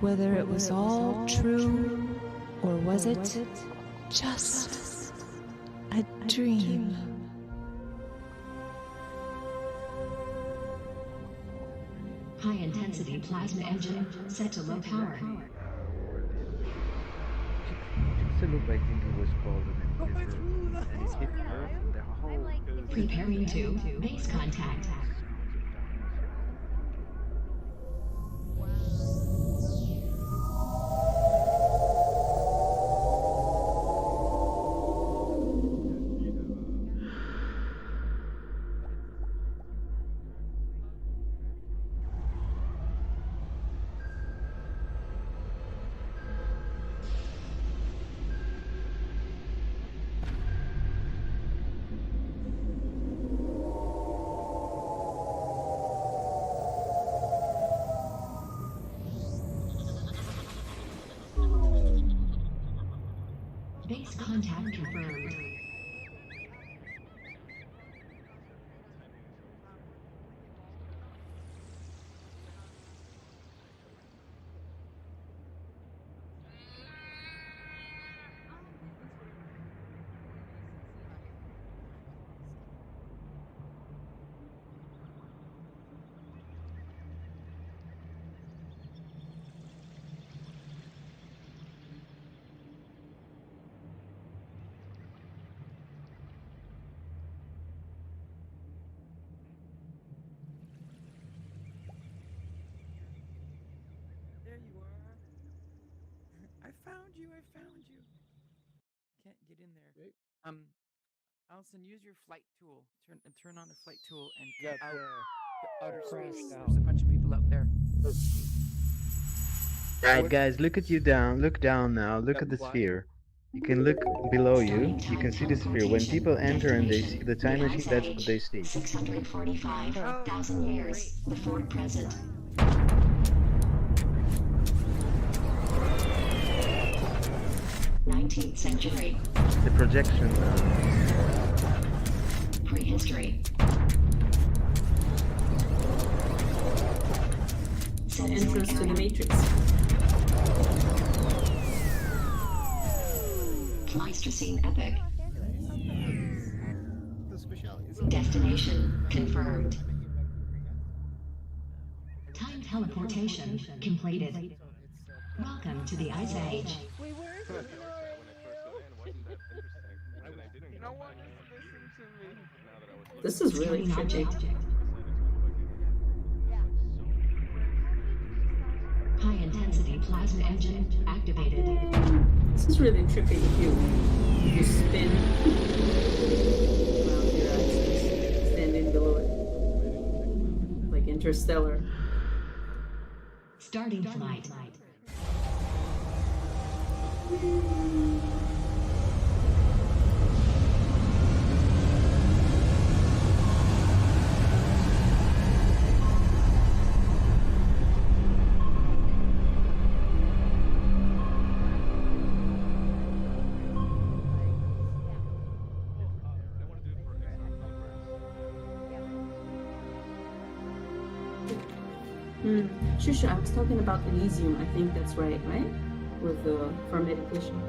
whether it was all true, or was it just a dream? High intensity plasma engine set to low power. Look, I think it was called and it hit Earth and the whole. Preparing to base contact. Base contact confirmed. There you are. I found you. Can't get in there. Allison, use your flight tool. Turn on the flight tool and get out to outer space. There's a bunch of people out there. Right, guys, look down now. Look at the sphere. You can look below you. You can see the sphere. When people enter and they see the time machine, that's what they see. 645,000 years before present. 19th century. The projection. Prehistory. Entrance to the Matrix. Pleistocene epoch. Destination confirmed. Time Teleportation completed. Welcome to the Ice Age. We were You know what? Just listen to me. This is really tricky. High intensity plasma engine activated. This is really trippy if you spin around your axis, standing below it, like interstellar. Starting flight. Shusha, I was talking about Elysium. I think that's right? With for meditation.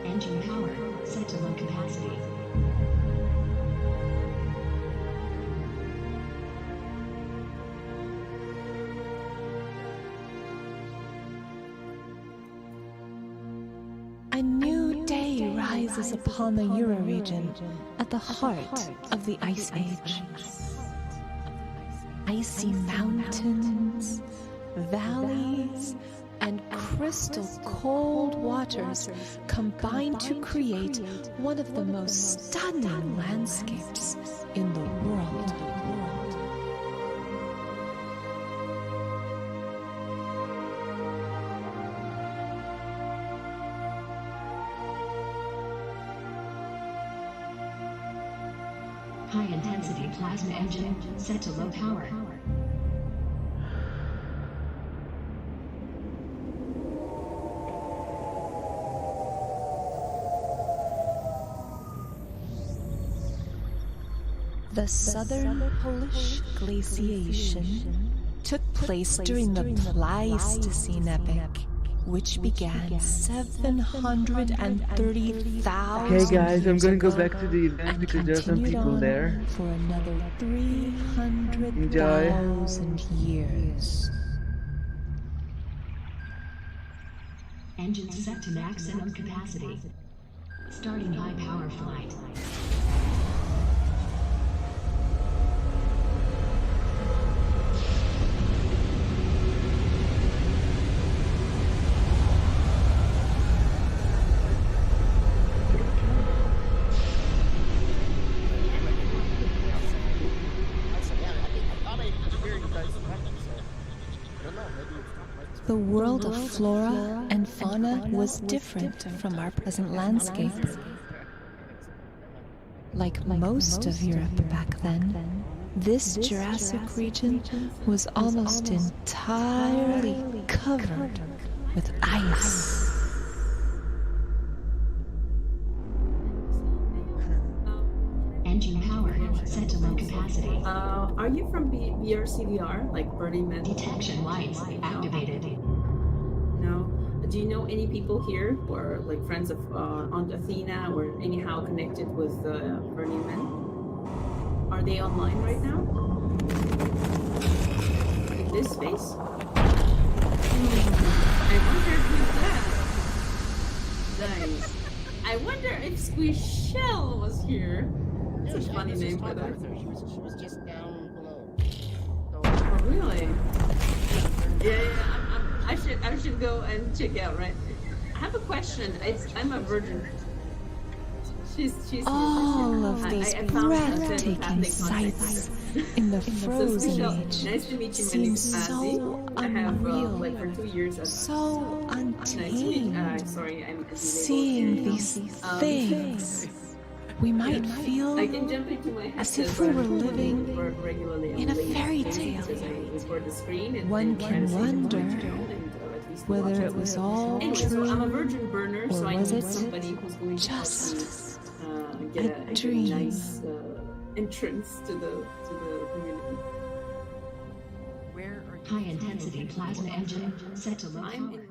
Engine power set to low capacity. A new day rises upon the Euro region at the heart of the Ice Age. Icy mountains, valleys, and crystal cold waters combine to create one of the most stunning landscapes in the world. High intensity plasma engine set to low power. The southern Polish glaciation took place during the Pleistocene epoch, which began 730,000 Okay guys, I'm gonna go years back ago to the event because there are some continued people on there. for another 300,000 years. Engine set to maximum capacity. Starting high power flight. The world of flora and fauna was different from our present landscape. Like most of Europe back then, this Jurassic region was almost entirely covered with ice. Engine power set to low capacity. Are you from BRCvr, like Burning Man? Detection lights activated. No. Do you know any people here who are like friends of Aunt Athena or anyhow connected with Burning Man? Are they online right now? In this space? I wonder who's that. Nice. I wonder if Squishell was here. That's a funny name for that. She was just down below. Oh, really? Yeah. I should go and check out. Right. I have a question. I'm a virgin. She's All of these breathtaking sights in the frozen age nice to meet you. seem so unreal, like for 2 years. so untamed. Sorry, I'm Seeing these things, we might feel I can jump into my as if we were living regularly in a fairy tale. One can wonder whether it was all anyway, true, so I'm a virgin burner, or so I was need it somebody who's going to just get a dream? nice entrance to the community. Where are you? High intensity plasma engine set to low power.